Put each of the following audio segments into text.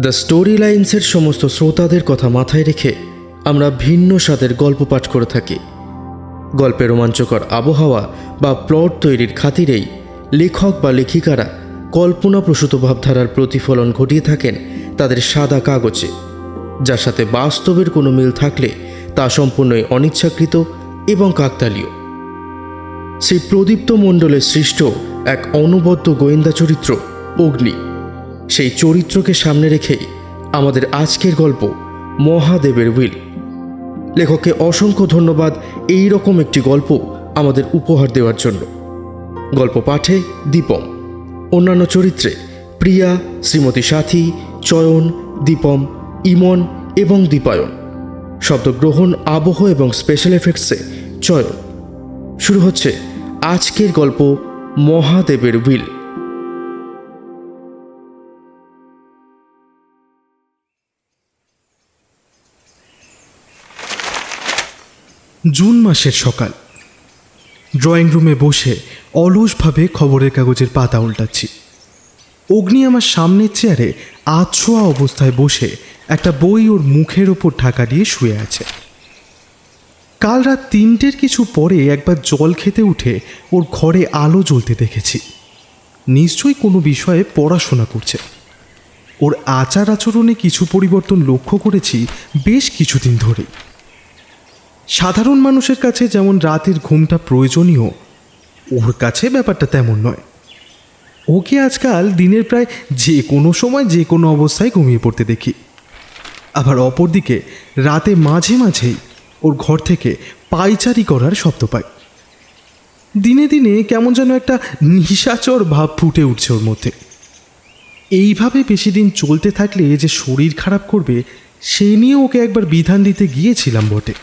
The story লাইন্সের সমস্ত শ্রোতাদের কথা মাথায় রেখে আমরা ভিন্ন স্বাদের গল্প পাঠ করে থাকি। গল্পের রোমাঞ্চকর আবহাওয়া বা প্লট তৈরির খাতিরেই লেখক বা লেখিকারা কল্পনাপ্রসূত ভাবধারার প্রতিফলন ঘটিয়ে থাকেন তাদের সাদা কাগজে, যার সাথে বাস্তবের কোনো মিল থাকলে তা সম্পূর্ণই অনিচ্ছাকৃত এবং কাকতালীয়। সেই প্রদীপ্ত মণ্ডলের সৃষ্ট এক অনবদ্য গোয়েন্দা চরিত্র অগ্নি, সেই চরিত্রকে সামনে রেখেই আমাদের আজকের গল্প মহাদেবের উইল। লেখককে অসংখ্য ধন্যবাদ এই রকম একটি গল্প আমাদের উপহার দেওয়ার জন্য। গল্প পাঠে দীপম, অন্যান্য চরিত্রে প্রিয়া, শ্রীমতী সাথী, চয়ন, দীপম, ইমন এবং দীপায়ন। শব্দগ্রহণ, আবহ এবং স্পেশাল এফেক্টসে চয়ন। শুরু হচ্ছে আজকের গল্প মহাদেবের উইল। জুন মাসের সকাল। ড্রয়িং রুমে বসে অলসভাবে খবরের কাগজের পাতা উল্টাচ্ছি। অগ্নি আমার সামনের চেয়ারে আছোয়া অবস্থায় বসে একটা বই ওর মুখের ওপর ঢাকা দিয়ে শুয়ে আছে। কাল রাত 3টের কিছু পরে একবার জল খেতে উঠে ওর ঘরে আলো জ্বলতে দেখেছি। নিশ্চয়ই কোনো বিষয়ে পড়াশোনা করছে। ওর আচার আচরণে কিছু পরিবর্তন লক্ষ্য করেছি বেশ কিছুদিন ধরেই। সাধারণ মানুষের কাছে যেমন রাতের ঘুমটা প্রয়োজনীয়, ওর কাছে ব্যাপারটা তেমন নয়। ওকে আজকাল দিনের প্রায় যে কোনো সময় যে কোনো অবস্থায় ঘুমিয়ে পড়তে দেখি। আবার অপরদিকে রাতে মাঝে মাঝেই ওর ঘর থেকে পায়চারি করার শব্দ পাই। দিনে দিনে কেমন যেন একটা নিশাচর ভাব ফুটে উঠছে ওর মধ্যে। এইভাবে বেশি দিন চলতে থাকলে যে শরীর খারাপ করবে সে নিয়ে ওকে একবার বিধান দিতে গিয়েছিলাম বটে,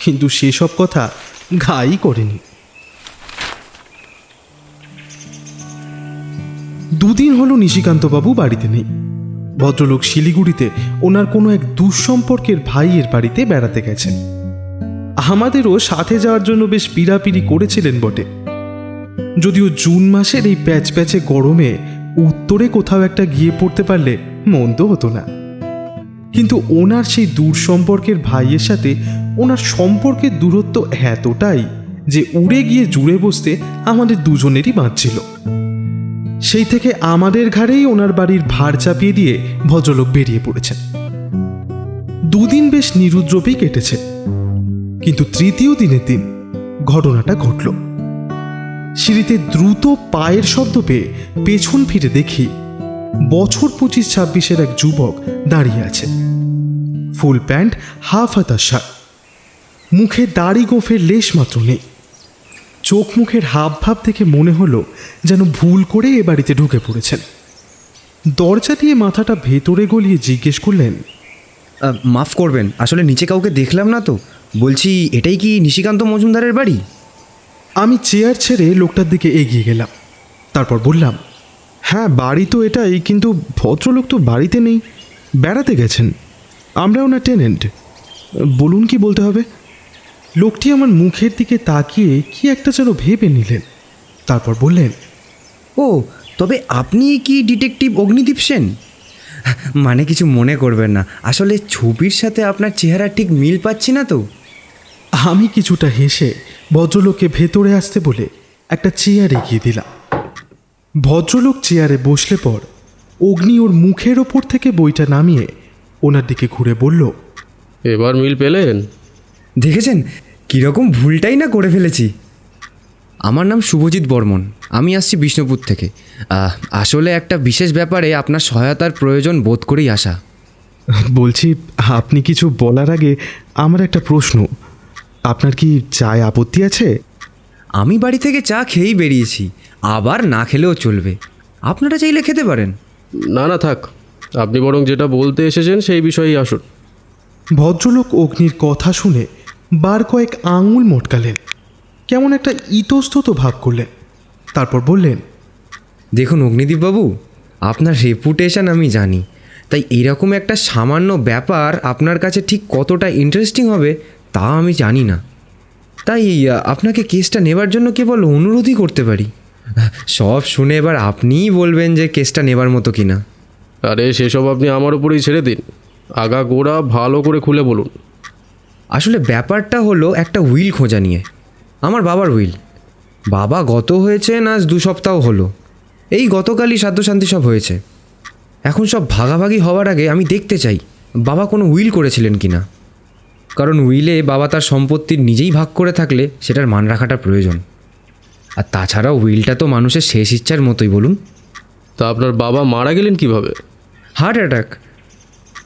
কিন্তু সেসব কথা গাই করেনি। 2 দিন হলো নিশিকান্তবাবু বাড়িতে নেই। ভদ্রলোক শিলিগুড়িতে ওনার কোনো এক দুঃসম্পর্কের ভাইয়ের বাড়িতে বেড়াতে গেছেন। আমাদেরও সাথে যাওয়ার জন্য বেশ পীড়াপিড়ি করেছিলেন বটে। যদিও জুন মাসের এই প্যাচপ্যাচে গরমে উত্তরে কোথাও একটা গিয়ে পড়তে পারলে মন্দ হতো না, কিন্তু ওনার সেই দূর সম্পর্কের ভাইয়ের সাথে ওনার সম্পর্কের দূরত্ব এতটাই যে উড়ে গিয়ে জুড়ে বসতে আমাদের দুজনেরই বাঁচছিল। সেই থেকে আমাদের ঘাড়েই ওনার বাড়ির ভার চাপিয়ে দিয়ে ভদ্রলোক বেরিয়ে পড়েছেন। 2 দিন বেশ নিরুদ্রবেই কেটেছে, কিন্তু তৃতীয় দিনের দিন ঘটনাটা ঘটল। সিঁড়িতে দ্রুত পায়ের শব্দ পেয়ে পেছন ফিরে দেখি বছর 25-26-এর এক যুবক দাঁড়িয়ে আছে। ফুল প্যান্ট, হাফ হাতা শার্ট, মুখে দাড়ি গোঁফের লেশ মাত্র নেই। চোখ মুখের হাবভাব দেখে মনে হলো যেন ভুল করে এ বাড়িতে ঢুকে পড়েছেন। দরজা দিয়ে মাথাটা ভেতরে গলিয়ে জিজ্ঞেস করলেন, মাফ করবেন, আসলে নিচে কাউকে দেখলাম না তো। বলছি, এটাই কি নিশিকান্ত মজুমদারের বাড়ি? আমি চেয়ার ছেড়ে লোকটার দিকে এগিয়ে গেলাম। তারপর বললাম, হ্যাঁ বাড়ি তো এটাই, কিন্তু ভদ্রলোক তো বাড়িতে নেই, বেড়াতে গেছেন। আমরা ওনার টেনেন্ট। বলুন কি বলতে হবে। লোকটি আমার মুখের দিকে তাকিয়ে কি একটা যেন ভেবে নিলেন। তারপর বললেন, ও, তবে আপনি কি ডিটেকটিভ অগ্নিদীপ সেন? মানে কিছু মনে করবেন না, আসলে ছবির সাথে আপনার চেহারা ঠিক মিল পাচ্ছি না তো। আমি কিছুটা হেসে ভদ্রলোককে ভেতরে আসতে বলে একটা চেয়ার এগিয়ে দিলাম। ভদ্রলোক চেয়ারে বসলে পর অগ্নি ওর মুখের ওপর থেকে বইটা নামিয়ে ওনার দিকে ঘুরে বলল, এবার মিল পেলেন? দেখেছেন কীরকম ভুলটাই না করে ফেলেছি। আমার নাম শুভজিৎ বর্মন, আমি আসছি বিষ্ণুপুর থেকে। আসলে একটা বিশেষ ব্যাপারে আপনার সহায়তার প্রয়োজন বোধ করেই আসা। বলছি, আপনি কিছু বলার আগে আমার একটা প্রশ্ন। আপনার কি চায় আপত্তি আছে? আমি বাড়ি থেকে চা খেয়েই বেরিয়েছি, আবার না খেলেও চলবে। আপনারা চাইলে খেতে পারেন। না না থাক, আপনি বরং যেটা বলতে এসেছেন সেই বিষয়েই আসুন। ভদ্রলোক অগ্নির কথা শুনে বার কয়েক আঙুল মটকালেন, কেমন একটা ইতস্তত ভাব করলেন। তারপর বললেন, দেখুন অগ্নিদীপবাবু, আপনার রেপুটেশন আমি জানি, তাই এরকম একটা সামান্য ব্যাপার আপনার কাছে ঠিক কতটা ইন্টারেস্টিং হবে তা আমি জানি না। তাই আপনাকে কেসটা নেবার জন্য কেবল অনুরোধই করতে পারি। সব শুনে এবার আপনিই বলবেন যে কেসটা নেবার মতো কিনা। আরে সেসব আপনি আমার উপরেই ছেড়ে দিন, আগা গোড়া ভালো করে খুলে বলুন। আসলে ব্যাপারটা হলো একটা উইল খোঁজা নিয়ে। আমার বাবার উইল। বাবা গত হয়েছেন আজ 2 সপ্তাহ হলো। এই গতকালই শ্রাদ্ধশান্তি সব হয়েছে। এখন সব ভাগাভাগি হওয়ার আগে আমি দেখতে চাই বাবা কোনো উইল করেছিলেন কি না। কারণ উইলে বাবা তার সম্পত্তির নিজেই ভাগ করে থাকলে সেটার মান রাখাটা প্রয়োজন। আর তাছাড়াও উইলটা তো মানুষের শেষ ইচ্ছার মতোই, বলুন। তা আপনার বাবা মারা গেলেন কিভাবে? Heart attack.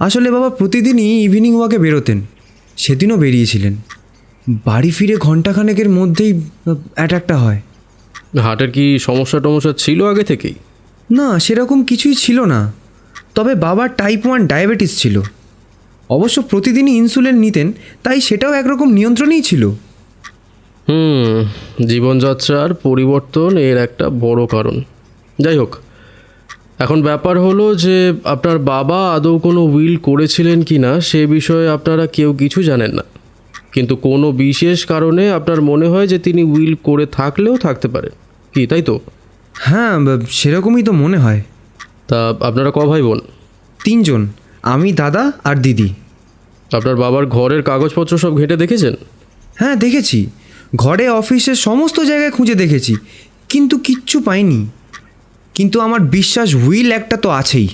আসলে বাবা প্রতিদিনই ইভিনিং ওয়াকে বেরোতেন, সেদিনও বেরিয়েছিলেন। বাড়ি ফিরে ঘন্টাখানেকের মধ্যেই অ্যাটাকটা হয়। হার্টের কি সমস্যা টমস্যা ছিল আগে থেকেই? না, সেরকম কিছুই ছিল না। তবে বাবার টাইপ 1 ডায়াবেটিস ছিল। অবশ্য প্রতিদিনই ইনসুলিন নিতেন, তাই সেটাও একরকম নিয়ন্ত্রণেই ছিল। জীবনযাত্রার পরিবর্তন এর একটা বড় কারণ। যাই হোক, এখন ব্যাপার হলো যে আপনার বাবা আদৌ কোনো উইল করেছিলেন কি না সে বিষয়ে আপনারা কেউ কিছু জানেন না, কিন্তু কোনো বিশেষ কারণে আপনার মনে হয় যে তিনি উইল করে থাকলেও থাকতে পারেন, কি তাই তো? হ্যাঁ, সেরকমই তো মনে হয়। তা আপনারা ক ভাই বোন? 3 জন, আমি, দাদা আর দিদি। আপনার বাবার ঘরের কাগজপত্র সব ঘেঁটে দেখেছেন? হ্যাঁ দেখেছি, ঘরে অফিসে সমস্ত জায়গায় খুঁজে দেখেছি, কিন্তু কিচ্ছু পাইনি। কিন্তু আমার বিশ্বাস উইল একটা তো আছেই।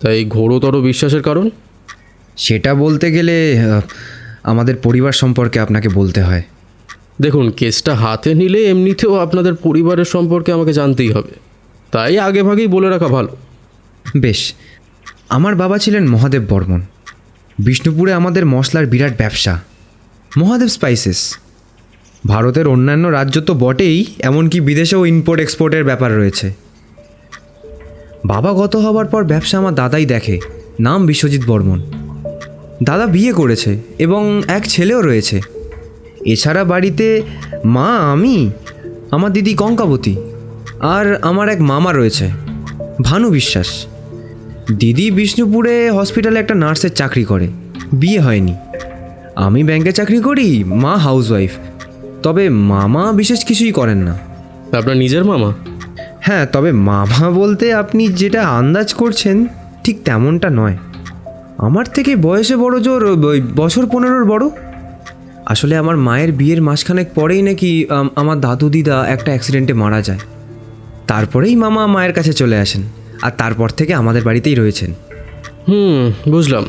তাই ঘোরতর বিশ্বাসের কারণ? সেটা বলতে গেলে আমাদের পরিবার সম্পর্কে আপনাকে বলতে হয়। দেখুন, কেসটা হাতে নিলে এমনিতেও আপনাদের পরিবারের সম্পর্কে আমাকে জানতেই হবে, তাই আগে ভাগেই বলে রাখা ভালো। বেশ, আমার বাবা ছিলেন মহাদেব বর্মন। বিষ্ণুপুরে আমাদের মশলার বিরাট ব্যবসা, মহাদেব স্পাইসেস। ভারতের অন্যান্য রাজ্য তো বটেই, এমনকি বিদেশেও ইম্পোর্ট এক্সপোর্টের ব্যাপার রয়েছে। বাবা গত হবার পর ব্যবসা আমার দাদাই দেখে, নাম বিশ্বজিৎ বর্মন। দাদা বিয়ে করেছে এবং এক ছেলেও রয়েছে। এছাড়া বাড়িতে মা, আমি, আমার দিদি কঙ্কাবতী আর আমার এক মামা রয়েছে, ভানু বিশ্বাস। দিদি বিষ্ণুপুরে হসপিটালে একটা নার্সের চাকরি করে, বিয়ে হয়নি। আমি ব্যাংকে চাকরি করি, মা হাউসওয়াইফ। তবে মামা বিশেষ কিছুই করেন না। আপনার নিজের মামা? হ্যাঁ, তবে মামা বলতে আপনি যেটা আন্দাজ করছেন ঠিক তেমনটা নয়। আমার থেকে বয়সে বড় জোর বছর 15 বড়। আসলে আমার মায়ের বিয়ের মাসখানেক পরেই নাকি আমার দাদু দিদা একটা অ্যাক্সিডেন্টে মারা যায়। তারপরেই মামা মায়ের কাছে চলে আসেন, আর তারপর থেকে আমাদের বাড়িতেই রয়েছেন। বুঝলাম।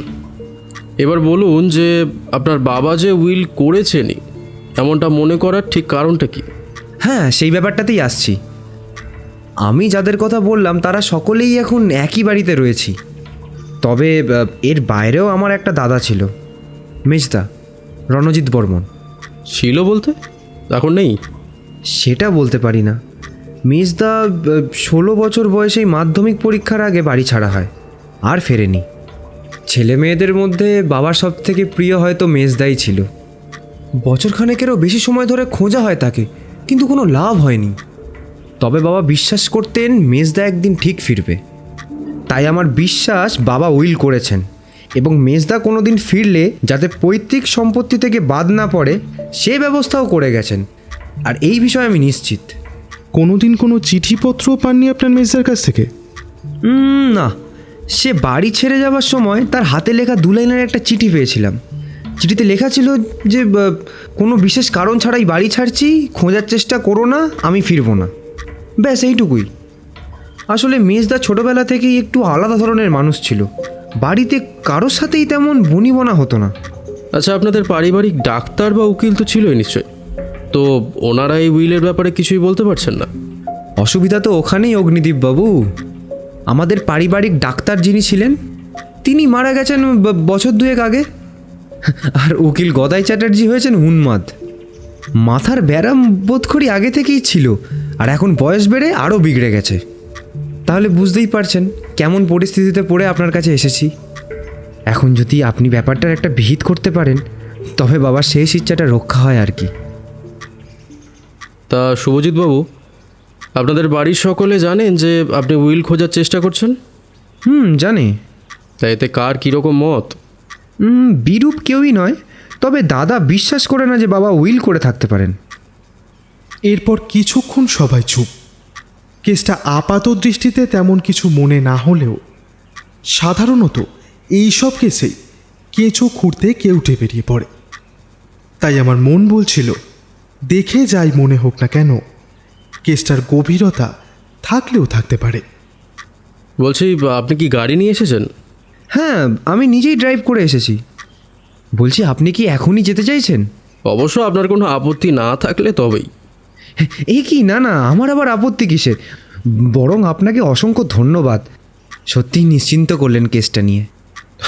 এবার বলুন যে আপনার বাবা যে উইল করেছেনই এমনটা মনে করার ঠিক কারণটা কি? হ্যাঁ, সেই ব্যাপারটাতেই আসছি। আমি যাদের কথা বললাম তারা সকলেই এখন একই বাড়িতে রয়েছি। তবে এর বাইরেও আমার একটা দাদা ছিল, মেজদা, রণজিৎ বর্মন। ছিল বলতে এখন নেই? সেটা বলতে পারি না। মেজদা 16 বছর বয়সেই মাধ্যমিক পরীক্ষার আগে বাড়ি ছাড়া হয়, আর ফেরেনি। ছেলে মেয়েদের মধ্যে বাবার সব থেকে প্রিয় হয়তো মেজদাই ছিল। বছরখানেকেরও বেশি সময় ধরে খোঁজা হয় তাকে, কিন্তু কোনো লাভ হয়নি। তবে বাবা বিশ্বাস করতেন মেজদা একদিন ঠিক ফিরবে। তাই আমার বিশ্বাস বাবা উইল করেছেন, এবং মেজদা কোনো দিন ফিরলে যাতে পৈতৃক সম্পত্তি থেকে বাদ না পড়ে সে ব্যবস্থাও করে গেছেন। আর এই বিষয়ে আমি নিশ্চিত। কোনোদিন কোনো চিঠিপত্রও পাননি আপনার মেজদার কাছ থেকে? না, সে বাড়ি ছেড়ে যাওয়ার সময় তার হাতে লেখা 2 লাইনের একটা চিঠি পেয়েছিলাম। চিঠিতে লেখা ছিল যে কোনো বিশেষ কারণ ছাড়াই বাড়ি ছাড়ছি, খোঁজার চেষ্টা করো না, আমি ফিরবো না। ব্যাস এইটুকুই। আসলে মেজদা ছোটোবেলা থেকেই একটু আলাদা ধরনের মানুষ ছিল। বাড়িতে কারোর সাথেই তেমন বনিবনা হতো না। আচ্ছা, আপনাদের পারিবারিক ডাক্তার বা উকিল তো ছিলই নিশ্চয়, তো ওনারা এই উইলের ব্যাপারে কিছুই বলতে পারছেন না? অসুবিধা তো ওখানেই অগ্নিদীপ বাবু। আমাদের পারিবারিক ডাক্তার যিনি ছিলেন তিনি মারা গেছেন বছর 2 আগে। আর উকিল গদাই চ্যাটার্জি হয়েছেন উন্মাদ। মাথার ব্যারাম বোধ করি আগে থেকেই ছিল, আর এখন বয়স বেড়ে আরও বিগড়ে গেছে। তাহলে বুঝতেই পারছেন কেমন পরিস্থিতিতে পড়ে আপনার কাছে এসেছি। এখন যদি আপনি ব্যাপারটার একটা বিহিত করতে পারেন তবে বাবার শেষ ইচ্ছাটা রক্ষা হয় আর কি। তা শুভজিৎ বাবু, আপনাদের বাড়ির সকলে জানেন যে আপনি উইল খোঁজার চেষ্টা করছেন? জানি। তা এতে কার কীরকম মত? বিরূপ কেউই নয়, তবে দাদা বিশ্বাস করে না যে বাবা উইল করে থাকতে পারেন। এরপর কিছুক্ষণ সবাই চুপ। কেসটা আপাত দৃষ্টিতে তেমন কিছু মনে না হলেও সাধারণত এইসব কেসেই কেঁচো খুঁড়তে কেউটে বেরিয়ে পড়ে। তাই আমার মন বলছিল, দেখে যাই মনে হোক না কেন, কেসটার গভীরতা থাকলেও থাকতে পারে। বলছি, আপনি কি গাড়ি নিয়ে এসেছেন? হ্যাঁ, আমি নিজেই ড্রাইভ করে এসেছি। বলছি, আপনি কি এখনই যেতে চাইছেন? অবশ্য আপনার কোনো আপত্তি না থাকলে তবেই। এ কি, না না, আমার আবার আপত্তি কিসের? বরং আপনাকে অসংখ্য ধন্যবাদ, সত্যিই নিশ্চিন্ত করলেন কেসটা নিয়ে।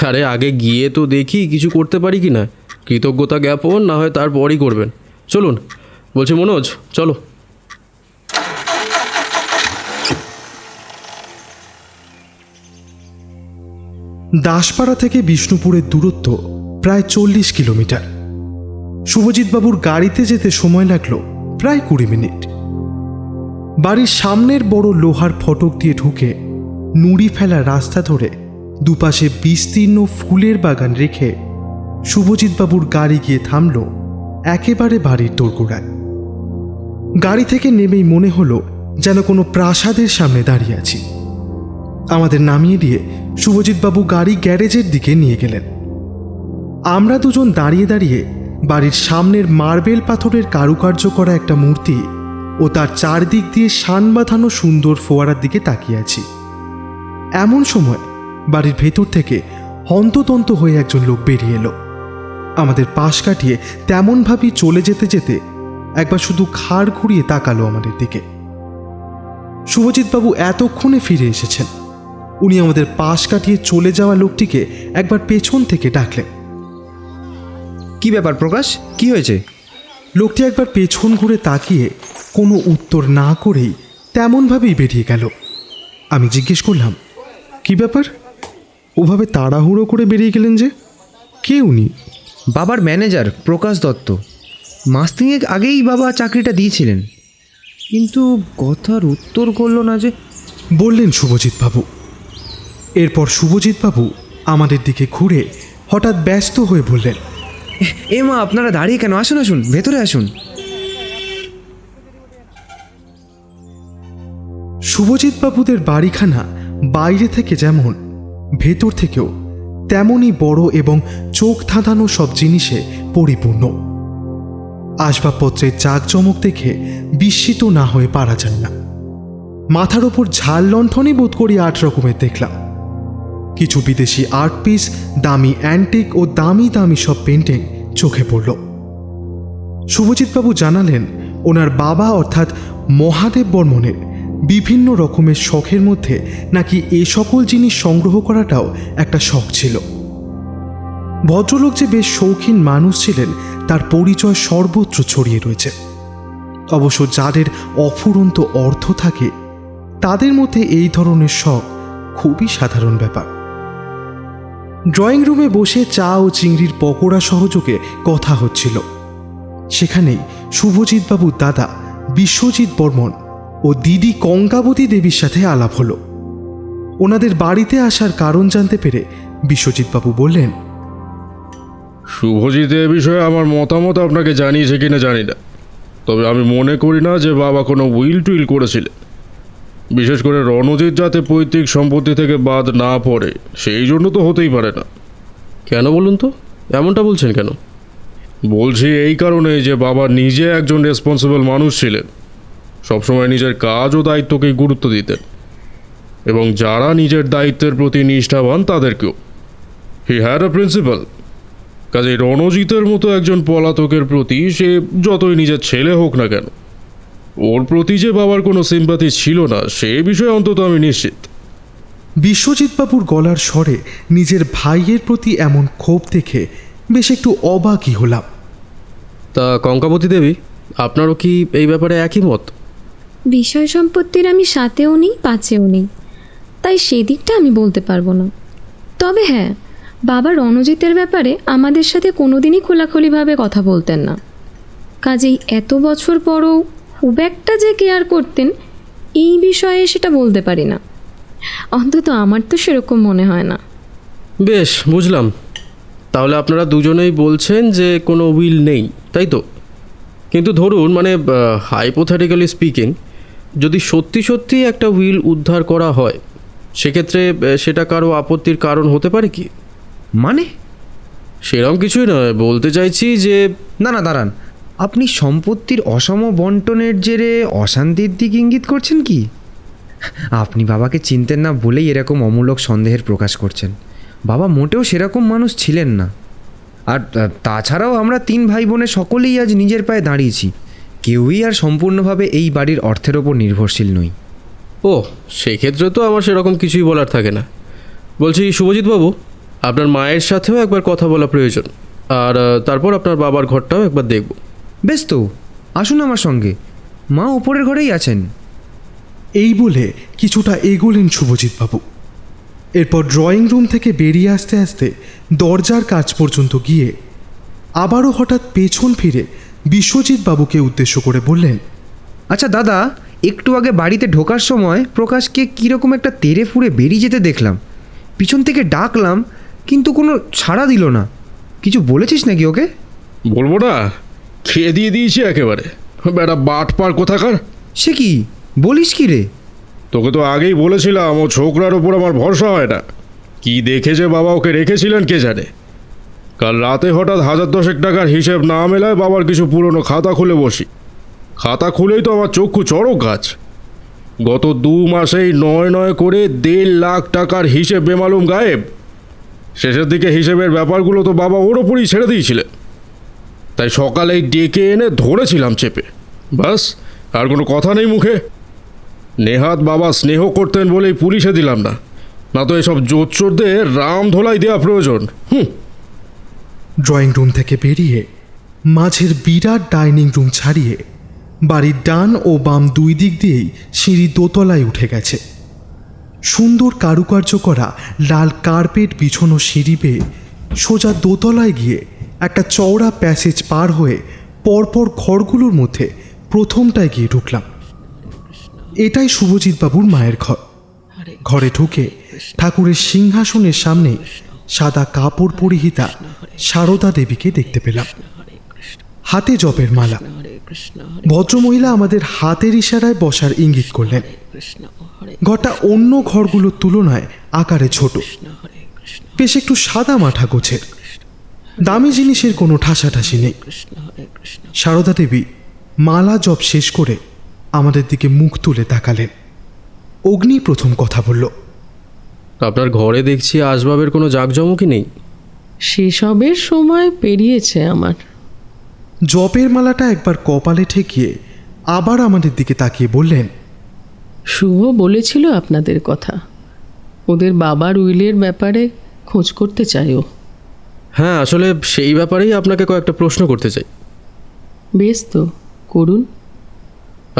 আরে আগে গিয়ে তো দেখি কিছু করতে পারি কি না। কৃতজ্ঞতা জ্ঞাপন না হয় তারপরই করবেন। চলুন। বলছি মনোজ, চলো। দাসপাড়া থেকে বিষ্ণুপুরের দূরত্ব প্রায় 40 কিলোমিটার। শুভজিৎবাবুর গাড়িতে যেতে সময় লাগলো প্রায় 20 মিনিট। বাড়ির সামনের বড় লোহার ফটক দিয়ে ঢুকে নুড়ি ফেলা রাস্তা ধরে দুপাশে বিস্তীর্ণ ফুলের বাগান রেখে শুভজিৎবাবুর গাড়ি গিয়ে থামল একেবারে বাড়ির দোরগোড়ায়। গাড়ি থেকে নেমেই মনে হলো যেন কোনো প্রাসাদের সামনে দাঁড়িয়ে আছি। আমাদের নামিয়ে দিয়ে শুভজিৎবাবু গাড়ি গ্যারেজের দিকে নিয়ে গেলেন। আমরা দুজন দাঁড়িয়ে দাঁড়িয়ে বাড়ির সামনের মার্বেল পাথরের কারুকার্য করা একটা মূর্তি ও তার চারদিক দিয়ে শান বাঁধানো সুন্দর ফোয়ারার দিকে তাকিয়ে আছি। এমন সময় বাড়ির ভেতর থেকে হন্ততন্ত হয়ে একজন লোক বেরিয়ে এলো। আমাদের পাশ কাটিয়ে তেমনভাবেই চলে যেতে যেতে একবার শুধু ঘাড় ঘুরিয়ে তাকালো আমাদের দিকে। শুভজিৎবাবু এতক্ষণে ফিরে এসেছেন। উনি আমাদের পাশ কাটিয়ে চলে যাওয়া লোকটিকে একবার পেছন থেকে ডাকলেন। কি ব্যাপার প্রকাশ, কি হয়েছে? লোকটি একবার পেছন ঘুরে তাকিয়ে কোনো উত্তর না করেই তেমনভাবেই বেরিয়ে গেল। আমি জিজ্ঞেস করলাম, কি ব্যাপার, ওভাবে তাড়াহুড়ো করে বেরিয়ে গেলেন যে? কে উনি? বাবার ম্যানেজার প্রকাশ দত্ত। মাস তিনেক আগেই বাবা চাকরিটা দিয়েছিলেন, কিন্তু কথার উত্তর করলো না যে। বললেন শুভজিৎবাবু। এরপর শুভজিৎবাবু আমাদের দিকে ঘুরে হঠাৎ ব্যস্ত হয়ে বললেন, এ মা, আপনারা দাঁড়িয়ে কেন? আসুন আসুন, ভেতরে আসুন। শুভজিৎবাবুদের বাড়িখানা বাইরে থেকে যেমন, ভেতর থেকেও তেমনই বড় এবং চোখ ধাঁধানো সব জিনিসে পরিপূর্ণ। আসবাবপত্রের জাঁকজমক দেখে বিস্মিত না হয়ে পারা যায় না। মাথার ওপর ঝাল লণ্ঠনই বোধ করি 8 রকমের দেখলাম। কিছু বিদেশি আর্ট পিস, দামি অ্যান্টিক ও দামি দামি সব পেন্টিং চোখে পড়ল। শুভজিৎবাবু জানালেন, ওনার বাবা অর্থাৎ মহাদেব বর্মনের বিভিন্ন রকমের শখের মধ্যে নাকি এ সকল জিনিস সংগ্রহ করাটাও একটা শখ ছিল। ভদ্রলোক যে বেশ শৌখিন মানুষ ছিলেন তার পরিচয় সর্বত্র ছড়িয়ে রয়েছে। অবশ্য যাদের অফুরন্ত অর্থ থাকে তাদের মধ্যে এই ধরনের শখ খুবই সাধারণ ব্যাপার। ড্রয়িং রুমে বসে চা ও চিংড়ির পকোড়া সহযোগে কথা হচ্ছিল। সেখানেই শুভজিৎবাবুর দাদা বিশ্বজিৎ বর্মন ও দিদি কঙ্কাবতী দেবীর সাথে আলাপ হলো। ওনাদের বাড়িতে আসার কারণ জানতে পেরে বিশ্বজিৎবাবু বললেন, শুভজিৎ এ বিষয়ে আমার মতামত আপনাকে জানিয়েছে কিনা জানি না, তবে আমি মনে করি না যে বাবা কোনো উইল টুইল করেছিলেন। বিশেষ করে রণজিৎ যাতে পৈতৃক সম্পত্তি থেকে বাদ না পড়ে সেই জন্য তো হতেই পারে না। কেন বলুন তো, এমনটা বলছেন কেন? বলছি এই কারণে যে বাবা নিজে একজন রেসপন্সিবল মানুষ ছিলেন, সবসময় নিজের কাজ ও দায়িত্বকেই গুরুত্ব দিতেন, এবং যারা নিজের দায়িত্বের প্রতি নিষ্ঠাবান তাদেরকেও। He had a principal. কাজেই রণজিতের মতো একজন পলাতকের প্রতি সে যতই নিজের ছেলে হোক না কেন, ওর প্রতি যে বাবার কোনো সিম্পাথি ছিল না সে বিষয়ে অন্তত আমি নিশ্চিত। বিশ্বজিৎবাবুর গলার স্বরে নিজের ভাইয়ের প্রতি এমন ক্ষোভ দেখে বেশ একটু অবাকই হলাম। তা কঙ্কাবতী দেবী, আপনারও কি এই ব্যাপারে একই মত? বিষয় সম্পত্তির আমি সাথেও নেই, পাঁচেও নেই, তাই সেদিকটা আমি বলতে পারবো না। তবে হ্যাঁ, বাবা রণজিতের ব্যাপারে আমাদের সাথে কোনোদিনই খোলাখুলিভাবে কথা বলতেন না। কাজেই এত বছর পরও খুব একটা যে কেয়ার করতেন এই বিষয়ে সেটা বলতে পারি না। অন্তত আমার তো সেরকম মনে হয় না। বেশ, বুঝলাম। তাহলে আপনারা দুজনেই বলছেন যে কোনো উইল নেই, তাই তো? কিন্তু ধরুন, মানে হাইপোথেটিক্যালি স্পিকিং, যদি সত্যি সত্যি একটা উইল উদ্ধার করা হয়, সেক্ষেত্রে সেটা কারো আপত্তির কারণ হতে পারে কি? মানে? সেরকম কিছুই নয়, বলতে চাইছি যে না না, দাঁড়ান, আপনি সম্পত্তির অসম বন্টনের জেরে অশান্তির দিক ইঙ্গিত করছেন কি? আপনি বাবাকে চিনতেন না বলেই এরকম অমূলক সন্দেহের প্রকাশ করছেন। বাবা মোটেও সেরকম মানুষ ছিলেন না। আর তাছাড়াও আমরা 3 ভাই বোনে সকলেই আজ নিজের পায়ে দাঁড়িয়েছি। কেউই আর সম্পূর্ণভাবে এই বাড়ির অর্থের ওপর নির্ভরশীল নই। ও, সেক্ষেত্রে তো আমার সেরকম কিছুই বলার থাকে না। বলছি শুভজিৎবাবু, আপনার মায়ের সাথেও একবার কথা বলা প্রয়োজন, আর তারপর আপনার বাবার ঘরটাও একবার দেখব। বেশ তো, আসুন আমার সঙ্গে, মা ওপরের ঘরেই আছেন। এই বলে কিছুটা এগোলেন শুভজিৎবাবু। এরপর ড্রয়িং রুম থেকে বেরিয়ে আসতে আসতে দরজার কাছ পর্যন্ত গিয়ে আবারও হঠাৎ পেছন ফিরে বিশ্বজিৎবাবুকে উদ্দেশ্য করে বললেন, আচ্ছা দাদা, একটু আগে বাড়িতে ঢোকার সময় প্রকাশকে কীরকম একটা তেড়ে ফুঁড়ে বেরিয়ে যেতে দেখলাম। পিছন থেকে ডাকলাম, কিন্তু কোনো সাড়া দিল না। কিছু বলেছিস নাকি ওকে? বলবো না, খেয়ে দিয়ে দিয়েছি একেবারে, বেটা বাটপার কোথাকার। সে কি বলিস কি রে? তোকে তো আগেই বলেছিলাম ও ছোকরার ওপর আমার ভরসা হয় না। কি দেখে যে বাবা ওকে রেখেছিলেন কে জানে। কাল রাতে হঠাৎ 1010 টাকার হিসেব না মেলায় বাবার কিছু পুরনো খাতা খুলে বসি। খাতা খুলেই তো আমার চক্ষু চড়ক গাছ। গত 2 মাসেই 9 করে 1.5 লাখ টাকার হিসেব বেমালুম গায়েব। শেষের দিকে হিসেবের ব্যাপারগুলো তো বাবা ওর ওপরই ছেড়ে দিয়েছিলেন। তাই সকালেই ডেকে এনে ধরেছিলাম চেপে। বাস, আর কোনো কথা নেই মুখে। নেহাত বাবা স্নেহ করতেন বলেই পুলিশে দিলাম না, না তো এসব জোচ্চোরদের রাম ধোলাই দেওয়া প্রয়োজন। ড্রয়িং রুম থেকে বেরিয়ে মাঝের বিরাট ডাইনিং রুম ছাড়িয়ে বাড়ির ডান ও বাম 2 দিক দিয়েই সিঁড়ি দোতলায় উঠে গেছে। সুন্দর কারুকার্য করা লাল কার্পেট বিছানো সিঁড়ি বেয়ে সোজা দোতলায় গিয়ে একটা চওড়া প্যাসেজ পার হয়ে পরপর ঘরগুলোর মধ্যে প্রথমটায় গিয়ে ঢুকলাম। এটাই শুভজিৎবাবুর মায়ের ঘর। ঘরে ঢুকে ঠাকুরের সিংহাসনের সামনে সাদা কাপড় পরিহিতা সারদা দেবীকে দেখতে পেলাম। হাতে জপের মালা। ভদ্রমহিলা আমাদের হাতের ইশারায় বসার ইঙ্গিত করলেন। ঘরটা অন্য ঘরগুলোর তুলনায় আকারে ছোট, বেশ একটু সাদা মাঠা গোছের। দামি জিনিসের কোনো ঠাসাঠাসি নেই। সারদা দেবী মালা জপ শেষ করে আমাদের দিকে মুখ তুলে তাকালেন। অগ্নি প্রথম কথা বলল, আপনার ঘরে দেখছি আসবাবের কোনো জাঁকজমকই নেই। সেসবের সময় পেরিয়েছে আমার। জপের মালাটা একবার কপালে ঠেকিয়ে আবার আমাদের দিকে তাকিয়ে বললেন, শুভ বলেছিল আপনাদের কথা, ওদের বাবার উইলের ব্যাপারে খোঁজ করতে চাইও। হ্যাঁ, আসলে সেই ব্যাপারেই আপনাকে কয়েকটা প্রশ্ন করতে চাই। বেশ তো, করুন।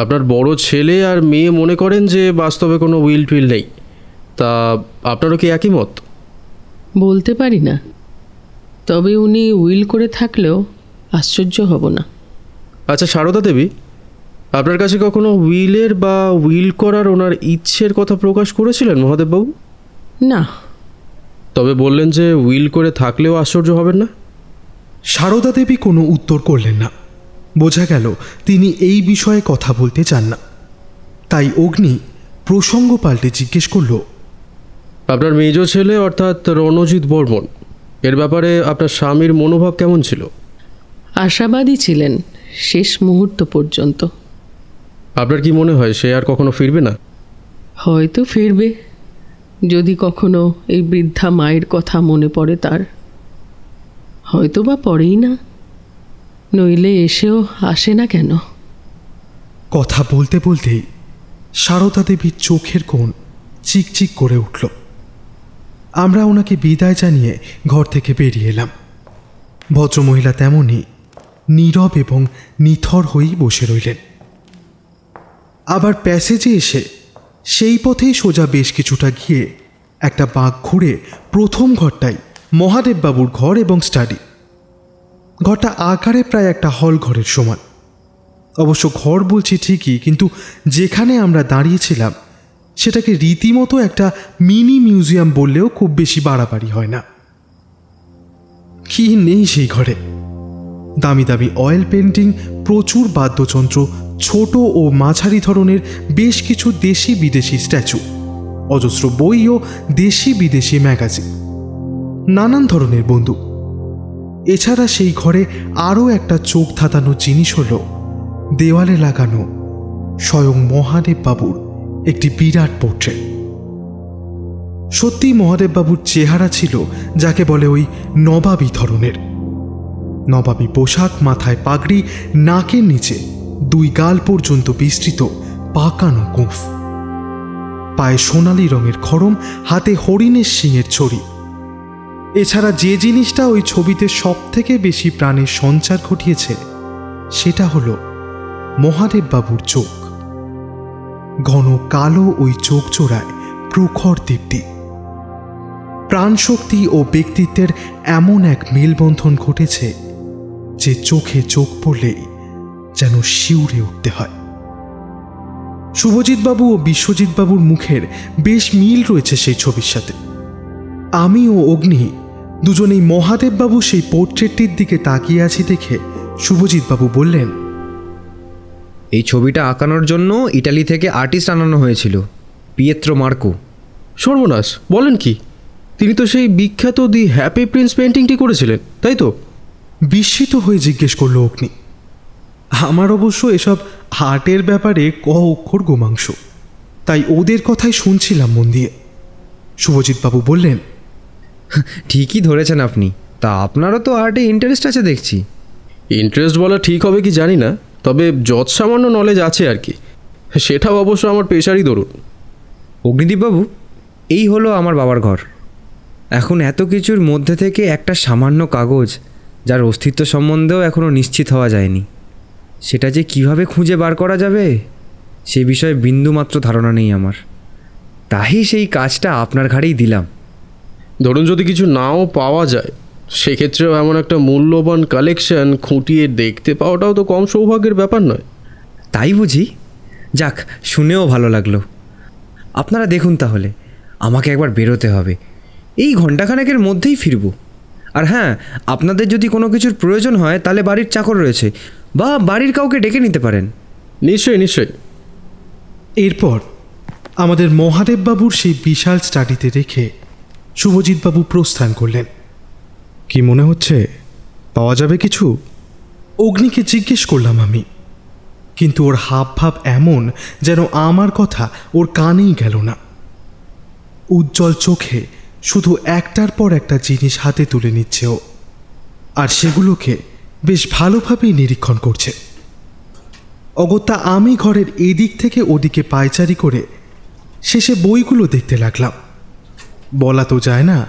আপনার বড় ছেলে আর মেয়ে মনে করেন যে বাস্তবে কোনো উইল টুইল নেই, তা আপনারও কি একই মত? বলতে পারি না, তবে উনি উইল করে থাকলেও আশ্চর্য হব না। আচ্ছা সারদা দেবী, আপনার কাছে কখনো উইলের বা উইল করার ওনার ইচ্ছের কথা প্রকাশ করেছিলেন মহাদেববাবু? না। তবে বললেন যে উইল করে থাকলেও আশ্চর্য হবেন না। সারদা দেবী কোনো উত্তর করলেন না। বোঝা গেল তিনি এই বিষয়ে কথা বলতে চান না। তাই অগ্নি প্রসঙ্গ পাল্টে জিজ্ঞেস করল, আপনার মেজ ছেলে অর্থাৎ রণজিৎ বর্মন, এর ব্যাপারে আপনার স্বামীর মনোভাব কেমন ছিল? আশাবাদী ছিলেন শেষ মুহূর্ত পর্যন্ত। আপনার কি মনে হয় সে আর কখনো ফিরবে না? হয়তো ফিরবে, যদি কখনো এই বৃদ্ধা মায়ের কথা মনে পড়ে তার। হয়তো বা পড়েই না, নইলে এসেও আসে না কেন? কথা বলতে বলতেই সারদা দেবীর চোখের কোণ চিকচিক করে উঠল। আমরা ওনাকে বিদায় জানিয়ে ঘর থেকে বেরিয়ে এলাম। ভদ্রমহিলা তেমনই নীরব এবং নিথর হয়েই বসে রইলেন। আবার প্যাসেজে এসে সেই পথেই সোজা বেশ কিছুটা গিয়ে একটা বাঁক ঘুরে প্রথম ঘরটাই মহাদেববাবুর ঘর এবং স্টাডি। ঘরটা আকারে প্রায় একটা হল ঘরের সমান। অবশ্য ঘর বলছি ঠিকই, কিন্তু যেখানে আমরা দাঁড়িয়েছিলাম সেটাকে রীতিমতো একটা মিনি মিউজিয়াম বললেও খুব বেশি বাড়াবাড়ি হয় না। কি নেই সেই ঘরে? দামি দামি অয়েল পেন্টিং, প্রচুর বাদ্যযন্ত্র, ছোট ও মাঝারি ধরনের বেশ কিছু দেশি বিদেশি স্ট্যাচু, অজস্র বই ও দেশি বিদেশি ম্যাগাজিন, নানান ধরনের বন্দুক। এছাড়া সেই ঘরে আরও একটা চোখ ধাঁধানো জিনিস হলো দেওয়ালে লাগানো স্বয়ং মহাদেব বাবুর একটি বিরাট পোর্ট্রেট। সত্যি মহাদেব বাবুর চেহারা ছিল যাকে বলে ওই নবাবী ধরনের। নবাবী পোশাক, মাথায় পাগড়ি, নাকের নিচে 2 গাল পর্যন্ত বিস্তৃত পাকানো গোঁফ, পায়ে সোনালি রঙের খড়ম, হাতে হরিণের শিংয়ের ছড়ি। এছাড়া যে জিনিসটা ওই ছবিতে সব থেকে বেশি প্রাণের সঞ্চার ঘটিয়েছে সেটা হলো মহাদেব বাবুর চোখ। ঘন কালো ওই চোখ জোড়ায় প্রখর দীপ্তি, প্রাণশক্তি ও ব্যক্তিত্বের এমন এক মেলবন্ধন ঘটেছে যে চোখে চোখ পড়লেই যেন শিউরে উঠতে হয়। শুভজিৎবাবু ও বিশ্বজিৎবাবুর মুখের বেশ মিল রয়েছে সেই ছবির সাথে। আমি ও অগ্নি দুজনেই মহাদেববাবু সেই পোর্ট্রেটটির দিকে তাকিয়ে আছি দেখে শুভজিৎবাবু বললেন, এই ছবিটা আঁকানোর জন্য ইটালি থেকে আর্টিস্ট আনানো হয়েছিল, পিয়েত্রো মার্কো। সর্বনাশ, বলেন কি? তিনি তো সেই বিখ্যাত দি হ্যাপি প্রিন্স পেন্টিংটি করেছিলেন, তাই তো? বিস্মিত হয়ে জিজ্ঞেস করল অগ্নি। আমার অবশ্য এসব আর্টের ব্যাপারে অক্ষর গোমাংস, তাই ওদের কথাই শুনছিলাম মন দিয়ে। শুভজিৎবাবু বললেন, ঠিকই ধরেছেন আপনি। তা আপনারও তো আর্টে ইন্টারেস্ট আছে দেখছি। ইন্টারেস্ট বলা ঠিক হবে কি জানি না, তবে যৎ সামান্য নলেজ আছে আর কি। সেটাও অবশ্য আমার পেশারই দরুন। অগ্নিদীপবাবু, এই হলো আমার বাবার ঘর। এখন এত কিছুর মধ্যে থেকে একটা সামান্য কাগজ, যার অস্তিত্ব সম্বন্ধেও এখনও নিশ্চিত হওয়া যায়নি, সেটা যে কিভাবে খুঁজে বার করা যাবে সে বিষয়ে বিন্দুমাত্র ধারণা নেই আমার। তাই সেই কাজটা আপনার ঘাড়েই দিলাম। ধরুন যদি কিছু নাও পাওয়া যায়, সেক্ষেত্রেও এমন একটা মূল্যবান কালেকশন খুঁটিয়ে দেখতে পাওয়াটাও তো কম সৌভাগ্যের ব্যাপার নয়। তাই বুঝি? যাক, শুনেও ভালো লাগলো। আপনারা দেখুন তাহলে, আমাকে একবার বেরোতে হবে, এই ঘণ্টাখানেকের মধ্যেই ফিরব। আর হ্যাঁ, আপনাদের যদি কোনো কিছুর প্রয়োজন হয় তাহলে বাড়ির চাকর রয়েছে, বা বাড়ির কাউকে ডেকে নিতে পারেন। নিশ্চয়ই নিশ্চয়ই। এরপর আমাদের মহাদেববাবুর সেই বিশাল স্টাডিতে রেখে শুভজিৎবাবু প্রস্থান করলেন। কি মনে হচ্ছে, পাওয়া যাবে কিছু? অগ্নিকে জিজ্ঞেস করলাম আমি, কিন্তু ওর হাবভাব এমন যেন আমার কথা ওর কানেই গেল না। উজ্জ্বল চোখে শুধু একটার পর একটা জিনিস হাতে তুলে নিচ্ছে ও, আর সেগুলোকে বেশ ভালোভাবেই নিরীক্ষণ করছে। অগত্যা আমি ঘরের এদিক থেকে ওদিকে পায়চারি করে শেষে বইগুলো দেখতে লাগলাম। বলা তো যায় না,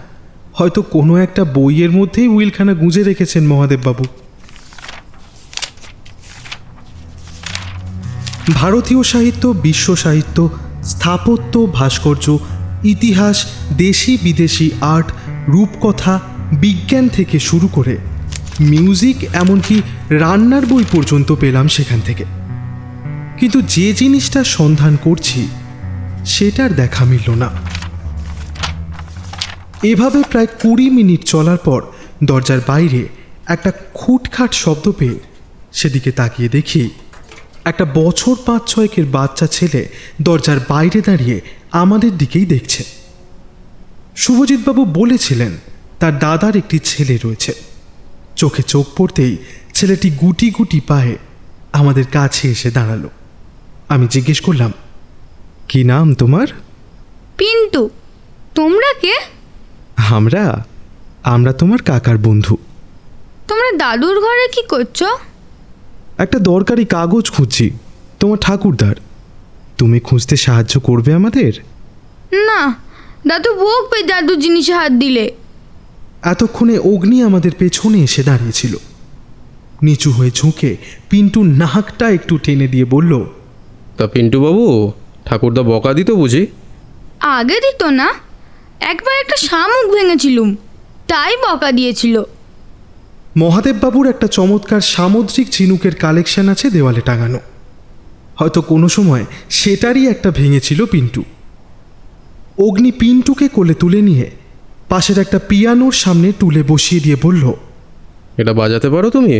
হয়তো কোনো একটা বইয়ের মধ্যেই উইলখানা গুঁজে রেখেছেন মহাদেববাবু। ভারতীয় সাহিত্য, বিশ্ব সাহিত্য, স্থাপত্য, ভাস্কর্য, ইতিহাস, দেশি বিদেশি আর্ট, রূপকথা, বিজ্ঞান থেকে শুরু করে মিউজিক, এমনকি রান্নার বই পর্যন্ত পেলাম সেখান থেকে। কিন্তু যে জিনিসটা সন্ধান করছি সেটার দেখা মিলল না। এভাবে প্রায় 20 মিনিট চলার পর দরজার বাইরে একটা খুটখাট শব্দ পেয়ে সেদিকে তাকিয়ে দেখি একটা বছর 5-6 বাচ্চা ছেলে দরজার বাইরে দাঁড়িয়ে আমাদের দিকেই দেখছে। শুভজিৎবাবু বলেছিলেন তার দাদার একটি ছেলে রয়েছে। চোখে চোখ পড়তেই ছেলেটি গুটি গুটি পায়ে আমাদের কাছে এসে দাঁড়ালো। আমি জিজ্ঞেস করলাম, কি নাম তোমার? পিন্টু। তোমরা কে? আমরা তোমার কাকার বন্ধু। তোমরা দাদুর ঘরে কি করছো? একটা দরকারি কাগজ খুঁজছি, তোমার ঠাকুরদার। তুমি খুঁজতে সাহায্য করবে আমাদের? না, দাদু বকবে দাদু জিনিসে হাত দিলে। এতক্ষণে অগ্নি আমাদের পেছনে এসে দাঁড়িয়েছিল। নিচু হয়ে ঝুঁকে পিন্টুর নাকটা একটু টেনে দিয়ে বলল, তা পিন্টু বাবু, ঠাকুরদা বকা দিত বুঝি? আগে দিত না, একবার একটা শামুক ভেঙেছিলুম, তাই বকা দিয়েছিল। মহাদেববাবুর একটা চমৎকার সামুদ্রিক ঝিনুকের কালেকশন আছে দেওয়ালে টাঙানো। হয়তো কোনো সময় সেটারই একটা ভেঙেছিল পিন্টু। অগ্নি পিন্টুকে কোলে তুলে নিয়ে পাশের একটা পিয়ানোর সামনে টুলে বসিয়ে দিয়ে বলল, এটা বাজাতে পারো তুমি?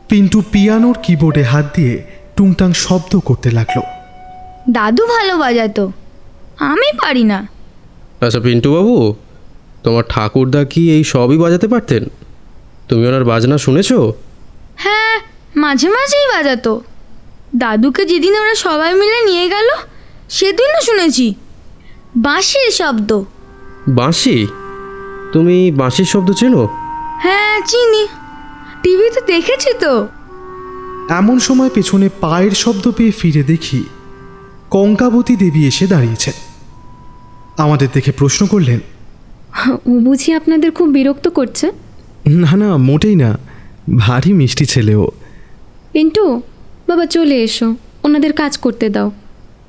পিন্টু পিয়ানোর কিবোর্ডে হাত দিয়ে টুংটাং শব্দ করতে লাগলো। দাদু ভালো বাজাতো। আমি পারি না। আচ্ছা পিন্টু বাবু, তোমার ঠাকুরদা কি এই সবই বাজাতে পারতেন? তুমি ওনার বাজনা শুনেছো? হ্যাঁ, মাঝে মাঝেই বাজাতো। দাদুকে যেদিন ওরা সবাই মিলে নিয়ে গেল সেদিনও শুনেছি বাঁশির শব্দ। বাঁশি? তুমি বাঁশির শব্দ চেনো? হ্যাঁ চিনি, টিভিতে দেখেছি তো। এমন সময় পেছনে পায়ের শব্দ পেয়ে ফিরে দেখি কঙ্কাবতী দেবী এসে দাঁড়িয়েছেন। আমাদের দেখে প্রশ্ন করলেন, ও বুঝি আপনাদের খুব বিরক্ত করছে? না না, মোটেই না, ভারী মিষ্টি ছেলে ও। পিন্টু বাবা, চলে এসো, ওনাদের কাজ করতে দাও।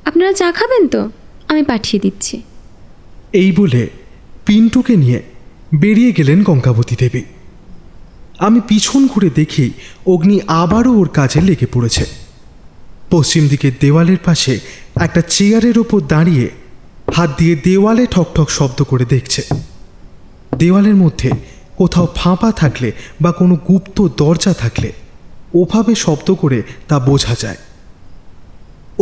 আপনারা চা খাবেন তো? আমি পাঠিয়ে দিচ্ছি। এই বলে পিন্টুকে নিয়ে বেরিয়ে গেলেন কঙ্কাবতী দেবী। আমি পিছন ঘুরে দেখি অগ্নি আবারও ওর কাজে লেগে পড়েছে। পশ্চিম দিকের দেওয়ালের পাশে একটা চেয়ারের ওপর দাঁড়িয়ে হাত দিয়ে দেওয়ালে ঠকঠক শব্দ করে দেখছে। দেওয়ালের মধ্যে কোথাও ফাঁপা থাকলে বা কোনো গুপ্ত দরজা থাকলে ওভাবে শব্দ করে তা বোঝা যায়।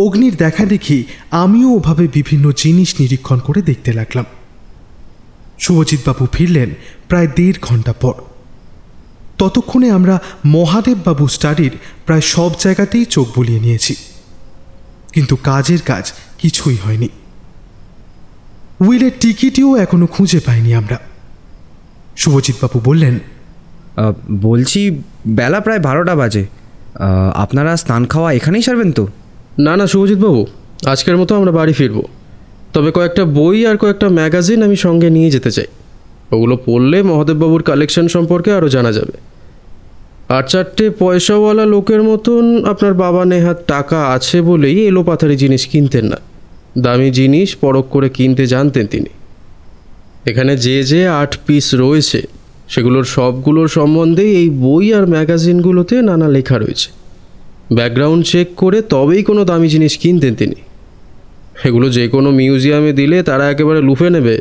অগ্নির দেখা দেখি আমিও ওভাবে বিভিন্ন জিনিস নিরীক্ষণ করে দেখতে লাগলাম। শুভজিৎবাবু ফিরলেন প্রায় 1.5 ঘন্টা পর। ততক্ষণে আমরা মহাদেববাবু স্টাডির প্রায় সব জায়গাতেই চোখ বুলিয়ে নিয়েছি, কিন্তু কাজের কাজ কিছুই হয়নি। উইলের টিকিটিও এখনো খুঁজে পাইনি আমরা। শুভজিৎবাবু বললেন, বলছি বেলা প্রায় 12টা বাজে, আপনারা স্নান খাওয়া এখানেই সারবেন তো? না না শুভজিৎবাবু, আজকের মতো আমরা বাড়ি ফিরবো। তবে কয়েকটা বই আর কয়েকটা ম্যাগাজিন আমি সঙ্গে নিয়ে যেতে চাই। ওগুলো পড়লে মহাদেববাবুর কালেকশন সম্পর্কে আরও জানা যাবে। আর 4টে পয়সাওয়ালা লোকের মতন আপনার বাবা নেহাত টাকা আছে বলেই এলোপাথারি জিনিস কিনতেন না। দামি জিনিস পরখ করে কিনতে জানতেন তিনি। এখানে যে যে 8 পিস রয়েছে সেগুলোর সবগুলোর সম্বন্ধেই এই বই আর ম্যাগাজিনগুলোতে নানা লেখা রয়েছে। ব্যাকগ্রাউন্ড চেক করে তবেই কোনো দামি জিনিস কিনতেন তিনি। এগুলো যে কোনো মিউজিয়ামে দিলে তারা একেবারে লুফে নেবে।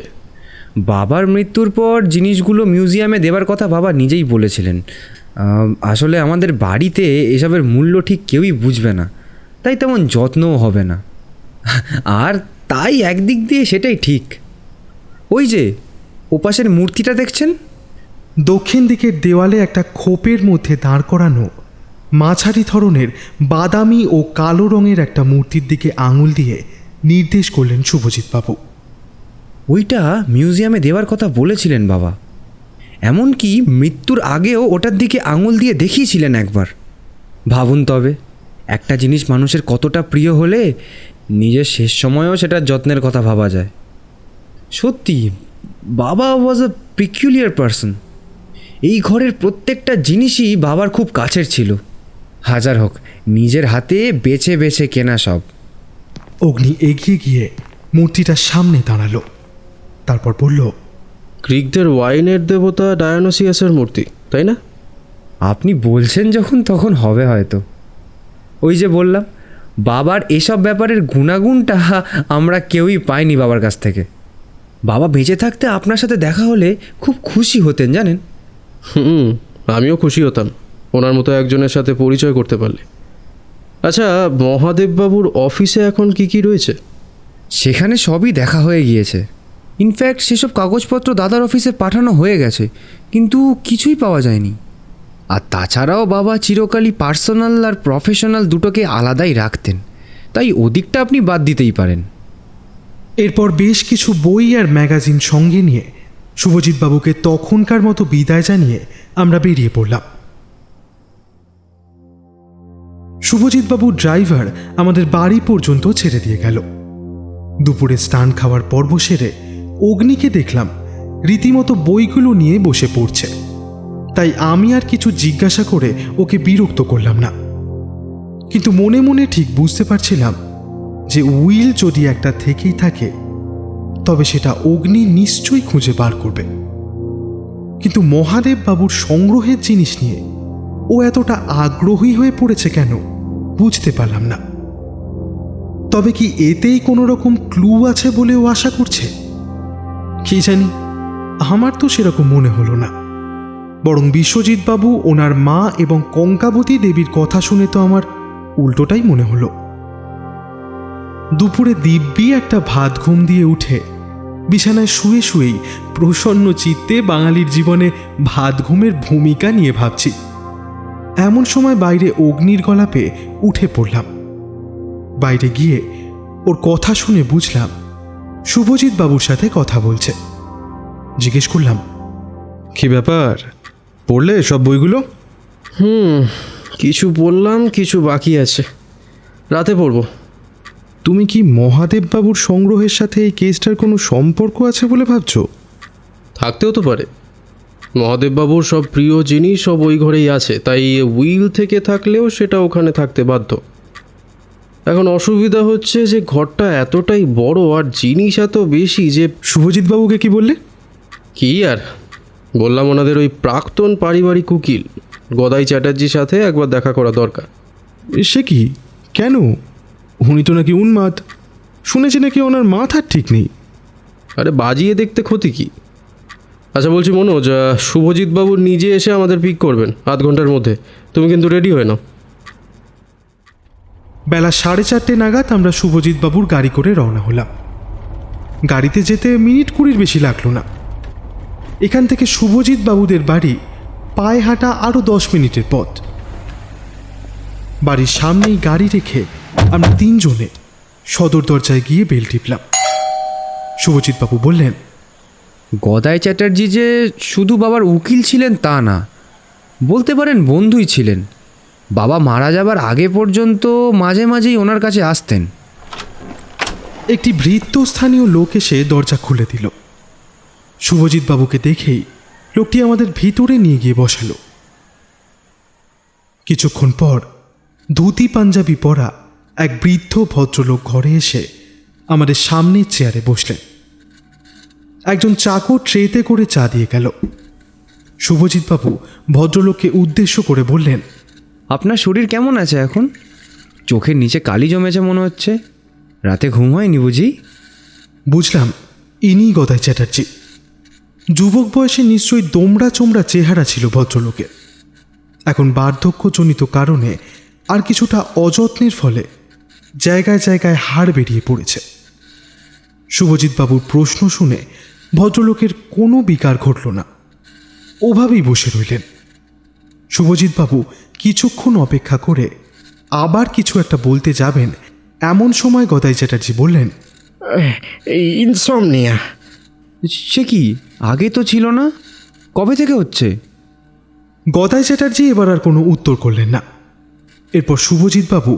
বাবার মৃত্যুর পর জিনিসগুলো মিউজিয়ামে দেবার কথা বাবা নিজেই বলেছিলেন। আসলে আমাদের বাড়িতে এসবের মূল্য ঠিক কেউই বুঝবে না, তাই তেমন যত্নও হবে না। আর তাই একদিক দিয়ে সেটাই ঠিক। ওই যে ওপাশের মূর্তিটা দেখছেন, দক্ষিণ দিকের দেওয়ালে একটা খোপের মধ্যে দাঁড় করানো মাঝারি ধরনের বাদামি ও কালো রঙের একটা মূর্তির দিকে আঙুল দিয়ে নির্দেশ করলেন শুভজিৎবাবু। ওইটা মিউজিয়ামে দেওয়ার কথা বলেছিলেন বাবা। এমনকি মৃত্যুর আগেও ওটার দিকে আঙুল দিয়ে দেখিয়েছিলেন একবার। ভাবুন তবে, একটা জিনিস মানুষের কতটা প্রিয় হলে নিজের শেষ সময়েও সেটার যত্নের কথা ভাবা যায়। সত্যি বাবা ওয়াজ আ পিকুলিয়ার পারসন। এই ঘরের প্রত্যেকটা জিনিসই বাবার খুব কাছের ছিল, হাজার হোক নিজের হাতে বেছে বেছে কেনা সব। অগ্নি এগিয়ে গিয়ে মূর্তিটার সামনে দাঁড়ালো, তারপর বলল, গ্রিকদের ওয়াইনের দেবতা ডায়োনিসিয়াসের মূর্তি, তাই না? আপনি বলছেন যখন তখন হবে হয়তো। ওই যে বললাম, বাবার এসব ব্যাপারের গুণাগুণটা আমরা কেউই পাইনি বাবার কাছ থেকে। বাবা বেঁচে থাকতে আপনার সাথে দেখা হলে খুব খুশি হতেন জানেন। আমিও খুশি হতাম ওনার মতো একজনের সাথে পরিচয় করতে পারলে। আচ্ছা, মহাদেববাবুর অফিসে এখন কি কি রয়েছে? সেখানে সবই দেখা হয়ে গিয়েছে। ইনফ্যাক্ট সেসব কাগজপত্র দাদার অফিসে পাঠানো হয়ে গেছে, কিন্তু কিছুই পাওয়া যায়নি। আর তাছাড়াও বাবা চিরকালই পার্সোনাল আর প্রফেশনাল দুটোকে আলাদাই রাখতেন, তাই ওদিকটা আপনি বাদ দিতেই পারেন। এরপর বেশ কিছু বই আর ম্যাগাজিন সঙ্গে নিয়ে শুভজিৎবাবুকে তখনকার মতো বিদায় জানিয়ে আমরা বেরিয়ে পড়লাম। শুভজিৎবাবুর ড্রাইভার আমাদের বাড়ি পর্যন্ত ছেড়ে দিয়ে গেল। দুপুরে স্নান খাওয়ার পর্ব সেরে অগ্নিকে দেখলাম রীতিমতো বইগুলো নিয়ে বসে পড়ছে, তাই আমি আর কিছু জিজ্ঞাসা করে ওকে বিরক্ত করলাম না। কিন্তু মনে মনে ঠিক বুঝতে পারছিলাম যে উইল যদি একটা থেকেই থাকে তবে সেটা অগ্নি নিশ্চয়ই খুঁজে বার করবে। কিন্তু মহাদেব বাবুর সংগ্রহের জিনিস নিয়ে ও এতটা আগ্রহী হয়ে পড়েছে কেন বুঝতে পারলাম না। তবে কি এতেই কোনো রকম ক্লু আছে বলে ও আশা করছে? কি জানি, আমার তো সেরকম মনে হলো না। বরং বিশ্বজিৎবাবু, ওনার মা এবং কঙ্কাবতী দেবীর কথা শুনে তো আমার উল্টোটাই মনে হলো। দুপুরে দিব্যি একটা ভাত ঘুম দিয়ে উঠে বিছানায় শুয়ে শুয়েই প্রসন্ন চিত্তে বাঙালির জীবনে ভাত ঘুমের ভূমিকা নিয়ে ভাবছি। এমন সময় বাইরে অগ্নির গলা পেয়ে উঠে পড়লাম। বাইরে গিয়ে ওর কথা শুনে বুঝলাম শুভজিৎ বাবুর সাথে কথা বলছে। জিজ্ঞেস করলাম, কি ব্যাপার, পড়লে সব বইগুলো? কিছু বললাম, কিছু বাকি আছে, রাতে পড়বো। তুমি কি মহাদেব বাবুর সংগ্রহের সাথে এই কেসটার কোনো সম্পর্ক আছে বলে ভাবছো? থাকতেও তো পারে। মহাদেববাবুর সব প্রিয় জিনিস সব ওই ঘরেই আছে, তাই উইল থেকে থাকলেও সেটা ওখানে থাকতে বাধ্য। এখন অসুবিধা হচ্ছে যে ঘরটা এতটাই বড় আর জিনিস এত বেশি যে শুভজিৎ বাবুকে কি বললে? কি আর বললাম, ওনাদের ওই প্রাক্তন পারিবারিক উকিল গদাই চ্যাটার্জির সাথে একবার দেখা করা দরকার। সে কি, কেন? উনি তো নাকি উন্মাদ, শুনেছি নাকি ওনার মাথার ঠিক নেই। আরে বাজিয়ে দেখতে ক্ষতি কি? আচ্ছা বলছি মনোজ, শুভজিৎবাবু নিজে এসে আমাদের পিক করবেন 8 ঘন্টার মধ্যে। তুমি কিন্তু রেডি হয়ে নাও। বেলা 4:30 নাগাদ আমরা শুভজিৎ বাবুর গাড়ি করে রওনা হলাম। গাড়িতে যেতে মিনিট 20 বেশি লাগলো না। এখান থেকে শুভজিৎ বাবুদের বাড়ি পায়ে হাঁটা আরও 10 মিনিটের পথ। বাড়ির সামনেই গাড়ি রেখে আমরা 3 জনে সদর দরজায় গিয়ে বেল টিপলাম। শুভজিৎ বাবু বললেন, গদাই চ্যাটার্জি যে শুধু বাবার উকিল ছিলেন তা না, বলতে পারেন বন্ধুই ছিলেন। বাবা মারা যাবার আগে পর্যন্ত মাঝে মাঝেই ওনার কাছে আসতেন। একটি ভৃত্য স্থানীয় লোক এসে দরজা খুলে দিল। শুভজিৎ বাবুকে দেখেই লোকটি আমাদের ভিতরে নিয়ে গিয়ে বসালো। কিছুক্ষণ পর ধুতি পাঞ্জাবি পরা এক বৃদ্ধ ভদ্রলোক ঘরে এসে আমাদের সামনের চেয়ারে বসলেন। একজন চাকর ট্রেতে করে চা দিয়ে গেল। শুভজিৎ বাবু ভদ্রলোককে উদ্দেশ্য করে বললেন, আপনার শরীর কেমন আছে এখন? চোখের নিচে কালি জমেছে মনে হচ্ছে। রাতে ঘুম হয়নি বুঝি? বুঝলাম ইনি গদাই চ্যাটার্জি। যুবক বয়সে নিশ্চয়ই দোমড়া চোমড়া চেহারা ছিল ভদ্রলোকের। এখন বার্ধক্যজনিত কারণে আর কিছুটা অযত্নের ফলে জায়গায় জায়গায় হাড় বেরিয়ে পড়েছে। শুভজিৎ বাবুর প্রশ্ন শুনে ভদ্রলোকের কোনো বিকার ঘটল না, ওভাবেই বসে রইলেন। শুভজিৎ বাবু কিছুক্ষণ অপেক্ষা করে আবার কিছু একটা বলতে যাবেন, এমন সময় গদাই চ্যাটার্জি বললেন, ইনসমনিয়া। সে কি, আগে তো ছিল না, কবে থেকে হচ্ছে? গদাই চ্যাটার্জি এবার আর কোনো উত্তর করলেন না। এরপর শুভজিৎ বাবু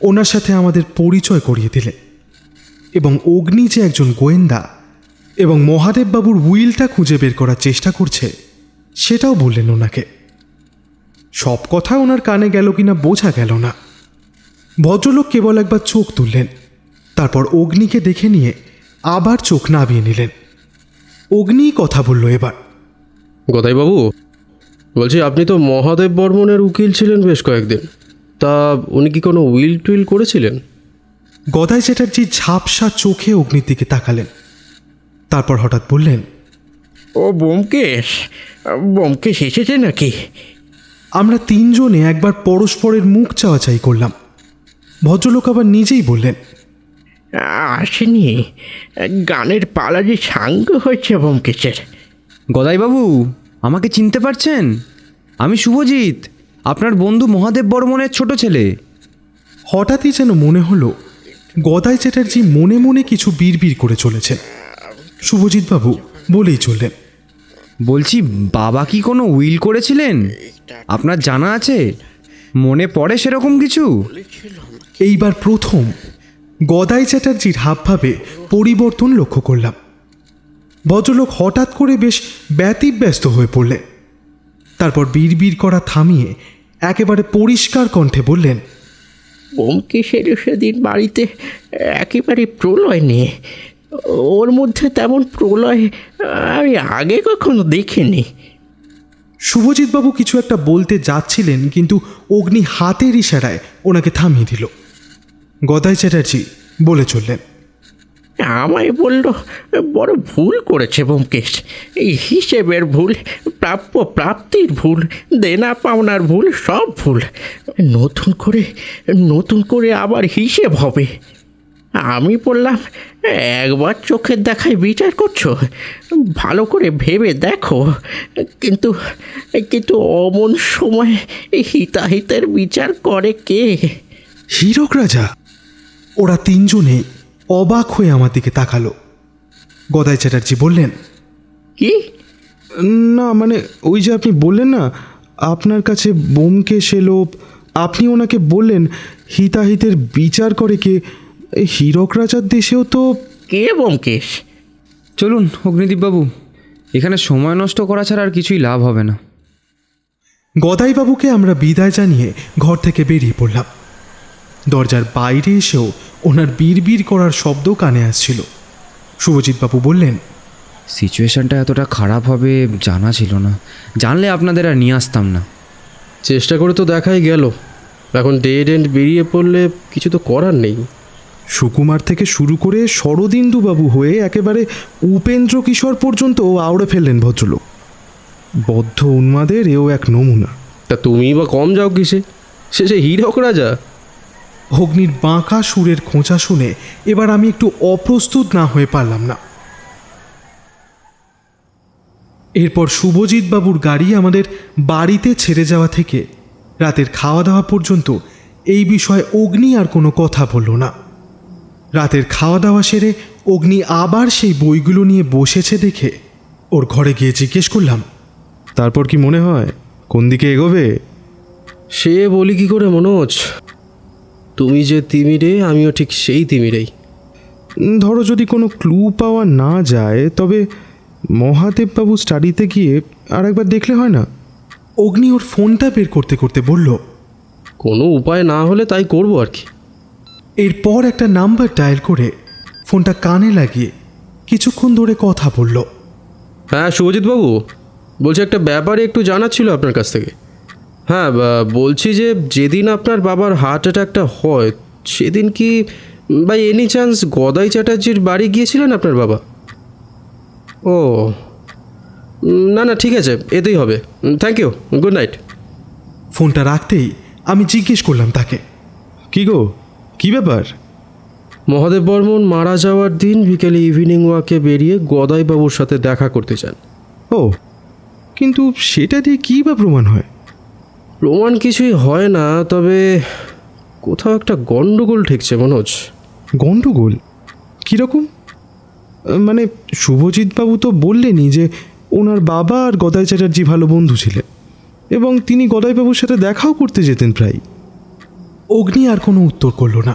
ওনার সাথে আমাদের পরিচয় করিয়ে দিলেন এবং অগ্নি যে একজন গোয়েন্দা এবং মহাদেব বাবুর উইলটা খুঁজে বের করার চেষ্টা করছে সেটাও বললেন ওনাকে। সব কথা ওনার কানে গেল কিনা বোঝা গেল না। ভদ্রলোক কেবল একবার চোখ তুললেন, তারপর অগ্নিকে দেখে নিয়ে আবার চোখ নামিয়ে নিলেন। অগ্নিই কথা বলল এবার। গদাইবাবু বলছি, আপনি তো মহাদেব বর্মনের উকিল ছিলেন বেশ কয়েকদিন, তা উনি কি কোনো উইল টুইল করেছিলেন? গদাই চ্যাটার্জি ঝাপসা চোখে অগ্নির দিকে তাকালেন, তারপর হঠাৎ বললেন, ও ব্যোমকেশ, ব্যোমকেশ এসেছে নাকি? আমরা 3 জনে একবার পরস্পরের মুখ চাওয়াচাই করলাম। ভদ্রলোক আবার নিজেই বললেন, আসেনি, গানের পালা যে সাঙ্গ হয়েছে ব্যোমকেশের। গদাইবাবু, আমাকে চিনতে পারছেন? আমি শুভজিৎ, আপনার বন্ধু মহাদেব বর্মনের ছোট ছেলে। হঠাৎই যেন মনে হলো গদাই চ্যাটার্জি মনে মনে কিছু বিড়বিড় করে চলেছেন। শুভজিৎ বাবু বলেই চললেন, বলছি, বাবা কি কোনো উইল করেছিলেন? আপনার জানা আছে? মনে পড়ে সেরকম কিছু? এইবার প্রথম গদাই চ্যাটার্জির হাবভাবে পরিবর্তন লক্ষ্য করলাম। ভদ্রলোক হঠাৎ করে বেশ ব্যতিব্যস্ত হয়ে পড়লেন। তারপর বিড়বিড় করা থামিয়ে একেবারে পরিষ্কার কণ্ঠে বললেন, ব্যোমকেশের সেদিন বাড়িতে একেবারে প্রলয় নিয়ে, ওর মধ্যে তেমন প্রলয় আমি আগে কখনো দেখিনি। শুভজিৎবাবু কিছু একটা বলতে যাচ্ছিলেন, কিন্তু অগ্নি হাতের ইশারায় ওনাকে থামিয়ে দিল। গদাই চ্যাটার্জি বলে চললেন, আমায় বলল বড় ভুল করেছে ব্যোমকেশ, এই হিসেবের ভুল, প্রাপ্য প্রাপ্তির ভুল, দেনা পাওনার ভুল, সব ভুল। নতুন করে আবার হিসেব হবে। আমি বললাম, একবার চোখের দেখায় বিচার করছো, ভালো করে ভেবে দেখো। কিন্তু কিন্তু অমন সময় এই হিতাহিতের বিচার করে কে? হীরক রাজা। ওরা তিনজনে অবাক হয়ে আমার দিকে তাকালো। গদাই চ্যাটার্জি বললেন, কি? না মানে ওই যে আপনি বললেন না আপনার কাছে বোমকেশ এলো, আপনি ওনাকে বললেন হিতাহিতের বিচার করে কে। এই হীরক রাজার দেশেও তো। কে ব্যোমকেশ? চলুন অগ্নিদীপবাবু, এখানে সময় নষ্ট করা ছাড়া আর কিছুই লাভ হবে না। গদাইবাবুকে আমরা বিদায় জানিয়ে ঘর থেকে বেরিয়ে পড়লাম। দরজার বাইরে এসেও ওনার বিড়বিড় করার শব্দ কানে আসছিল। শুভজিৎবাবু বললেন, সিচুয়েশনটা এতটা খারাপ হবে জানা ছিল না, জানলে আপনাদের আর নিয়ে আসতাম না। চেষ্টা করে তো দেখাই গেল, এখন ডেড এন্ড বেরিয়ে পড়লে কিছু তো করার নেই। সুকুমার থেকে শুরু করে শরদিন্দুবাবু হয়ে একেবারে উপেন্দ্র কিশোর পর্যন্ত আওড়ে ফেললেন ভদ্রলোক। বদ্ধ উন্মাদের এও এক নমুনা। তা তুমি বা কম যাও কিসে, সে হীরক রাজা। অগ্নির বাঁকা সুরের খোঁচা শুনে এবার আমি একটু অপ্রস্তুত না হয়ে পারলাম না। এরপর শুভজিৎবাবুর গাড়ি আমাদের বাড়িতে ছেড়ে যাওয়া থেকে রাতের খাওয়া দাওয়া পর্যন্ত এই বিষয়ে অগ্নি আর কোনো কথা বলল না। রাতের খাওয়া দাওয়া সেরে অগ্নি আবার সেই বইগুলো নিয়ে বসেছে দেখে ওর ঘরে গিয়ে জিজ্ঞেস করলাম, তারপর কি মনে হয় কোন দিকে এগোবে? সে বলি কি করে মনোজ, তুমি যে তিমিরে আমিও ঠিক সেই তিমিরেই। ধরো যদি কোনো ক্লু পাওয়া না যায় তবে মহাদেববাবু স্টাডিতে গিয়ে আর একবার দেখলে হয় না? অগ্নি ওর ফোনটা বের করতে করতে বলল, কোনো উপায় না হলে তাই করবো আর কি। এরপর একটা নাম্বার ডায়াল করে ফোনটা কানে লাগিয়ে কিছুক্ষণ ধরে কথা বলল। হ্যাঁ শুভজিৎবাবু, বলছি একটা ব্যাপারে একটু জানার ছিল আপনার কাছ থেকে। হ্যাঁ বলছি যে যেদিন আপনার বাবার হার্ট অ্যাটাকটা হয় সেদিন কি বাই এনি চান্স গদাই চ্যাটার্জির বাড়ি গিয়েছিলেন আপনার বাবা? ও না না, ঠিক আছে, এতেই হবে। Thank you, good night. ফোনটা রাখতেই আমি জিজ্ঞেস করলাম তাকে, কি গো, কি ব্যাপার? মহাদেব বর্মন মারা যাওয়ার দিন বিকেলে ইভিনিং ওয়াকে বেরিয়ে গদাইবাবুর সাথে দেখা করতে চান। ও, কিন্তু সেটা দিয়ে কী বা প্রমাণ হয়? প্রমাণ কিছুই হয় না, তবে কোথাও একটা গণ্ডগোল ঠেকছে মনোজ। গণ্ডগোল কীরকম? মানে শুভজিৎবাবু তো বললেনই যে ওনার বাবা আর গদাই চ্যাটার্জি ভালো বন্ধু ছিলেন এবং তিনি গদাইবাবুর সাথে দেখাও করতে যেতেন প্রায়। অগ্নি আর কোনো উত্তর করল না,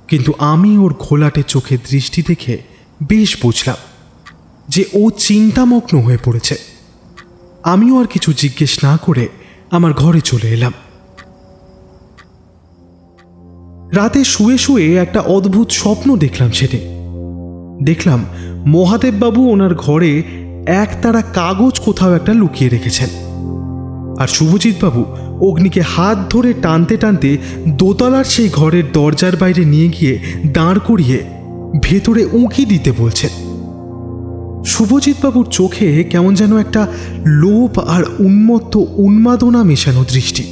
কিন্তু আমি ওর ঘোলাটে চোখে দৃষ্টি দেখে বেশ বুঝলাম যে ও চিন্তামগ্ন হয়ে পড়েছে। আমিও আর কিছু জিজ্ঞেস না করে আমার ঘরে চলে এলাম। রাতে শুয়ে শুয়ে একটা অদ্ভুত স্বপ্ন দেখলাম। দেখলাম মহাদেববাবু ওনার ঘরে একতারা কাগজ কোথাও একটা লুকিয়ে রেখেছেন, আর শুভজিৎবাবু অগ্নিকে হাত ধরে টানতে টানতে দোতলার সেই ঘরের দরজার বাইরে নিয়ে গিয়ে দাঁড় করিয়ে ভেতরে উঁকি দিতে বলছেন। শুভজিৎবাবুর চোখে কেমন যেন একটা লোভ আর উন্মত্ত উন্মাদনা মেশানো দৃষ্টি,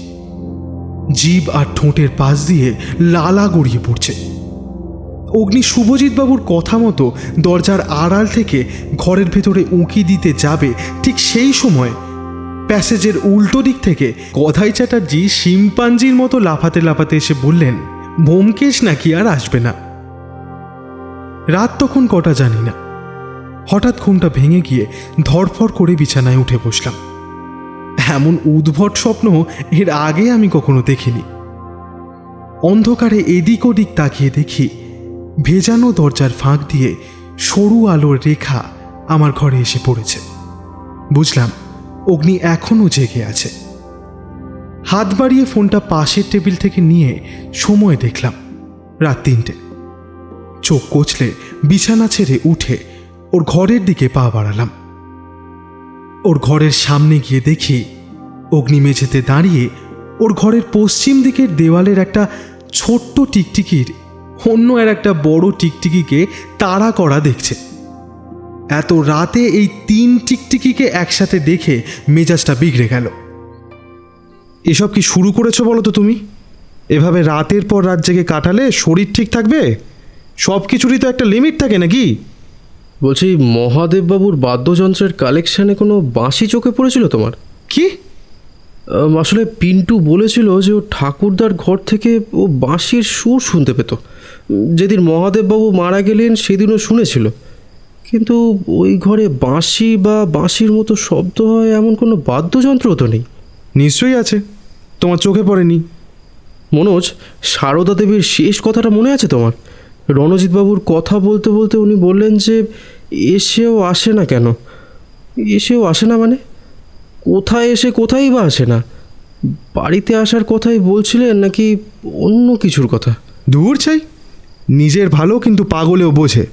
জিভ আর ঠোঁটের পাশ দিয়ে লালা গড়িয়ে পড়ছে। অগ্নি শুভজিৎবাবুর কথা মতো দরজার আড়াল থেকে ঘরের ভেতরে উঁকি দিতে যাবে, ঠিক সেই সময় প্যাসেজের উল্টো দিক থেকে গদাই চ্যাটার্জি শিম্পাঞ্জির মতো লাফাতে লাফাতে এসে বললেন, ব্যোমকেশ নাকি আর আসবে না। রাত তখন কটা জানি না, হঠাৎ ঘুমটা ভেঙে গিয়ে ধড়ফড় করে বিছানায় উঠে বসলাম। এমন উদ্ভট স্বপ্ন এর আগে আমি কখনো দেখিনি। অন্ধকারে এদিক ওদিক তাকিয়ে দেখি ভেজানো দরজার ফাঁক দিয়ে সরু আলোর রেখা আমার ঘরে এসে পড়েছে। বুঝলাম অগ্নি এখনও জেগে আছে। হাত বাড়িয়ে ফোনটা পাশের টেবিল থেকে নিয়ে সময় দেখলাম রাত 3টে। চোখ কচলে বিছানা ছেড়ে উঠে ওর ঘরের দিকে পা বাড়ালাম। ওর ঘরের সামনে গিয়ে দেখি অগ্নি মেঝেতে দাঁড়িয়ে ওর ঘরের পশ্চিম দিকের দেওয়ালের একটা ছোট্ট টিকটিকির অন্য আর একটা বড় টিকটিকিকে তাড়া করা দেখছে। এত রাতে এই 3 টিকটিকিকে একসাথে দেখে মেজাজটা বিগড়ে গেল। এসব কি শুরু করেছো বলো তো তুমি? এভাবে রাতের পর রাত জেগে কাটালে শরীর ঠিক থাকবে? সব কিছুরই তো একটা লিমিট থাকে নাকি? বলছি, মহাদেববাবুর বাদ্যযন্ত্রের কালেকশানে কোনো বাঁশি চোখে পড়েছিল তোমার? কি? আসলে পিন্টু বলেছিল যে ও ঠাকুরদার ঘর থেকে ও বাঁশির সুর শুনতে পেত। যেদিন মহাদেববাবু মারা গেলেন সেদিনও শুনেছিল, কিন্তু ওই ঘরে বাঁশি বা বাঁশির মতো শব্দ হয় এমন কোনো বাদ্যযন্ত্রও তো নেই। নিশ্চয়ই আছে, তোমার চোখে পড়েনি। মনোজ, সারদা দেবীর শেষ কথাটা মনে আছে তোমার? রণজিৎবাবুর কথা বলতে বলতে উনি বললেন যে এসেও আসে না কেন? এসেও আসে না মানে কোথায় এসে কোথায় বা আসে না? বাড়িতে আসার কথাই বলছিলেন নাকি অন্য কিছুর কথা? দূর চাই, নিজের ভালো কিন্তু পাগলেও বোঝে।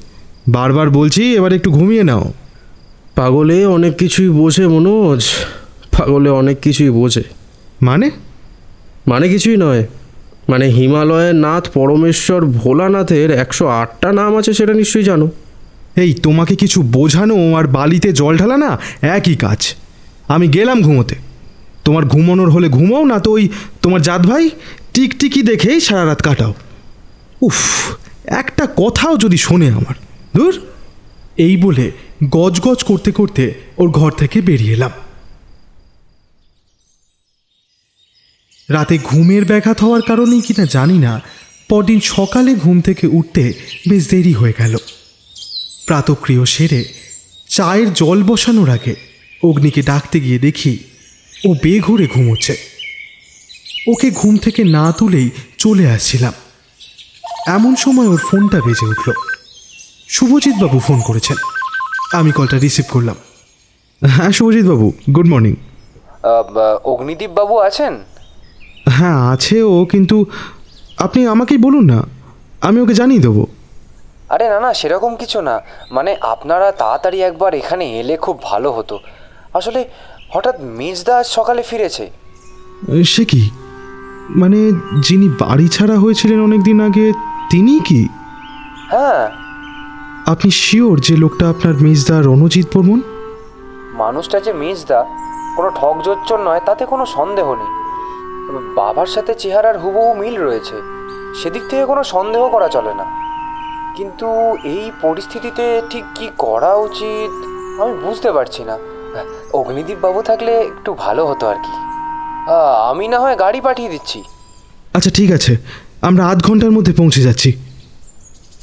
বারবার বলছি, এবার একটু ঘুমিয়ে নাও। পাগলে অনেক কিছুই বোঝে মনোজ, পাগলে অনেক কিছুই বোঝে। মানে কিছুই নয়, মানে হিমালয়ের নাথ পরমেশ্বর ভোলানাথের 108টা নাম আছে, সেটা নিশ্চয়ই জানো। এই তোমাকে কিছু বোঝানো আর বালিতে জল ঢালা না একই কাজ। আমি গেলাম ঘুমোতে। তোমার ঘুমানোর হলে ঘুমাও, না তো ওই তোমার জাত ভাই টিকটিকি দেখেই সারা রাত কাটাও। উফ, একটা কথাও যদি শোনে আমার। দূর। এই বলে গজগজ করতে করতে ওর ঘর থেকে বেরিয়ে এলাম। রাতে ঘুমের ব্যাঘাত হওয়ার কারণেই কিনা জানি না, পরদিন সকালে ঘুম থেকে উঠতে বেশ দেরি হয়ে গেল। প্রাতক্রিয়া সেরে চায়ের জল বসানোর আগে অগ্নিকে ডাকতে গিয়ে দেখি ও বেঘোরে ঘুমোচ্ছে। ওকে ঘুম থেকে না তুলেই চলে আসছিলাম, এমন সময় ওর ফোনটা বেজে উঠল। শুভজিৎবাবু ফোন করেছেন। আমি কলটা রিসিভ করলাম। হ্যাঁ শুভজিৎবাবু, গুড মর্নিং। অগ্নিদীপ বাবু আছেন? হ্যাঁ আছে ও, কিন্তু আপনি আমাকেই বলুন না, আমি ওকে জানিয়ে দেবো। আরে না না, সেরকম কিছু না, মানে আপনারা তাড়াতাড়ি একবার এখানে এলে খুব ভালো হতো। আসলে হঠাৎ মেজদা আজ সকালে ফিরেছে। সে কি? মানে যিনি বাড়ি ছাড়া হয়েছিলেন অনেক দিন আগে, তিনি কি? হ্যাঁ। আপনি শিওর যে লোকটা আপনার মেজদা রণজিৎ বর্মন? মানুষটা যে মেজদা, কোনো ঠকজোচ্চর নয়, তাতে কোনো সন্দেহ নেই। বাবার সাথে চেহারার হুবহু মিল রয়েছে, সেদিক থেকে কোনো সন্দেহ করা চলে না। কিন্তু এই পরিস্থিতিতে ঠিক কি করা উচিত আমি বুঝতে পারছি না। অগ্নিদীপ বাবু থাকলে একটু ভালো হতো আর কি। আমি না হয় গাড়ি পাঠিয়ে দিচ্ছি। আচ্ছা ঠিক আছে, আমরা আধ ঘন্টার মধ্যে পৌঁছে যাচ্ছি।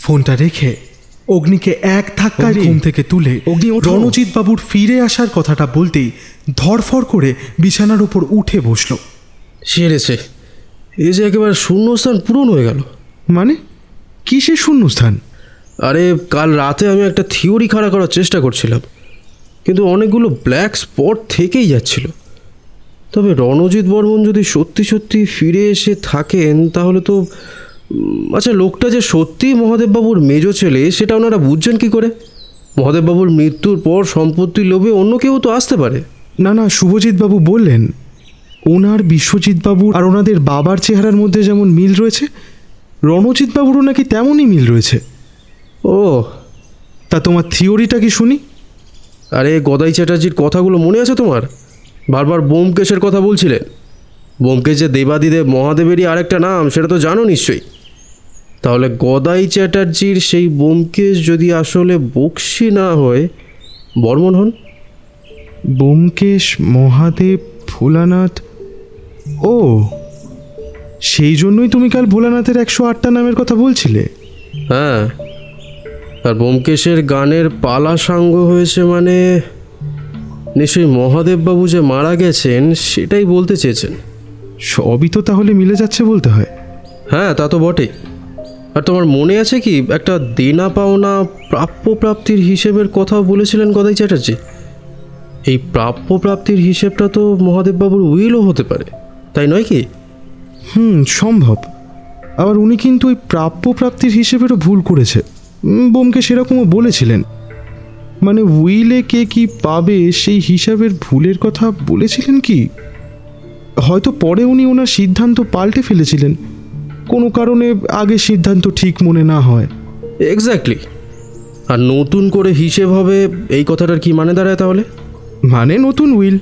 ফোনটা রেখে অগ্নিকে এক ধাক্কায় ঘুম থেকে তুলে রণজিৎ বাবুর ফিরে আসার কথাটা বলতেই ধরফড় করে বিছানার উপর উঠে বসল। সেরেছে, এই যে একেবারে শূন্যস্থান পূরণ হয়ে গেল। মানে কিসের শূন্যস্থান? আরে কাল রাতে আমি একটা থিওরি খাড়া করার চেষ্টা করছিলাম, কিন্তু অনেকগুলো ব্ল্যাক স্পট থেকেই যাচ্ছিল। তবে রণজিৎ বর্মন যদি সত্যি সত্যি ফিরে এসে থাকেন তাহলে তো আচ্ছা, লোকটা যে সত্যি মহাদেববাবুর মেজো ছেলে সেটা ওনারা বুঝছেন কী করে? মহাদেববাবুর মৃত্যুর পর সম্পত্তির লোভে অন্য কেউ তো আসতে পারে। না না, শুভজিৎবাবু বললেন ওনার বিশ্বজিৎবাবুর আর ওনাদের বাবার চেহারার মধ্যে যেমন মিল রয়েছে, রণজিৎবাবুরও নাকি তেমনই মিল রয়েছে। ও, তা তোমার থিওরিটা কি শুনি। আরে গদাই চ্যাটার্জির কথাগুলো মনে আছে তোমার? বারবার ব্যোমকেশের কথা বলছিলেন। ব্যোমকেশ যে দেবাদিদেব মহাদেবেরই আরেকটা নাম, সেটা তো জানো নিশ্চয়ই। তাহলে গদাই চ্যাটার্জির সেই ব্যোমকেশ যদি আসলে বক্সি না হয়ে বর্মন হন? ব্যোমকেশ, মহাদেব, ভোলানাথ। ও, সেই জন্যই তুমি কাল ভোলানাথের 108টা নামের কথা বলছিলে। হ্যাঁ, আর ব্যোমকেশের গানের পালা সাঙ্গ হয়েছে মানে নিশ্চয়ই মহাদেববাবু যে মারা গেছেন সেটাই বলতে চেয়েছেন। সবই তো তাহলে মিলে যাচ্ছে বলতে হয়। হ্যাঁ, তা তো বটেই। আর তোমার মনে আছে কি, একটা দেনা পাওনা প্রাপ্য প্রাপ্তির হিসেবের কথাও বলেছিলেন গদাই চ্যাটার্জি? এই প্রাপ্য প্রাপ্তির হিসেবটা তো মহাদেববাবুর উইলও হতে পারে, তাই নয় কি? সম্ভব। আবার উনি কিন্তু ওই প্রাপ্য প্রাপ্তির হিসেবেরও ভুল করেছে। বোমকে সেরকমও বলেছিলেন, মানে উইলে কে কি পাবে সেই হিসাবের ভুলের কথা বলেছিলেন কি। হয়তো পরে উনি ওনার সিদ্ধান্ত পাল্টে ফেলেছিলেন, কোনো কারণে আগে সিদ্ধান্ত ঠিক মনে না হয়। এক্স্যাক্টলি। আর নতুন করে হিসেব হবে, এই কথাটার কি মানে দাঁড়ায় তাহলে? মানে নতুন উইল।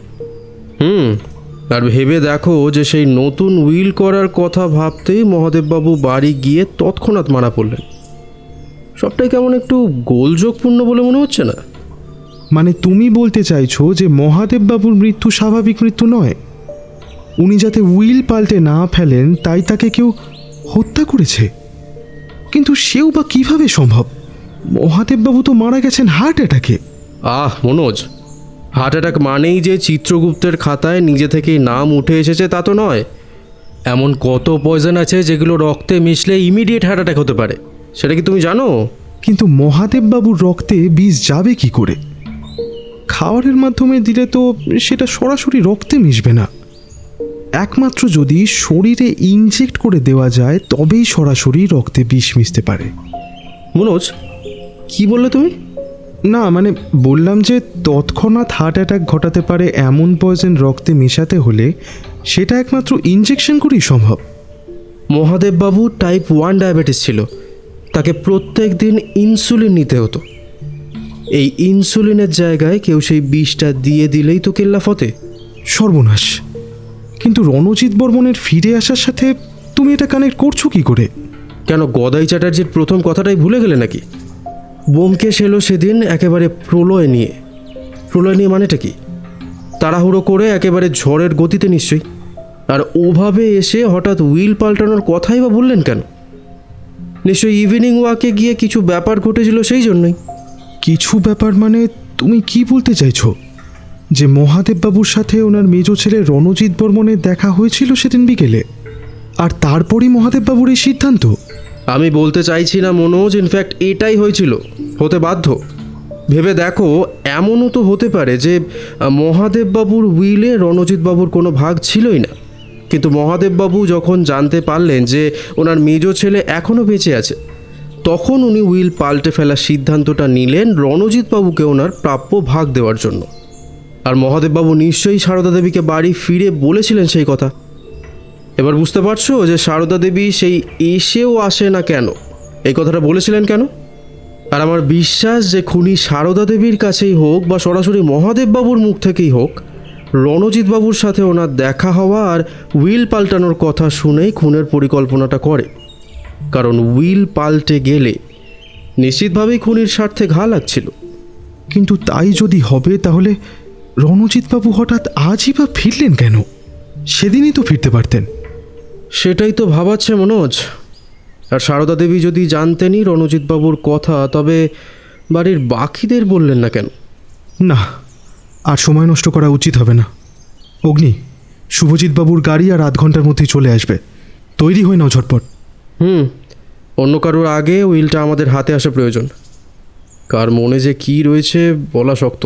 আর ভেবে দেখো যে সেই নতুন উইল করার কথা ভাবতেই মহাদেববাবু বাড়ি গিয়ে তৎক্ষণাৎ মারা পড়লেন। সবটাই কেমন একটু গোলযোগপূর্ণ বলে মনে হচ্ছে না? মানে তুমি বলতে চাইছো যে মহাদেববাবুর মৃত্যু স্বাভাবিক মৃত্যু নয়? উনি যাতে উইল পাল্টে না ফেলেন তাই তাকে কেউ হত্যা করেছে? কিন্তু সেও বা কিভাবে সম্ভব? মহাদেববাবু তো মারা গেছেন হার্ট অ্যাটাকে। মনোজ, হার্ট অ্যাটাক মানেই যে চিত্রগুপ্তের খাতায় নিজে থেকেই নাম উঠে এসেছে তা তো নয়। এমন কত পয়জন আছে যেগুলো রক্তে মিশলে ইমিডিয়েট হার্ট অ্যাটাক হতে পারে, সেটা কি তুমি জানো? কিন্তু মহাদেববাবুর রক্তে বিষ যাবে কি করে? খাবারের মাধ্যমে দিলে তো সেটা সরাসরি রক্তে মিশবে না। একমাত্র যদি শরীরে ইনজেক্ট করে দেওয়া যায় তবেই সরাসরি রক্তে বিষ মিশতে পারে। মনোজ, কি বললে তুমি? না মানে বললাম যে তৎক্ষণাৎ হার্ট অ্যাটাক ঘটাতে পারে এমন পয়জন রক্তে মেশাতে হলে সেটা একমাত্র ইনজেকশন করেই সম্ভব। মহাদেববাবু টাইপ 1 ডায়াবেটিস ছিল, তাকে প্রত্যেক দিন ইনসুলিন নিতে হতো। এই ইনসুলিনের জায়গায় কেউ সেই বিষটা দিয়ে দিলেই তো কেল্লা ফতে। সর্বনাশ! কিন্তু রণজিৎ বর্মনের ফিরে আসার সাথে তুমি এটা কানেক্ট করছো কি করে? কেন, গদাই চ্যাটার্জির প্রথম কথাটাই ভুলে গেলে নাকি? ব্যোমকেশ এলো সেদিন একেবারে প্রলয় নিয়ে। প্রলয় নিয়ে মানেটা কি? তাড়াহুড়ো করে একেবারে ঝড়ের গতিতে নিশ্চয়ই। আর ওভাবে এসে হঠাৎ উইল পাল্টানোর কথাই বা বললেন কেন? নিশ্চয়ই ইভিনিং ওয়াকে গিয়ে কিছু ব্যাপার ঘটেছিল সেই জন্যই। কিছু ব্যাপার মানে তুমি কি বলতে চাইছো? যে মহাদেববাবুর সাথে ওনার মেজ ছেলে রণজিৎ বর্মনের দেখা হয়েছিল সেদিন বিকেলে, আর তারপরই মহাদেববাবুর এই সিদ্ধান্ত? আমি বলতে চাইছি না মনোজ, ইনফ্যাক্ট এটাই হয়েছিল, হতে বাধ্য। ভেবে দেখো, এমনও তো হতে পারে যে মহাদেববাবুর উইলে রণজিৎবাবুর কোনো ভাগ ছিলই না, কিন্তু মহাদেববাবু যখন জানতে পারলেন যে ওনার মেজ ছেলে এখনও বেঁচে আছে, তখন উনি উইল পাল্টে ফেলার সিদ্ধান্তটা নিলেন রণজিৎবাবুকে ওনার প্রাপ্য ভাগ দেওয়ার জন্য। আর মহাদেববাবু নিশ্চয়ই সারদা দেবীকে বাড়ি ফিরে বলেছিলেন সেই কথা। এবার বুঝতে পারছো যে সারদা দেবী সেই এসেও আসে না কেন এই কথাটা বলেছিলেন কেন? আর আমার বিশ্বাস যে খুনি সারদা দেবীর কাছেই হোক বা সরাসরি মহাদেববাবুর মুখ থেকেই হোক, রণজিৎবাবুর সাথে ওনার দেখা হওয়া আর উইল পাল্টানোর কথা শুনেই খুনের পরিকল্পনাটা করে। কারণ উইল পাল্টে গেলে নিশ্চিতভাবেই খুনির স্বার্থে ঘা লাগছিল। কিন্তু তাই যদি হবে তাহলে রণজিৎবাবু হঠাৎ আজই বা ফিরলেন কেন? সেদিনই তো ফিরতে পারতেন। সেটাই তো ভাবাচ্ছে মনোজ। আর সারদা দেবী যদি জানতেনই রণজিৎবাবুর কথা, তবে বাড়ির বাকিদের বললেন না কেন? না, আর সময় নষ্ট করা উচিত হবে না। অগ্নি, শুভজিৎবাবুর গাড়ি আর আধ ঘন্টার মধ্যেই চলে আসবে। তৈরি হয়ে নাও ঝটপট। অন্য কারোর আগে উইলটা আমাদের হাতে আসা প্রয়োজন। কার মনে যে কি রয়েছে বলা শক্ত।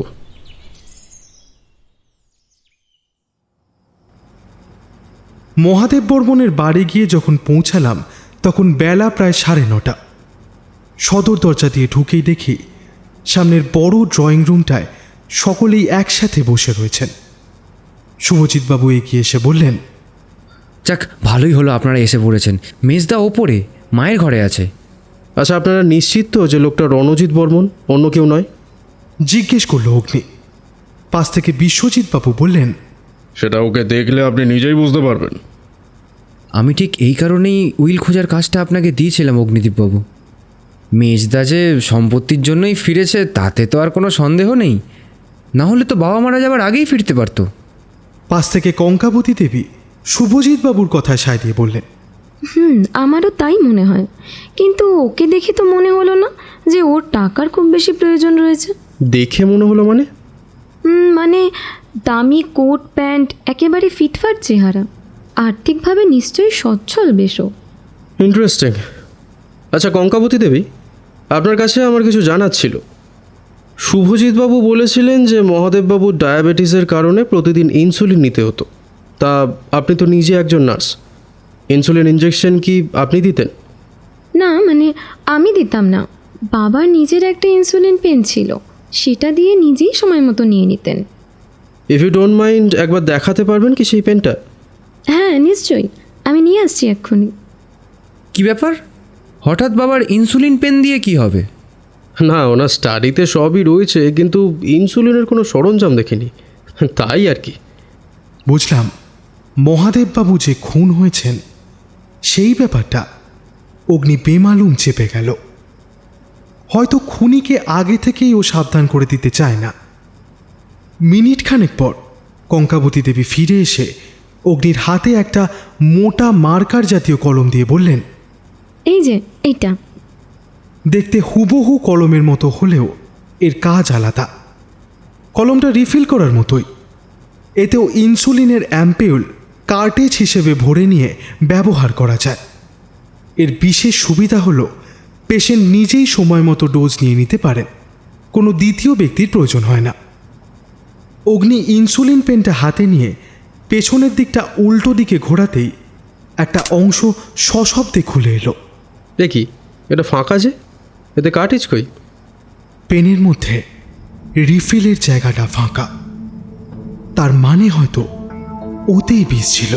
মহাদেব বর্মনের বাড়ি গিয়ে যখন পৌঁছালাম তখন বেলা প্রায় 9:30। সদর দরজা দিয়ে ঢুকেই দেখি সামনের বড় ড্রয়িং রুমটায় সকলেই একসাথে বসে রয়েছেন। শুভজিৎবাবু এগিয়ে এসে বললেন, যাক, ভালোই হলো আপনারা এসে পড়েছেন। মেজদা ওপরে মায়ের ঘরে আছে। আচ্ছা, আপনারা নিশ্চিত তো যে লোকটা রণজিৎ বর্মন, অন্য কেউ নয়? জিজ্ঞেস করলো অগ্নি। পাশ থেকে বিশ্বজিৎবাবু বললেন, সেটা ওকে দেখলে আপনি নিজেই বুঝতে পারবেন। আমি ঠিক এই কারণেই উইল খোঁজার কাজটা আপনাকে দিয়েছিলাম অগ্নিদীপবাবু। মেজদা যে সম্পত্তির জন্যই ফিরেছে তাতে তো আর কোনো সন্দেহ নেই, না হলে তো বাবা মারা যাবার আগেই ফিরতে পারতো। পাশ থেকে কঙ্কাবতী দেবী শুভজিৎবাবুর কথায় সায় দিয়ে বললেন, আমারও তাই মনে হয়, কিন্তু ওকে দেখে তো মনে হলো না যে ওর টাকার খুব বেশি প্রয়োজন রয়েছে। দেখে মনে হলো মানে? মানে দামি কোট প্যান্ট, একেবারে ফিটফাট চেহারা, আর্থিকভাবে নিশ্চয়ই সচ্ছল বেশও। ইন্টারেস্টিং। আচ্ছা কঙ্কাবতী দেবী, আপনার কাছে আমার কিছু জানার ছিল। শুভজিৎবাবু বলেছিলেন যে মহাদেববাবুর ডায়াবেটিসের কারণে প্রতিদিন ইনসুলিন নিতে হতো। তা আপনি তো নিজে একজন নার্স, ইনসুলিন ইঞ্জেকশন কি আপনি দিতেন? না, মানে আমি দিতাম না। বাবার নিজের একটা ইনসুলিন পেন ছিল, সেটা দিয়ে নিজেই সময় মতো নিয়ে নিতেন। ইফ ইউ ডোন্ট মাইন্ড, একবার দেখাতে পারবেন কি সেই পেনটা? হ্যাঁ নিশ্চয়ই, আমি নিয়ে আসছি এক্ষুনি। কি ব্যাপার, হঠাৎ বাবার ইনসুলিন পেন দিয়ে কি হবে? না, ওনার স্টাডিতে সবই রয়েছে, কিন্তু ইনসুলিনের কোনো সরঞ্জাম দেখিনি, তাই আর কি। বুঝলাম মহাদেববাবু যে খুন হয়েছেন সেই ব্যাপারটা অগ্নি বেমালুম চেপে গেল। হয়তো খুনিকে আগে থেকেই ও সাবধান করে দিতে চায় না। মিনিট খানেক পর কঙ্কাবতী দেবী ফিরে এসে অগ্নির হাতে একটা মোটা মার্কার জাতীয় কলম দিয়ে বললেন, এই যে এইটা। দেখতে হুবহু কলমের মতো হলেও এর কাজ আলাদা। কলমটা রিফিল করার মতোই। এতেও ইনসুলিনের অ্যাম্পিউল কার্টেজ হিসেবে ভরে নিয়ে ব্যবহার করা যায়। এর বিশেষ সুবিধা হলো পেশেন্ট নিজেই সময় মতো ডোজ নিয়ে নিতে পারেন, কোনো দ্বিতীয় ব্যক্তির প্রয়োজন হয় না। অগ্নি ইনসুলিন পেনটা হাতে নিয়ে পেছনের দিকটা উল্টো দিকে ঘোরাতেই একটা অংশ সশব্দে খুলে এলো। দেখি, এটা ফাঁকা যে, এতে কার্টিজ কই? পেনের মধ্যে রিফিলের জায়গাটা ফাঁকা। তার মানে হয়তো ওতেই বিষ ছিল,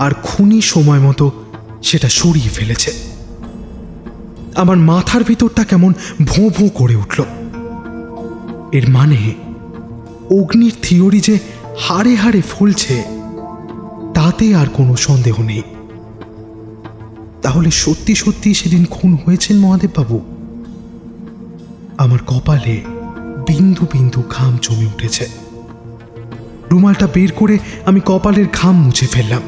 আর খুনি সময় মতো সেটা সরিয়ে ফেলেছে। আমার মাথার ভিতরটা কেমন ভোঁ ভোঁ করে উঠল। এর মানে অগ্নির থিওরি যে হাড়ে হাড়ে ফলছে তাতে আর কোনো সন্দেহ নেই। তাহলে সত্যি সত্যি সেদিন খুন হয়েছেন মহাদেববাবু? আমার কপালে বিন্দু বিন্দু ঘাম জমে উঠেছে। রুমালটা বের করে আমি কপালের ঘাম মুছে ফেললাম।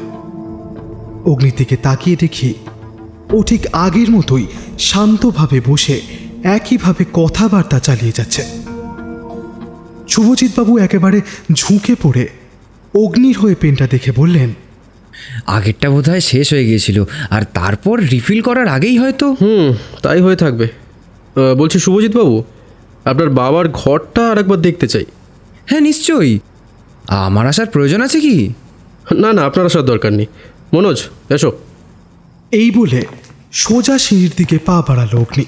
অগ্নির দিকে তাকিয়ে দেখি ও ঠিক আগের মতোই শান্তভাবে বসে একইভাবে কথাবার্তা চালিয়ে যাচ্ছে। শুভজিৎবাবু একেবারে ঝুঁকে পড়ে অগ্নির হয়ে পেনটা দেখে বললেন, আগেরটা বোধহয় শেষ হয়ে গিয়েছিল, আর তারপর রিফিল করার আগেই হয়তো। তাই হয়ে থাকবে। বলছি শুভজিৎবাবু, আপনার বাবার ঘরটা আরেকবার দেখতে চাই। হ্যাঁ নিশ্চয়ই, আমার আসার প্রয়োজন আছে কি? না না, আপনার আসার দরকার নেই। মনোজ, এসো। এই বলে সোজা সিঁড়ির দিকে পা বাড়ালো অগ্নি।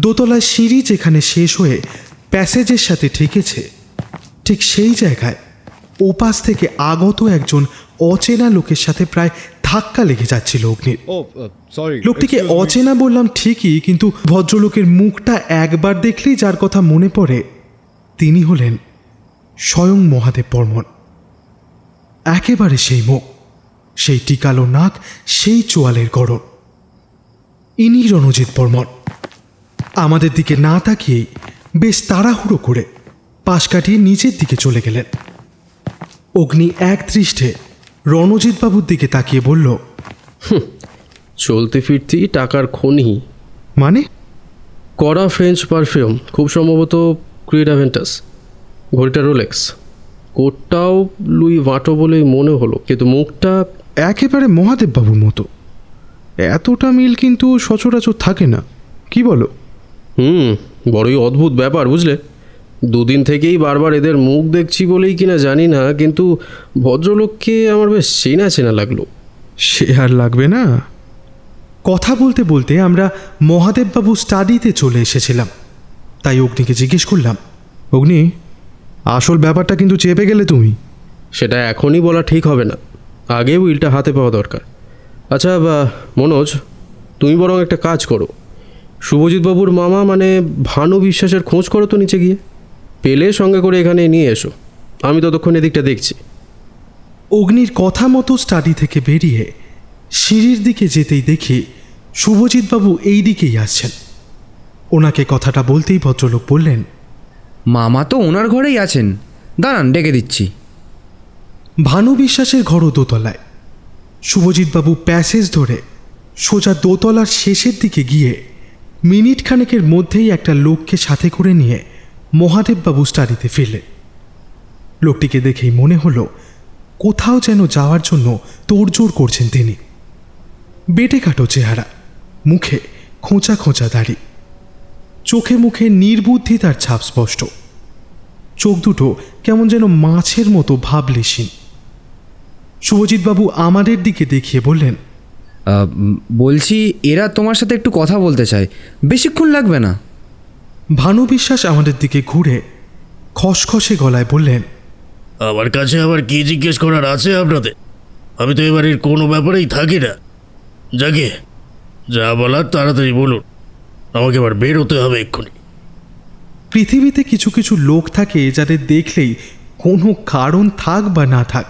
দোতলায় সিঁড়ি যেখানে শেষ হয়ে প্যাসেজের সাথে ঠেকেছে, ঠিক সেই জায়গায় ওপাশ থেকে আগত একজন অচেনা লোকের সাথে প্রায় ধাক্কা লেগে যাচ্ছিল অগ্নির। লোকটিকে অচেনা বললাম ঠিকই, কিন্তু ভদ্রলোকের মুখটা একবার দেখলেই যার কথা মনে পড়ে তিনি হলেন স্বয়ং মহাদেব বর্মন। একেবারে সেই মুখ, সেই টিকালো নাক, সেই চোয়ালের গড়ন। ইনি রণজিৎ বর্মন। আমাদের দিকে না তাকিয়েই বেশ তাড়াহুড়ো করে পাশ কাটিয়ে নিচের দিকে চলে গেলেন। অগ্নি এক দৃষ্টে রণজিৎবাবুর দিকে তাকিয়ে বলল, চলতে ফিরতি টাকার খনি। মানে? কড়া ফ্রেঞ্চ পারফিউম, খুব সম্ভবত ক্রিড অ্যাভেন্টাস। ঘড়িটা রোলেক্স, কোটটাও লুই ভাটো বলেই মনে হলো, কিন্তু মুখটা একেবারে মহাদেববাবুর মতো। এতটা মিল কিন্তু সচরাচর থাকে না, কি বলো? বড়ই অদ্ভুত ব্যাপার, বুঝলে। দুদিন থেকেই বারবার এদের মুখ দেখছি বলেই কিনা জানি না, কিন্তু ভদ্রলোককে আমার বেশ চেনা চেনা লাগলো। সে আর লাগবে না। কথা বলতে বলতে আমরা মহাদেববাবু স্টাডিতে চলে এসেছিলাম। তাই অগ্নিকে জিজ্ঞেস করলাম, অগ্নি, আসল ব্যাপারটা কিন্তু চেপে গেলে তুমি। সেটা এখনই বলা ঠিক হবে না, আগে উইলটা হাতে পাওয়া দরকার। আচ্ছা মনোজ, তুমি বরং একটা কাজ করো, শুভজিৎবাবুর মামা মানে ভানু বিশ্বাসের খোঁজ করো তো নিচে গিয়ে। পেলে সঙ্গে করে এখানে নিয়ে এসো, আমি ততক্ষণ এদিকটা দেখছি। অগ্নির কথা মতো স্টাডি থেকে বেরিয়ে সিঁড়ির দিকে যেতেই দেখি শুভজিৎবাবু এই দিকেই আসছেন। ওনাকে কথাটা বলতেই ভদ্রলোক বললেন, মামা তো ওনার ঘরেই আছেন, দাঁড়ান ডেকে দিচ্ছি। ভানু বিশ্বাসের ঘরও দোতলায়। শুভজিৎবাবু প্যাসেজ ধরে সোজা দোতলার শেষের দিকে গিয়ে মিনিট খানেকের মধ্যেই একটা লোককে সাথে করে নিয়ে মহাদেববাবু স্টাডিতে ফিরলেন। লোকটিকে দেখেই মনে হলো কোথাও যেন যাওয়ার জন্য তোড়জোড় করছেন তিনি। বেটে কাটো চেহারা, মুখে খোঁচা খোঁচা দাড়ি, চোখে মুখে নির্বুদ্ধিতার ছাপ স্পষ্ট। চোখ দুটো কেমন যেন মাছের মতো ভাবলেশীন। শুভজিৎবাবু আমাদের দিকে দেখিয়ে বললেন, বলছি এরা তোমার সাথে একটু কথা বলতে চায়, বেশিক্ষণ লাগবে না। ভানু বিশ্বাস আমাদের দিকে ঘুরে খসখসে গলায় বললেন, আমার কাছে আবার কি জিজ্ঞেস করার আছে আপনাদের? আমি তো এবারের কোনো ব্যাপারেই থাকি না। যাকে যা বলার তাড়াতাড়ি বলুন, আমাকে এবার বেরোতে হবে এক্ষুনি। পৃথিবীতে কিছু কিছু লোক থাকে যাদের দেখলেই কোনো কারণ থাক বা না থাক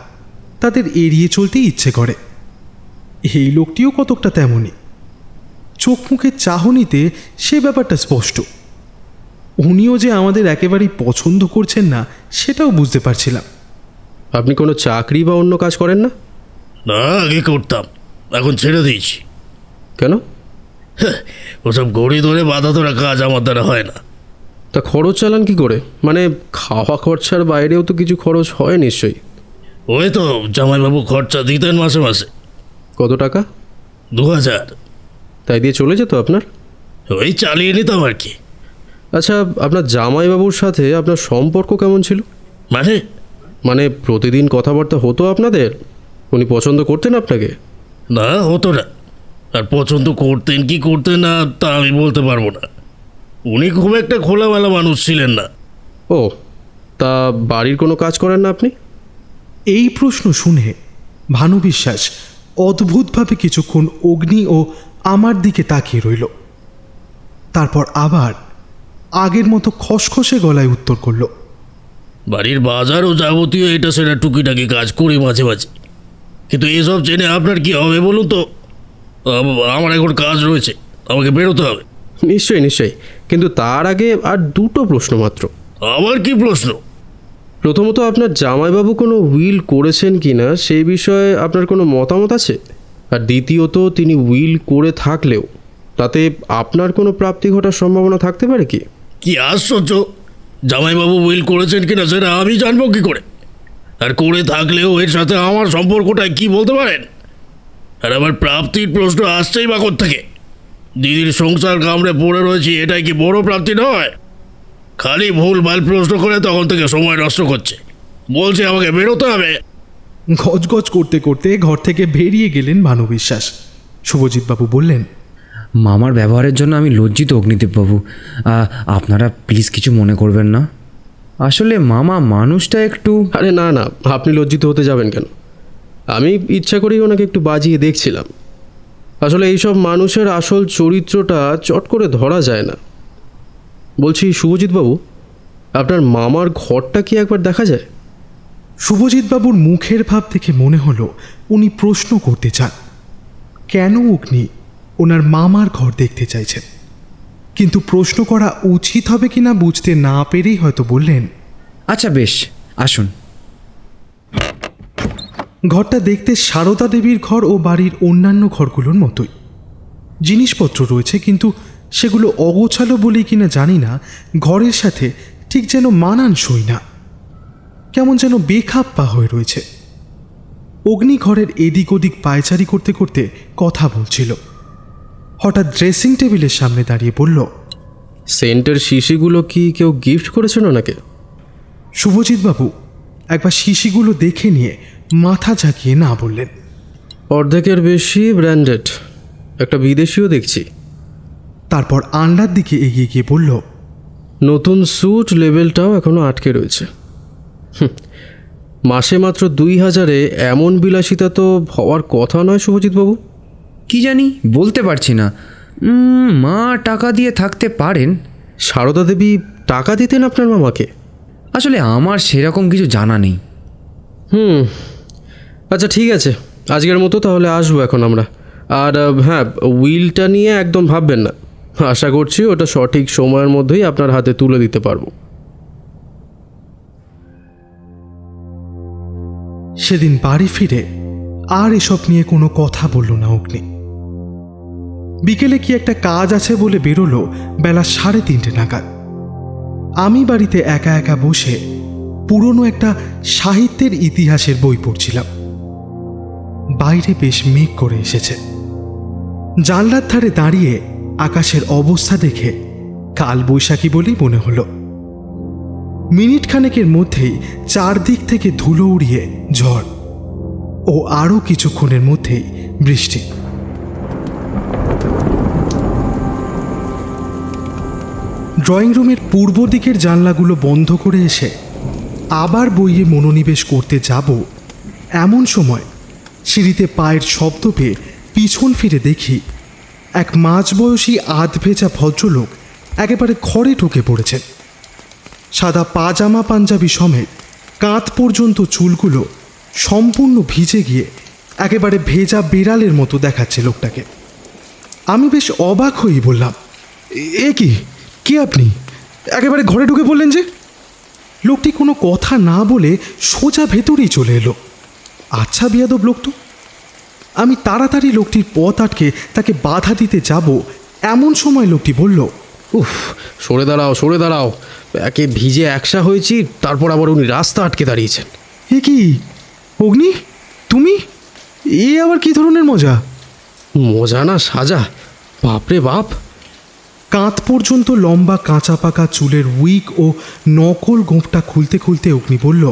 তাদের এড়িয়ে চলতে ইচ্ছে করে। এই লোকটিও কতকটা তেমনই। চোখ মুখের চাহনিতে সে ব্যাপারটা স্পষ্ট। উনিও যে আমাদের একেবারেই পছন্দ করছেন না সেটাও বুঝতে পারছিলাম। আপনি কোনো চাকরি বা অন্য কাজ করেন না? না, আগে করতাম, এখন ছেড়ে দিয়েছি। কেন? ওসব ঘড়ি ধরে বাধা ধরা কাজ আমার দ্বারা হয় না। তা খরচ চালান কি করে? মানে খাওয়া খরচার বাইরেও তো কিছু খরচ হয় নিশ্চয়ই। ওই তো জামাইবাবু খরচা দিতেন মাসে মাসে। কত টাকা? 2000। তাই দিয়ে চলে যেত আপনার? ওই চালিয়ে নিতাম আর কি। আচ্ছা, আপনার জামাইবাবুর সাথে আপনার সম্পর্ক কেমন ছিল? মানে প্রতিদিন কথাবার্তা হতো আপনাদের? উনি পছন্দ করতেন আপনাকে? না, হতো না। আর পছন্দ করতেন কি করতেন না তা আমি বলতে পারবো না। উনি খুব একটা খোলামেলা মানুষ ছিলেন না। ও, তা বাড়ির কোনো কাজ করেন না আপনি? এই প্রশ্ন শুনে ভানু বিশ্বাস অদ্ভুতভাবে কিছুক্ষণ অগ্নি ও আমার দিকে তাকিয়ে রইল। তারপর আবার আগের মতো খসখসে গলায় উত্তর করল, বাড়ির বাজার ও যাবতীয় এটা সেটা টুকিটাকি কাজ করি মাঝে মাঝে। কিন্তু এসব জেনে আপনার কি হবে বলুন তো? আমার এখন কাজ রয়েছে, আমাকে বেরোতে হবে। নিশ্চয়ই নিশ্চয়ই, কিন্তু তার আগে আর দুটো প্রশ্ন মাত্র। আবার কি প্রশ্ন? প্রথমত, আপনার জামাইবাবু কোনো উইল করেছেন কি না সেই বিষয়ে আপনার কোনো মতামত আছে? আর দ্বিতীয়ত, তিনি উইল করে থাকলেও তাতে আপনার কোনো প্রাপ্তি ঘটার সম্ভাবনা থাকতে পারে কি? কি আশ্চর্য! জামাইবাবু উইল করেছেন কিনা সেটা আমি জানবো কি করে? আর করে থাকলেও এর সাথে আমার সম্পর্কটা কি বলতে পারেন? আর আবার প্রাপ্তির প্রশ্ন আসছেই বা কোত্থেকে? দিদির সংসার কামড়ে পড়ে রয়েছি, এটাই কি বড় প্রাপ্তি নয়? খালি ভুলভাল প্রশ্ন করে তখন থেকে সময় নষ্ট করছে। বলছে আমাকে বেরোতে হবে। গজগজ করতে করতে ঘর থেকে বেরিয়ে গেলেন ভানু বিশ্বাস। শুভজিৎবাবু বললেন, মামার ব্যবহারের জন্য আমি লজ্জিত অগ্নিদেববাবু, আপনারা প্লিজ কিছু মনে করবেন না। আসলে মামা মানুষটা একটু... আরে না না, আপনি লজ্জিত হতে যাবেন কেন? আমি ইচ্ছা করেই ওনাকে একটু বাজিয়ে দেখছিলাম। আসলে এইসব মানুষের আসল চরিত্রটা চট করে ধরা যায় না। বলছি শুভজিৎবাবু, আপনার মামার ঘরটা কি একবার দেখা যায়? শুভজিৎবাবুর মুখের ভাব দেখে মনে হলো উনি প্রশ্ন করতে চান কেন অগ্নি ওনার মামার ঘর দেখতে চাইছেন, কিন্তু প্রশ্ন করা উচিত হবে কিনা বুঝতে না পেরেই হয়তো বললেন, আচ্ছা বেশ, আসুন। ঘরটা দেখতে সারদা দেবীর ঘর ও বাড়ির অন্যান্য ঘরগুলোর মতোই। জিনিসপত্র রয়েছে, কিন্তু সেগুলো অগোছালো বলেই কিনা জানি না ঘরের সাথে ঠিক যেন মানানসই না, কেমন যেন বেখাপ্পা হয়ে রয়েছে। অগ্নি ঘরের এদিক ওদিক পায়চারি করতে করতে কথা বলছিল। হঠাৎ ড্রেসিং টেবিলের সামনে দাঁড়িয়ে বলল, সেন্টের শিশিগুলো কি কেউ গিফট করেছেন ওনাকে? শুভজিৎবাবু একবার শিশিগুলো দেখে নিয়ে মাথা ঝাঁকিয়ে না বললেন, অর্ধেকের বেশি ব্র্যান্ডেড, একটা বিদেশিও দেখছি। তারপর আনলার দিকে এগিয়ে গিয়ে বলল, নতুন স্যুট লেবেলটাও এখনও আটকে রয়েছে। মাসে মাত্র 2000-এ এমন বিলাসিতা তো হওয়ার কথা নয় শুভজিৎবাবু। কি জানি, বলতে পারছি না। মা টাকা দিয়ে থাকতে পারেন। সারদা দেবী টাকা দিতেন আপনার মামাকে? আসলে আমার সেরকম কিছু জানা নেই। আচ্ছা ঠিক আছে, আজকের মতো তাহলে আসবো এখন আমরা। আর হ্যাঁ, উইলটা নিয়ে একদম ভাববেন না, আশা করছি ওটা সঠিক সময়ের মধ্যেই আপনার হাতে তুলে দিতে পারবো। সেদিন বাড়ি ফিরে আর এসব নিয়ে কোনো কথা বলল না অগ্নি। বিকেলে কি একটা কাজ আছে বলে বেরোলো বেলা 3:30 নাগাদ। আমি বাড়িতে একা একা বসে পুরনো একটা সাহিত্যের ইতিহাসের বই পড়ছিলাম। বাইরে বেশ মেঘ করে এসেছে। জানলার ধারে দাঁড়িয়ে আকাশের অবস্থা দেখে কাল বৈশাখী বলেই মনে হলো। মিনিট খানেকের মধ্যেই চারদিক থেকে ধুলো উড়িয়ে ঝড়, ও আরও কিছুক্ষণের মধ্যেই বৃষ্টি। ড্রয়িং রুমের পূর্ব দিকের জানলাগুলো বন্ধ করে এসে আবার বইয়ে মনোনিবেশ করতে যাব, এমন সময় সিঁড়িতে পায়ের শব্দ পেয়ে পিছন ফিরে দেখি এক মাঝবয়সী আধভেজা ভদ্রলোক একেবারে ঘরে ঢুকে পড়েছেন। সাদা পাজামা পাঞ্জাবি সমেত কাঁধ পর্যন্ত চুলগুলো সম্পূর্ণ ভিজে গিয়ে একেবারে ভেজা বিড়ালের মতো দেখাচ্ছে লোকটাকে। আমি বেশ অবাক হয়েই বললাম, এ কি, কে আপনি? একেবারে ঘরে ঢুকে বললেন যে? লোকটি কোনো কথা না বলে সোজা ভেতরেই চলে এলো। আচ্ছা বিয়াদব লোক তো। আমি তাড়াতাড়ি লোকটির পথ আটকে তাকে বাধা দিতে যাব, এমন সময় লোকটি বলল, উফ, সরে দাঁড়াও, সরে দাঁড়াও। একে ভিজে একসা হয়েছি, তারপর আবার উনি রাস্তা আটকে দাঁড়িয়েছেন। এ কি অগ্নি, তুমি? এ আবার কি ধরনের মজা? মজা না সাজা, বাপরে বাপ। কাঁধ পর্যন্ত লম্বা কাঁচা পাকা চুলের উইক ও নকল গোঁপটা খুলতে খুলতে অগ্নি বলল,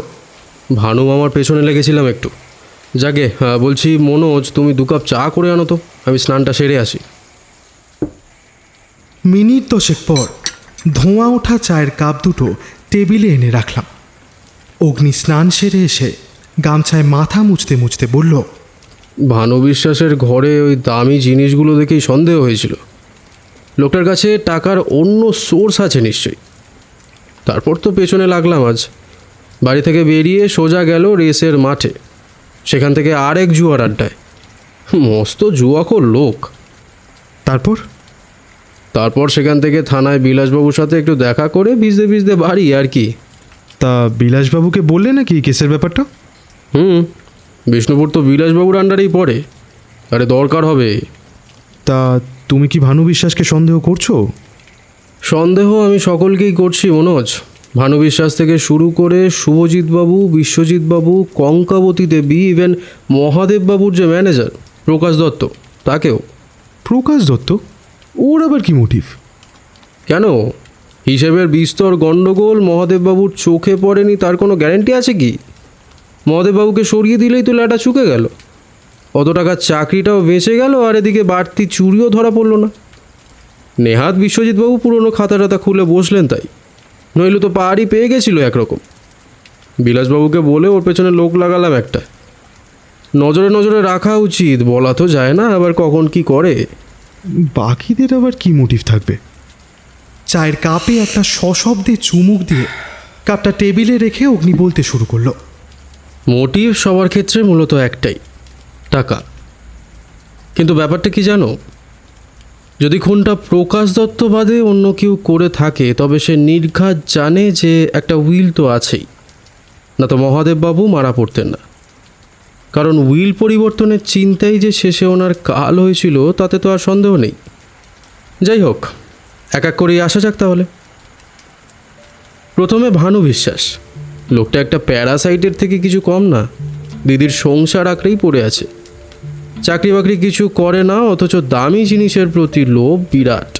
ভানু মামার পেছনে লেগেছিলাম একটু। যাকে বলছি মনোজ, তুমি 2 কাপ চা করে আনো তো, আমি স্নানটা সেরে আসি। মিনিট 10 পর ধোঁয়া ওঠা চায়ের কাপ দুটো টেবিলে এনে রাখলাম। অগ্নি স্নান সেরে এসে গামছায় মাথা মুছতে মুছতে বলল, ভানু বিশ্বাসের ঘরে ওই দামি জিনিসগুলো দেখেই সন্দেহ হয়েছিল। লোকটার কাছে টাকার অন্য সোর্স আছে নিশ্চয়ই। তারপর তো পেছনে লাগলাম আজ। বাড়ি থেকে বেরিয়ে সোজা গেল রেসের মাঠে, সেখান থেকে আরেক জুয়ার আড্ডায়। মস্ত জুয়াখোর লোক। তারপর সেখান থেকে থানায় বিলাসবাবুর সাথে একটু দেখা করে ভিজতে ভিজতে বাড়ি আর কি। তা বিলাসবাবুকে বললে নাকি কেসের ব্যাপারটা? বিষ্ণুপুর তো বিলাসবাবুর আন্ডারেই পড়ে। আরে দরকার হবে। তা তুমি কি ভানু বিশ্বাসকে সন্দেহ করছো? সন্দেহ আমি সকলকেই করছি মনোজ। ভানু বিশ্বাস থেকে শুরু করে শুভজিৎবাবু, বিশ্বজিৎবাবু, কঙ্কাবতী দেবী, ইভেন মহাদেববাবুর যে ম্যানেজার প্রকাশ দত্ত, তাকেও। প্রকাশ দত্ত? ওর আবার কি মোটিভ? কেন, হিসেবের বিস্তর গণ্ডগোল মহাদেববাবুর চোখে পড়েনি তার কোনো গ্যারেন্টি আছে কি? মহাদেববাবুকে সরিয়ে দিলেই তো ল্যাটা চুকে গেল। অত টাকার চাকরিটাও বেঁচে গেল, আর এদিকে বাড়তি চুরিও ধরা পড়ল না। নেহাত বিশ্বজিৎবাবু পুরনো খাতা টাতা খুলে বসলেন তাই, নইলে তো পাহাড়ি পেয়ে গেছিল একরকম। বিলাসবাবুকে বলে ওর পেছনে লোক লাগালাম একটা। নজরে নজরে রাখা উচিত, বলা তো যায় না আবার কখন কি করে। বাকিদের আবার কি মোটিভ থাকবে? চায়ের কাপে একটা সশব্দে চুমুক দিয়ে কাপটা টেবিলে রেখে অগ্নি বলতে শুরু করলো, মোটিভ সবার ক্ষেত্রে মূলত একটাই, টাকা। কিন্তু ব্যাপারটা কি জানো, যদি খুনটা প্রকাশ দত্ত বাদে অন্য কেউ করে থাকে তবে সে নির্ঘাত জানে যে একটা উইল তো আছেই, না তো মহাদেববাবু মারা পড়তেন না। কারণ উইল পরিবর্তনের চিন্তাই যে শেষে ওনার কাল হয়েছিল তাতে তো আর সন্দেহ নেই। যাই হোক, এক এক করেই আসা যাক তাহলে। প্রথমে ভানু বিশ্বাস। লোকটা একটা প্যারাসাইটের থেকে কিছু কম না। দিদির সংসার আঁকড়েই পড়ে আছে, চাকরি বাকরি কিছু করে না, অথচ দামি জিনিসের প্রতি লোভ বিরাট।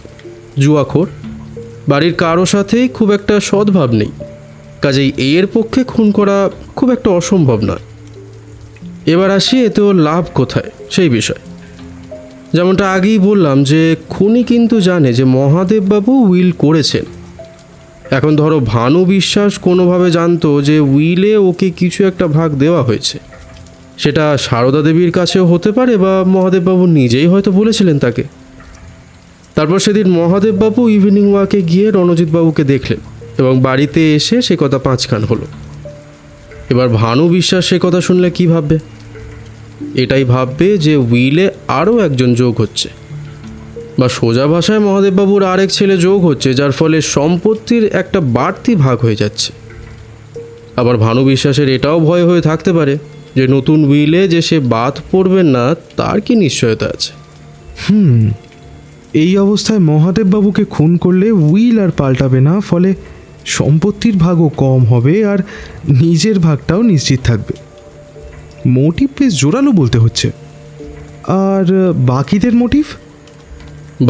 জুয়াখোর, বাড়ির কারো সাথেই খুব একটা সদ্ভাব নেই, কাজেই এর পক্ষে খুন করা খুব একটা অসম্ভব নয়। এবার আসি এতে ওর লাভ কোথায় সেই বিষয়। যেমনটা আগেই বললাম যে খুনি কিন্তু জানে যে মহাদেববাবু উইল করেছেন। এখন ধরো ভানু বিশ্বাস কোনোভাবে জানতো যে উইলে ওকে কিছু একটা ভাগ দেওয়া হয়েছে, সেটা সারদা দেবীর কাছেও হতে পারে বা মহাদেববাবু নিজেই হয়তো বলেছিলেন তাকে। তারপর সেদিন মহাদেববাবু ইভিনিং ওয়াকে গিয়ে রণজিৎবাবুকে দেখলেন এবং বাড়িতে এসে সে কথা 5 কান হলো। এবার ভানু বিশ্বাস সে কথা শুনলে কি ভাববে? এটাই ভাববে যে উইলে আরও একজন যোগ হচ্ছে, বা সোজা ভাষায় মহাদেববাবুর আরেক ছেলে যোগ হচ্ছে, যার ফলে সম্পত্তির একটা বাড়তি ভাগ হয়ে যাচ্ছে। আবার ভানু বিশ্বাসের এটাও ভয় হয়ে থাকতে পারে যে নতুন উইলে যে সে বাদ পড়বেন না তার কি নিশ্চয়তা আছে। এই অবস্থায় মহাদেববাবুকে খুন করলে উইল আর পাল্টাবে না, ফলে সম্পত্তির ভাগও কম হবে আর নিজের ভাগটাও নিশ্চিত থাকবে। মোটিভ বেশ জোরালো বলতে হচ্ছে। আর বাকিদের মোটিভ?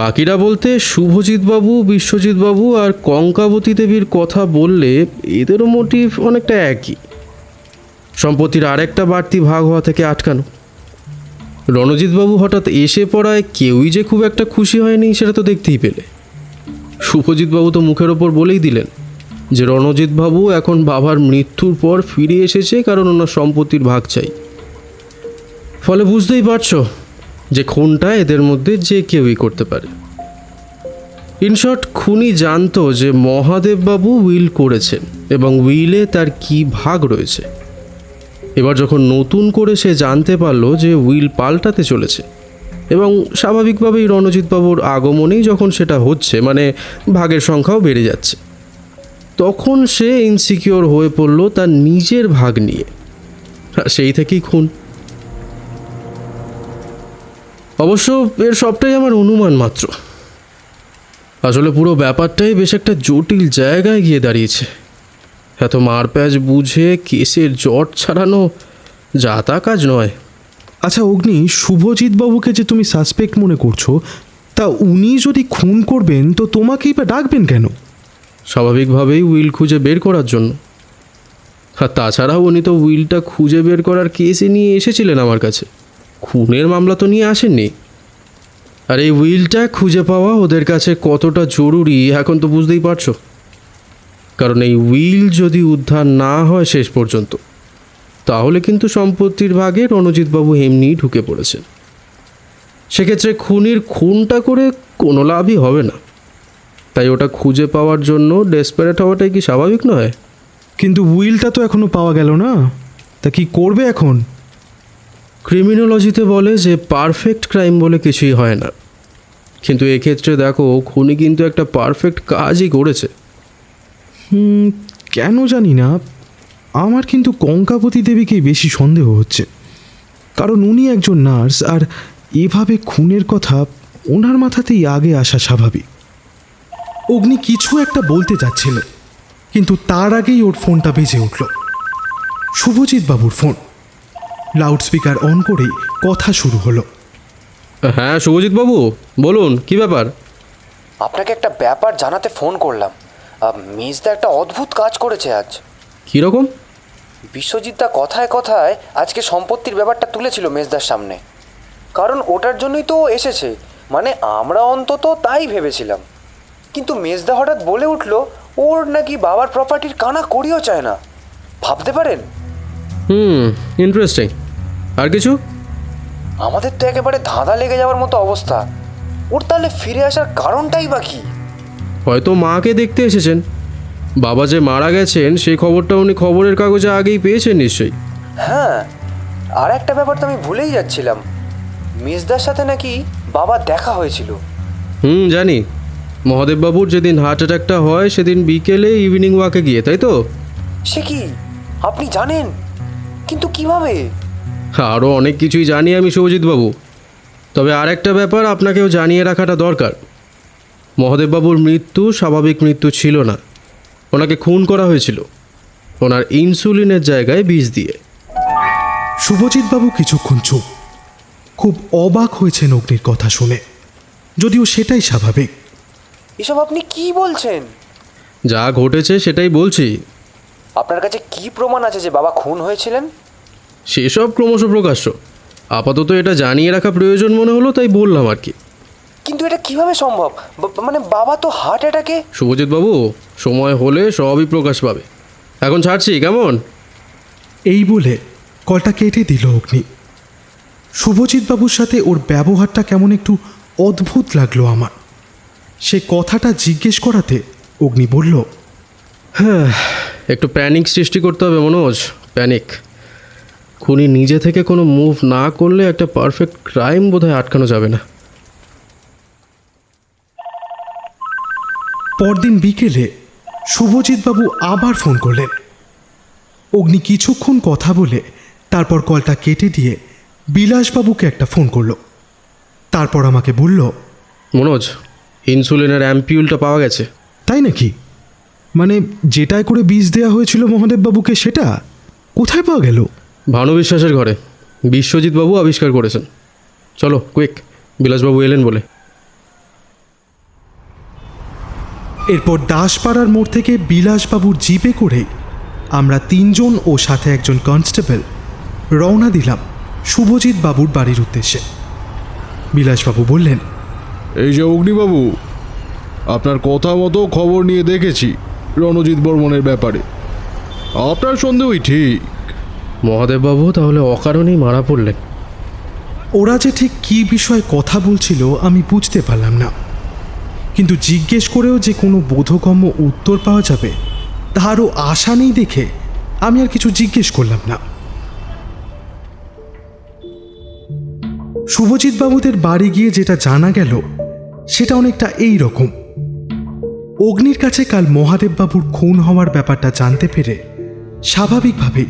বাকিরা বলতে শুভজিৎবাবু, বিশ্বজিৎবাবু আর কঙ্কাবতী দেবীর কথা বললে এদেরও মোটিভ অনেকটা একই, সম্পত্তির আরেকটা বাড়তি ভাগ হওয়া থেকে আটকানো। রণজিৎবাবু হঠাৎ এসে পড়ায় কেউই যে খুব একটা খুশি হয়নি সেটা তো দেখতেই পেলে। শুভজিৎবাবু তো মুখের ওপর বলেই দিলেন যে রণজিৎবাবু এখন বাবার মৃত্যুর পর ফিরে এসেছে কারণ ওনার সম্পত্তির ভাগ চাই। ফলে বুঝতেই পারছো যে খুনটা এদের মধ্যে যে কেউই করতে পারে। ইনশর্ট, খুনি জানতো যে মহাদেববাবু উইল করেছেন এবং উইলে তার কি ভাগ রয়েছে। এবার যখন নতুন করে সে জানতে পারলো যে উইল পাল্টাতে চলেছে, এবং স্বাভাবিকভাবেই রণজিৎবাবুর আগমনেই যখন সেটা হচ্ছে, মানে ভাগের সংখ্যাও বেড়ে যাচ্ছে, তখন সে ইনসিকিওর হয়ে পড়ল তার নিজের ভাগ নিয়ে। সেই থেকেই খুন। অবশ্য এর সবটাই আমার অনুমান মাত্র। আসলে পুরো ব্যাপারটাই বেশ একটা জটিল জায়গায় গিয়ে দাঁড়িয়েছে। এত মারপ্যাচ বুঝে কেসের জট ছাড়ানো যা তা কাজ নয়। আচ্ছা অগ্নি, শুভজিৎ বাবুকে যে তুমি সাসপেক্ট মনে করছো, তা উনি যদি খুন করবেন তো তোমাকেই বা ডাকবেন কেন? স্বাভাবিকভাবেই উইল খুঁজে বের করার জন্য। আর তাছাড়াও উনি তো উইলটা খুঁজে বের করার কেসে নিয়ে এসেছিলেন আমার কাছে, খুনের মামলা তো নিয়ে আসেননি। আর এই উইলটা খুঁজে পাওয়া ওদের কাছে কতটা জরুরি এখন তো বুঝতেই পারছো। কারণ এই উইল যদি উদ্ধার না হয় শেষ পর্যন্ত, তাহলে কিন্তু সম্পত্তির ভাগে রণজিৎবাবু এমনিই ঢুকে পড়েছেন। সেক্ষেত্রে খুনির খুনটা করে কোনো লাভই হবে না। তাই ওটা খুঁজে পাওয়ার জন্য ডেসপারেট হওয়াটাই কি স্বাভাবিক নয়? কিন্তু উইলটা তো এখনো পাওয়া গেল না, তা কি করবে এখন? ক্রিমিনোলজিতে বলে যে পারফেক্ট ক্রাইম বলে কিছুই হয় না, কিন্তু এক্ষেত্রে দেখো খুনি কিন্তু একটা পারফেক্ট কাজই করেছে। কেন জানি না, আমার কিন্তু কঙ্কাবতী দেবীকেই বেশি সন্দেহ হচ্ছে। কারণ উনি একজন নার্স, আর এভাবে খুনের কথা ওনার মাথাতেই আগে আসা স্বাভাবিক। অগ্নি কিছু একটা বলতে যাচ্ছিল, কিন্তু তার আগেই ওর ফোনটা বেজে উঠল। শুভজিৎ বাবুর ফোন। লাউডস্পিকার অন করেই কথা শুরু হলো। হ্যাঁ শুভজিৎবাবু বলুন, কি ব্যাপার? আপনাকে একটা ব্যাপার জানাতে ফোন করলাম। মিসদা একটা অদ্ভুত কাজ করেছে আজ। কীরকম? বিশ্বজিৎদা কথায় কথায় আজকে সম্পত্তির ব্যাপারটা তুলেছিল মেজদার সামনে। কারণ ওটার জন্যই তো ও এসেছে, মানে আমরা অন্তত তাই ভেবেছিলাম। কিন্তু মেজদা হঠাৎ বলে উঠল ওর নাকি বাবার প্রপার্টির কানা করিও চায় না। ভাবতে পারেন? ইন্টারেস্টিং। আর কিছু? আমাদের তো একেবারে ধাঁধা লেগে যাওয়ার মতো অবস্থা। ওর তাহলে ফিরে আসার কারণটাই বা কি? হয়তো মাকে দেখতে এসেছেন। বাবা যে মারা গেছেন সেই খবরটা উনি খবরের কাগজে আগেই পেয়েছেন নিশ্চয়ই। হ্যাঁ, আর একটা ব্যাপার তো আমি ভুলেই যাচ্ছিলাম। মিসদার সাথে নাকি বাবা দেখা হয়েছিল। জানি। মহাদেববাবুর যেদিন হার্ট অ্যাটাকটা হয় সেদিন বিকেলে ইভিনিং ওয়াকে গিয়ে, তাই তো? সে কি, আপনি জানেন? কিন্তু কিভাবে? আরও অনেক কিছুই জানি আমি শুভজিৎবাবু। তবে আর একটা ব্যাপার আপনাকেও জানিয়ে রাখাটা দরকার। মহাদেববাবুর মৃত্যু স্বাভাবিক মৃত্যু ছিল না, ওনাকে খুন করা হয়েছিল ওনার ইনসুলিনের জায়গায় বিষ দিয়ে। শুভজিৎ বাবু কিছুক্ষণ চুপ। খুব অবাক হয়েছেন অগ্নির কথা শুনে, যদিও সেটাই স্বাভাবিক। এসব আপনি কি বলছেন? যা ঘটেছে সেটাই বলছি। আপনার কাছে কি প্রমাণ আছে যে বাবা খুন হয়েছিলেন? সেসব ক্রমশ প্রকাশ্য। আপাতত এটা জানিয়ে রাখা প্রয়োজন মনে হলো, তাই বললাম আর কি। কিন্তু এটা কিভাবে সম্ভব? মানে বাবা তো হার্ট অ্যাটাকে। শুভজিৎবাবু, সময় হলে সবই প্রকাশ পাবে। এখন ছাড়ছি, কেমন? এই বলে কলটা কেটে দিল অগ্নি। শুভজিৎ বাবুর সাথে ওর ব্যবহারটা কেমন একটু অদ্ভুত লাগলো আমার। সে কথাটা জিজ্ঞেস করাতে অগ্নি বলল, হ্যাঁ, একটু প্যানিক সৃষ্টি করতে হবে মনোজ, প্যানিক। খুনি নিজে থেকে কোনো মুভ না করলে একটা পারফেক্ট ক্রাইম বোধহয় আটকানো যাবে না। পরদিন বিকেলে শুভজিৎ বাবু আবার ফোন করলেন। অগ্নি কিছুক্ষণ কথা বলে তারপর কলটা কেটে দিয়ে বিলাসবাবুকে একটা ফোন করলো। তারপর আমাকে বলল, মনোজ, ইনসুলিনের অ্যাম্পিউলটা পাওয়া গেছে। তাই নাকি? মানে যেটায় করে বিষ দেওয়া হয়েছিল মহাদেববাবুকে, সেটা কোথায় পাওয়া গেল? ভানু বিশ্বাসের ঘরে। বিশ্বজিৎবাবু আবিষ্কার করেছেন। চলো কুইক, বিলাসবাবু এলেন বলে। এরপর দাসপাড়ার মোড় থেকে বিলাসবাবুর জিপে করে আমরা তিনজন ও সাথে একজন কনস্টেবল রওনা দিলাম শুভজিৎ বাবুর বাড়ির উদ্দেশ্যে। বিলাসবাবু বললেন, এই যে অগ্নিবাবু, আপনার কথা মতো খবর নিয়ে দেখেছি রণজিৎ বর্মনের ব্যাপারে। আপনার সন্দেহই ঠিক। মহাদেববাবু তাহলে অকারণেই মারা পড়লেন? ওরা যে ঠিক কী বিষয়ে কথা বলছিল আমি বুঝতে পারলাম না, কিন্তু জিজ্ঞেস করেও যে কোনো বোধগম্য উত্তর পাওয়া যাবে তারও আশা নেই দেখে আমি আর কিছু জিজ্ঞেস করলাম না। শুভজিৎ বাবুদের বাড়ি গিয়ে যেটা জানা গেল সেটা অনেকটা এই রকম। অগ্নির কাছে কাল মহাদেববাবুর খুন হওয়ার ব্যাপারটা জানতে পেরে স্বাভাবিকভাবেই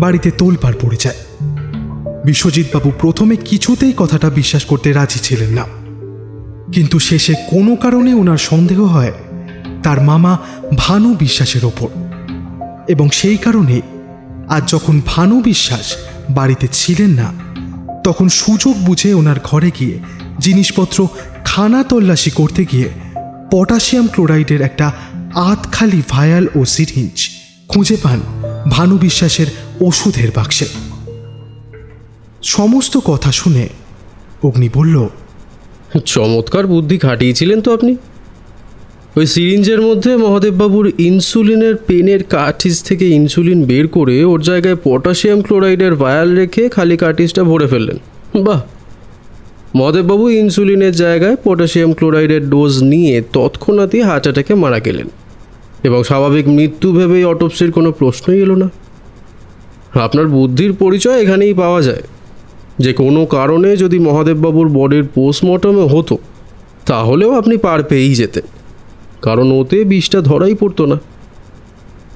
বাড়িতে তোলপাড় পড়ে যায়। বিশ্বজিৎবাবু প্রথমে কিছুতেই কথাটা বিশ্বাস করতে রাজি ছিলেন না, কিন্তু শেষে কোনো কারণে ওনার সন্দেহ হয় তার মামা ভানু বিশ্বাসের ওপর, এবং সেই কারণে আজ যখন ভানু বিশ্বাস বাড়িতে ছিলেন না তখন সুযোগ বুঝে ওনার ঘরে গিয়ে জিনিসপত্র খানা তল্লাশি করতে গিয়ে পটাশিয়াম ক্লোরাইডের একটা আধখালি ভায়াল ও সিরিঞ্জ খুঁজে পান ভানু বিশ্বাসের ওষুধের বাক্সে। সমস্ত কথা শুনে অগ্নি বলল, চমৎকার বুদ্ধি খাটিয়েছিলেন তো আপনি। ওই সিরিঞ্জের মধ্যে মহাদেববাবুর ইনসুলিনের পেনের কার্টিজ থেকে ইনসুলিন বের করে ওর জায়গায় পটাশিয়াম ক্লোরাইডের ভায়াল রেখে খালি কার্টিজটা ভরে ফেললেন। বাহ! মহাদেববাবু ইনসুলিনের জায়গায় পটাশিয়াম ক্লোরাইডের ডোজ নিয়ে তৎক্ষণাৎই হার্ট অ্যাটাকে মারা গেলেন, এবং স্বাভাবিক মৃত্যু ভেবেই অটোপসির কোনো প্রশ্নই এলো না। আপনার বুদ্ধির পরিচয় এখানেই পাওয়া যায়। যে কোনো কারণে যদি মহাদেববাবুর বডির পোস্টমর্টমে হতো তাহলেও আপনি পার পেয়েই যেতেন, কারণ ওতে বিষটা ধরাই পড়তো না।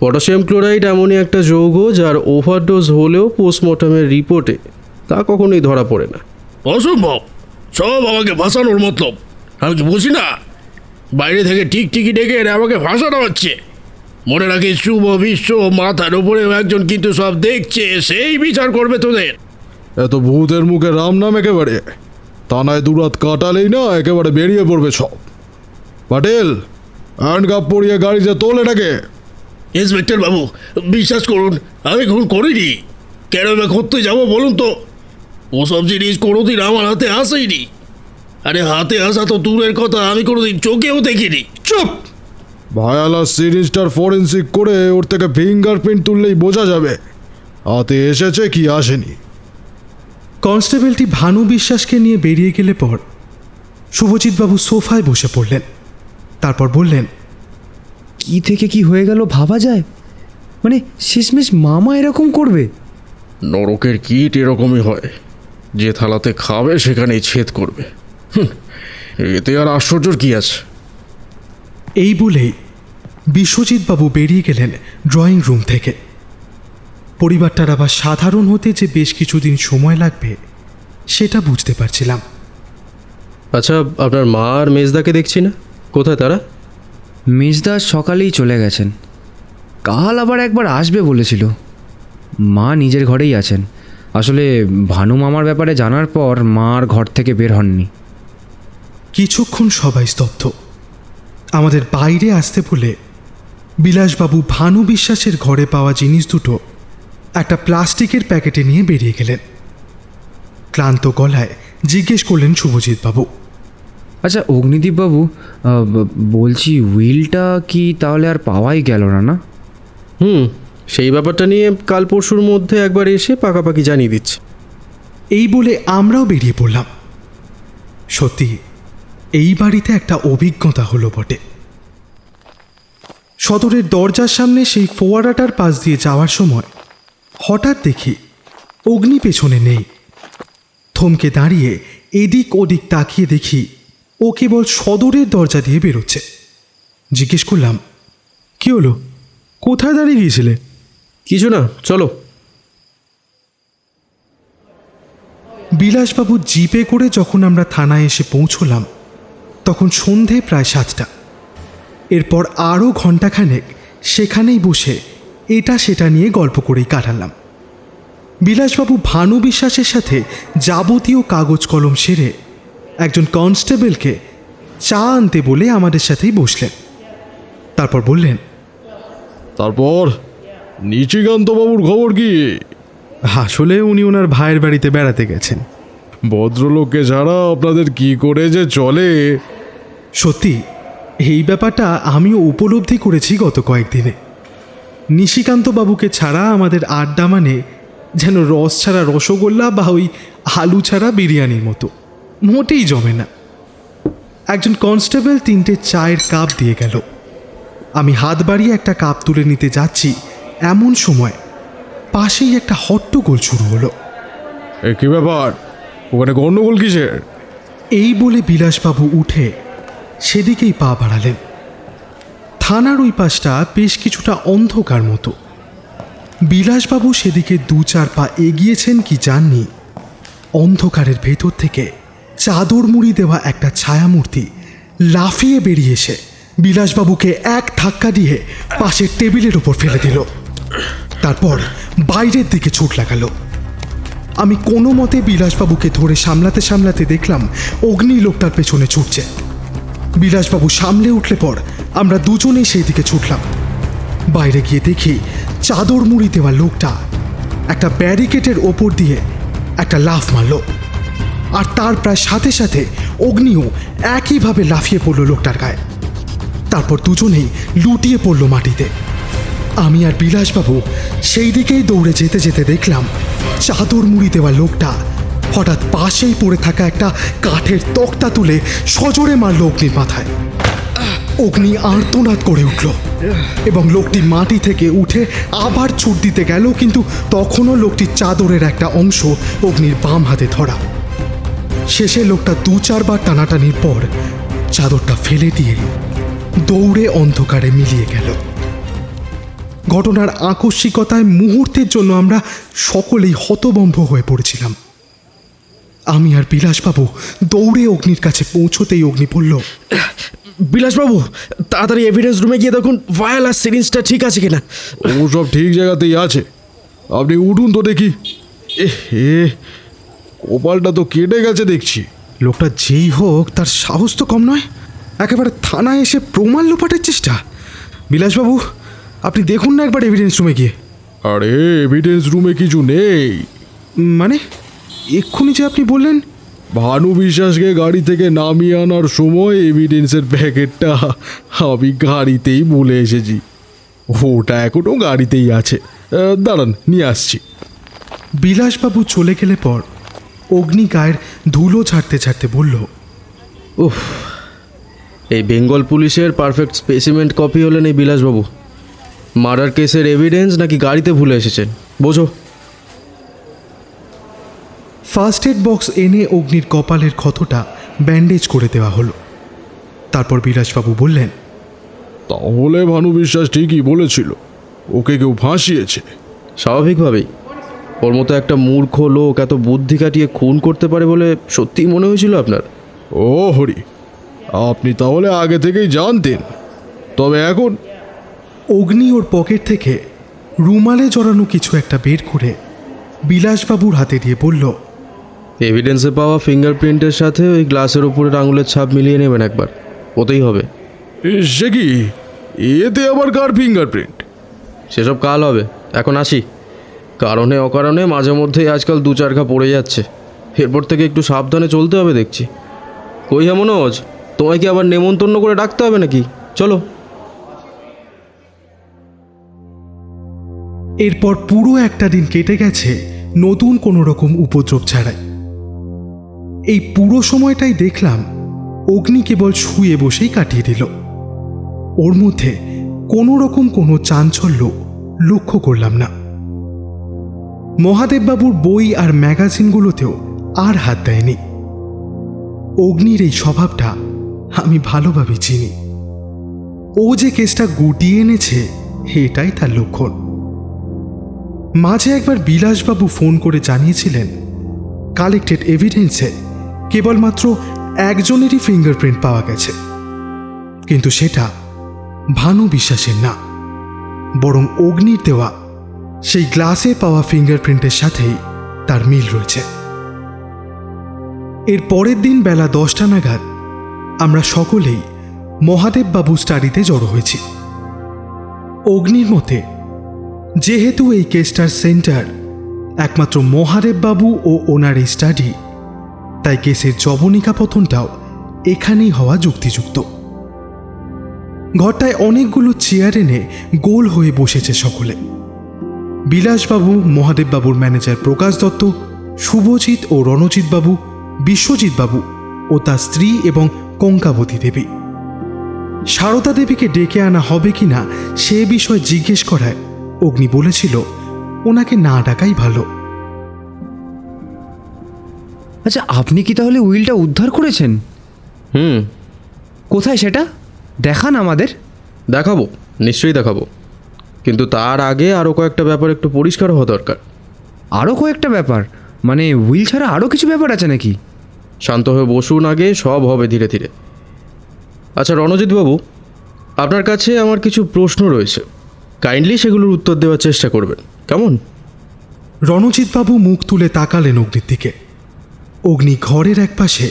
পটাশিয়াম ক্লোরাইড এমনই একটা যৌগ যার ওভারডোজ হলেও পোস্টমর্টমের রিপোর্টে তা কখনোই ধরা পড়ে না। অসম্ভব, সব আমাকে ফাঁসানোর মতলব। আমি কি বুঝি না? বাইরে থেকে ঠিকই ডেকে এনে আমাকে ফাঁসানো হচ্ছে। মনে রাখিস, শুভ বিশ্ব মাথার উপরেও একজন কিন্তু সব দেখছে, সেই বিচার করবে তোদের। এত ভূতের মুখে রাম নাম একেবারে, থানায় দুরাত কাটালেই না একেবারে বেরিয়ে পড়বে সব। পাটেল, হ্যান্ড কাপ পরিয়ে গাড়িতে তোল এটাকে। ইন্সপেক্টর বাবু, বিশ্বাস করুন, আমি খুন করিনি। কেন বা করতে যাবো বলুন তো? ওসব জিনিস কোনোদিন আমার হাতে আসেইনি। আরে হাতে আসা তো দূরের কথা, আমি কোনোদিন চোখেও দেখিনি। চুপ! ভায়ালা সিরিজটার ফরেন্সিক করে ওর থেকে ফিঙ্গারপ্রিন্ট তুললেই বোঝা যাবে হাতে এসেছে কি আসেনি। কনস্টেবলটি ভানু বিশ্বাসকে নিয়ে বেরিয়ে গেলে পর শুভজিৎবাবু সোফায় বসে পড়লেন। তারপর বললেন, কি থেকে কি হয়ে গেল ভাবা যায়? মানে শেষমেশ মামা এরকম করবে? নরকের কীট এরকমই হয়, যে থালাতে খাবে সেখানেই ছেদ করবে। এতে আর আশ্চর্যর কি আছে? এই বলেই বিশ্বজিৎবাবু বেরিয়ে গেলেন ড্রয়িং রুম থেকে। পরিবারটার আবার সাধারণ হতে যে বেশ কিছুদিন সময় লাগবে সেটা বুঝতে পারছিলাম। আচ্ছা, আপনার মা আর মেজদাকে দেখছি না, কোথায় তারা? মেজদা সকালেই চলে গেছেন, কাল আবার একবার আসবে বলেছিল। মা নিজের ঘরেই আছেন। আসলে ভানু মামার ব্যাপারে জানার পর মা আর ঘর থেকে বের হননি। কিছুক্ষণ সবাই স্তব্ধ। আমাদের বাইরে আসতে বলে বিলাসবাবু ভানু বিশ্বাসের ঘরে পাওয়া জিনিস দুটো একটা প্লাস্টিকের প্যাকেটে নিয়ে বেরিয়ে গেলেন। ক্লান্ত গলায় জিজ্ঞেস করলেন শুভজিৎবাবু, আচ্ছা অগ্নিদীপবাবু, বলছি উইলটা কি তাহলে আর পাওয়াই গেল না? না, সেই ব্যাপারটা নিয়ে কাল পরশুর মধ্যে একবার এসে পাকাপাকি জানিয়ে দিচ্ছে। এই বলে আমরাও বেরিয়ে পড়লাম। সত্যি এই বাড়িতে একটা অভিজ্ঞতা হলো বটে। সদরের দরজার সামনে সেই ফোয়ারাটার পাশ দিয়ে যাওয়ার সময় হঠাৎ দেখি অগ্নি পেছনে নেই। থমকে দাঁড়িয়ে এদিক ওদিক তাকিয়ে দেখি ও কেবল সদরের দরজা দিয়ে বেরোচ্ছে। জিজ্ঞেস করলাম, কি হলো, কোথায় দাঁড়িয়ে গিয়েছিলে? কিছু না, চলো। বিলাসবাবু জিপে করে যখন আমরা থানায় এসে পৌঁছলাম তখন সন্ধে প্রায় 7টা। এরপর আরও ঘণ্টাখানেক সেখানেই বসে এটা সেটা নিয়ে গল্প করেই কাটালাম। বিলাসবাবু ভানু বিশ্বাসের সাথে যাবতীয় কাগজ কলম সেরে একজন কনস্টেবলকে চা আনতে বলে আমাদের সাথেই বসলেন। তারপর বললেন, তারপর নিচিকান্তবাবুর খবর কি? আসলে উনি ওনার ভাইয়ের বাড়িতে বেড়াতে গেছেন। ভদ্রলোককে ছাড়া আপনাদের কি করে যে চলে। সত্যি এই ব্যাপারটা আমিও উপলব্ধি করেছি গত কয়েকদিনে। নিশিকান্তবাবুকে ছাড়া আমাদের আড্ডা মানে যেন রস ছাড়া রসগোল্লা বা ওই আলু ছাড়া বিরিয়ানির মতো, মোটেই জমে না। একজন কনস্টেবল 3টে চায়ের কাপ দিয়ে গেল। আমি হাত বাড়িয়ে একটা কাপ তুলে নিতে যাচ্ছি, এমন সময় পাশেই একটা হট্টগোল শুরু হলো। এ কি ব্যাপার, ওখানে গণ্ডগোল কিসের? এই বলে বিলাসবাবু উঠে সেদিকেই পা বাড়ালেন। থানার ওই পাশটা বেশ কিছুটা অন্ধকার মতো। বিলাসবাবু সেদিকে 2-4 পা এগিয়েছেন কি যাননি, অন্ধকারের ভেতর থেকে চাদর মুড়ি দেওয়া একটা ছায়ামূর্তি লাফিয়ে বেরিয়ে এসে বিলাসবাবুকে এক ধাক্কা দিয়ে পাশের টেবিলের ওপর ফেলে দিল। তারপর বাইরের দিকে ছুট লাগালো। আমি কোনো মতে বিলাসবাবুকে ধরে সামলাতে সামলাতে দেখলাম অগ্নি লোকটার পেছনে ছুটছে। বিলাসবাবু সামলে উঠলে পর আমরা দুজনেই সেই দিকে ছুটলাম। বাইরে গিয়ে দেখি চাদর মুড়ি দেওয়া লোকটা একটা ব্যারিকেডের ওপর দিয়ে একটা লাফ মারল, আর তার প্রায় সাথে সাথে অগ্নিও একইভাবে লাফিয়ে পড়ল লোকটার গায়ে। তারপর দুজনেই লুটিয়ে পড়ল মাটিতে। আমি আর বিলাসবাবু সেই দিকেই দৌড়ে যেতে যেতে দেখলাম চাদর মুড়ি দেওয়া লোকটা হঠাৎ পাশেই পড়ে থাকা একটা কাঠের তক্তা তুলে সজোরে মারল অগ্নির মাথায়। অগ্নি আর্তনাদ করে উঠল এবং লোকটি মাটি থেকে উঠে আবার ছুট দিতে গেল, কিন্তু তখনও লোকটির চাদরের একটা অংশ অগ্নির বাম হাতে ধরা। শেষে লোকটা 2-4 বার টানাটানির পর চাদরটা ফেলে দিয়ে দৌড়ে অন্ধকারে মিলিয়ে গেল। ঘটনার আকস্মিকতায় মুহূর্তের জন্য আমরা সকলেই হতভম্ব হয়ে পড়েছিলাম। আমি আর বিলাসবাবু দৌড়ে অগ্নির কাছে পৌঁছতেই অগ্নি বলল, বিলাসবাবু, তাড়াতাড়ি এভিডেন্স রুমে গিয়ে দেখুন ভায়াল আর সিরিঞ্জটা ঠিক আছে কিনা। ও সব ঠিক জায়গাতেই আছে, আপনি উঠুন তো দেখি। হে, কপালটা তো কেটে গেছে দেখছি। লোকটা যেই হোক তার সাহস তো কম নয়, একেবারে থানায় এসে প্রমাণ লোপাটের চেষ্টা। বিলাসবাবু, আপনি দেখুন না একবার এভিডেন্স রুমে গিয়ে। আরে এভিডেন্স রুমে কিছু নেই। মানে এক্ষুনি যে আপনি বললেন ভানু বিশ্বাসকে গাড়ি থেকে নামিয়ে আনার সময় এভিডেন্সের প্যাকেটটা আমি গাড়িতেই ভুলে এসেছি, ওটা এখনও গাড়িতেই আছে। দাঁড়ান, নিয়ে আসছি। বিলাসবাবু চলে গেলে পর অগ্নি গায়ের ধুলো ছাড়তে ছাড়তে বলল, উফ, এই বেঙ্গল পুলিশের পারফেক্ট স্পেসিমেন্ট কপি হলেন এই বিলাসবাবু। মার্ডার কেসের এভিডেন্স নাকি গাড়িতে ভুলে এসেছেন, বোঝো। ফার্স্ট এড বক্স এনে অগ্নির কপালের ক্ষতটা ব্যান্ডেজ করে দেওয়া হলো। তারপর বিলাসবাবু বললেন, তাহলে ভানু বিশ্বাস ঠিকই বলেছিল, ওকে কেউ ফাঁসিয়েছে। স্বাভাবিকভাবেই ওর মতো একটা মূর্খ লোক এত বুদ্ধি কাটিয়ে খুন করতে পারে বলে সত্যিই মনে হয়েছিল আপনার? ও হরি, আপনি তাহলে আগে থেকেই জানতেন। তবে এখন অগ্নি ওর পকেট থেকে রুমালে জড়ানো কিছু একটা বের করে বিলাসবাবুর হাতে দিয়ে বলল, এভিডেন্সে পাওয়া ফিঙ্গারপ্রিন্টের সাথে ওই গ্লাসের উপরের আঙুলের ছাপ মিলিয়ে নেবেন একবার, ওতেই হবে। সে কি, এতে আবার কার ফিঙ্গারপ্রিন্ট? সেসব কাল হবে, এখন আসি। কারণে অকারণে মাঝে মধ্যেই আজকাল 2-4 ঘা পড়ে যাচ্ছে, এরপর থেকে একটু সাবধানে চলতে হবে দেখছি। কই হ্যাঁ মনোজ, তোমায় কি আবার নেমন্তন্ন করে ডাকতে হবে নাকি? চলো। এরপর পুরো একটা দিন কেটে গেছে নতুন কোনো রকম উপদ্রব ছাড়াই। এই পুরো সময়টাই দেখলাম অগ্নি কেবল শুয়ে বসেই কাটিয়ে দিল। ওর মধ্যে কোনো রকম কোনো চাঞ্চল্য লক্ষ্য করলাম না। মহাদেববাবুর বই আর ম্যাগাজিনগুলোতেও আর হাত দেয়নি। অগ্নির এই স্বভাবটা আমি ভালোভাবে চিনি। ও যে কেসটা গুটিয়ে এনেছে এটাই তার লক্ষণ। মাঝে একবার বিলাসবাবু ফোন করে জানিয়েছিলেন কালেক্টেড এভিডেন্সে কেবলমাত্র একজনেরই ফিঙ্গারপ্রিন্ট পাওয়া গেছে, কিন্তু সেটা ভানু বিশ্বাসের না, বরং অগ্নির দেওয়া সেই গ্লাসে পাওয়া ফিঙ্গারপ্রিন্টের সাথেই তার মিল রয়েছে। এর পরের দিন বেলা 10টা নাগাদ আমরা সকলেই মহাদেববাবু স্টাডিতে জড়ো হয়েছি। অগ্নির মতে যেহেতু এই কেসটার সেন্টার একমাত্র মহাদেববাবু ও ওনার এই স্টাডি, তাই কেসের জবনিকা পতনটাও এখানেই হওয়া যুক্তিযুক্ত। ঘরটায় অনেকগুলো চেয়ার এনে গোল হয়ে বসেছে সকলে। বিলাসবাবু, মহাদেববাবুর ম্যানেজার প্রকাশ দত্ত, শুভজিৎ ও রণজিৎ বাবু, বিশ্বজিৎ বাবু ও তার স্ত্রী এবং কঙ্কাবতী দেবী। সারদা দেবীকে ডেকে আনা হবে কিনা সে বিষয়ে জিজ্ঞেস করায় অগ্নি বলেছিল ওনাকে না ডাকাই ভালো। আচ্ছা, আপনি কি তাহলে উইলটা উদ্ধার করেছেন? হুম, কোথায় সেটা দেখান আমাদের। দেখাবো, নিশ্চয়ই দেখাবো, কিন্তু তার আগে আরও কয়েকটা ব্যাপার একটু পরিষ্কার হওয়া দরকার। আরও কয়েকটা ব্যাপার? মানে উইল ছাড়া আরও কিছু ব্যাপার আছে নাকি? শান্ত হয়ে বসুন, আগে সব হবে ধীরে ধীরে। আচ্ছা রণজিৎবাবু, আপনার কাছে আমার কিছু প্রশ্ন রয়েছে, কাইন্ডলি সেগুলোর উত্তর দেওয়ার চেষ্টা করবেন, কেমন? রণজিৎবাবু মুখ তুলে তাকালেন অগ্নির দিকে। অগ্নি ঘরের একপাশে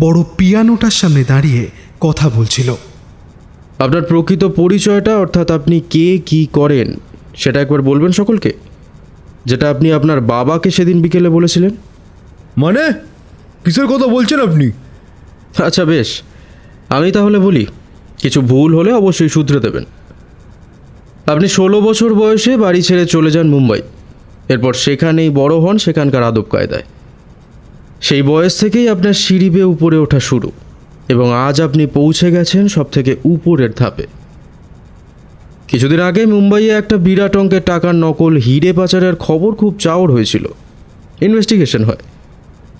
বড় পিয়ানোটার সামনে দাঁড়িয়ে কথা বলছিল। আপনার প্রকৃত পরিচয়টা, অর্থাৎ আপনি কে কি করেন সেটা একবার বলবেন সকলকে, যেটা আপনি আপনার বাবাকে সেদিন বিকেলে বলেছিলেন। মানে কিসের কথা বলছেন আপনি? আচ্ছা বেশ, আমি তাহলে বলি, কিছু ভুল হলে অবশ্যই শুধরে দেবেন। আপনি 16 বছর বয়সে বাড়ি ছেড়ে চলে যান মুম্বাই, এরপর সেখানেই বড় হন সেখানকার আদব কায়দায়। সেই বয়স থেকেই আপনার সিঁড়ি বেয়ে উপরে ওঠা শুরু, এবং আজ আপনি পৌঁছে গেছেন সবথেকে উপরের ধাপে। কিছুদিন আগে মুম্বাইয়ে একটা বিরাট অঙ্কের টাকার নকল হিরে পাচারের খবর খুব চাওর হয়েছিল, ইনভেস্টিগেশন হয়,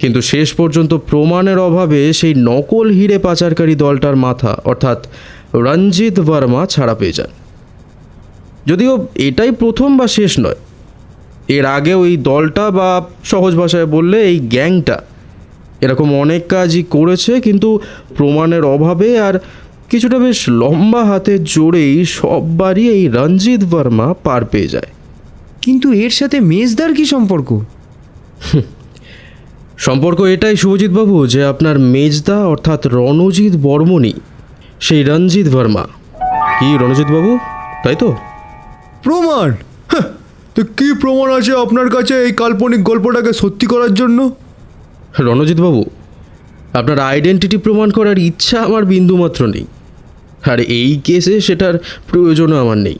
কিন্তু শেষ পর্যন্ত প্রমাণের অভাবে সেই নকল হিরে পাচারকারী দলটার মাথা অর্থাৎ রঞ্জিত ভার্মা ছাড়া পেয়ে যান। যদিও এটাই প্রথম বা শেষ নয়, এর আগে ওই দলটা, বা সহজ ভাষায় বললে এই গ্যাংটা, এরকম অনেক কাজই করেছে, কিন্তু প্রমাণের অভাবে আর কিছুটা বেশ লম্বা হাতের জোরেই সববারই এই রঞ্জিত ভার্মা পার পেয়ে যায়। কিন্তু এর সাথে মেজদার কি সম্পর্ক? সম্পর্ক এটাই শুভজিৎবাবু, যে আপনার মেজদা অর্থাৎ রণজিৎ বর্মণই সেই রঞ্জিত ভার্মা। কি রণজিৎবাবু, তাই তো? প্রমাণ? তো কি প্রমাণ আছে আপনার কাছে এই কাল্পনিক গল্পটাকে সত্যি করার জন্য? রণজিৎবাবু, আপনার আইডেন্টিটি প্রমাণ করার ইচ্ছা আমার বিন্দুমাত্র নেই, আর এই কেসে সেটার প্রয়োজনও আমার নেই।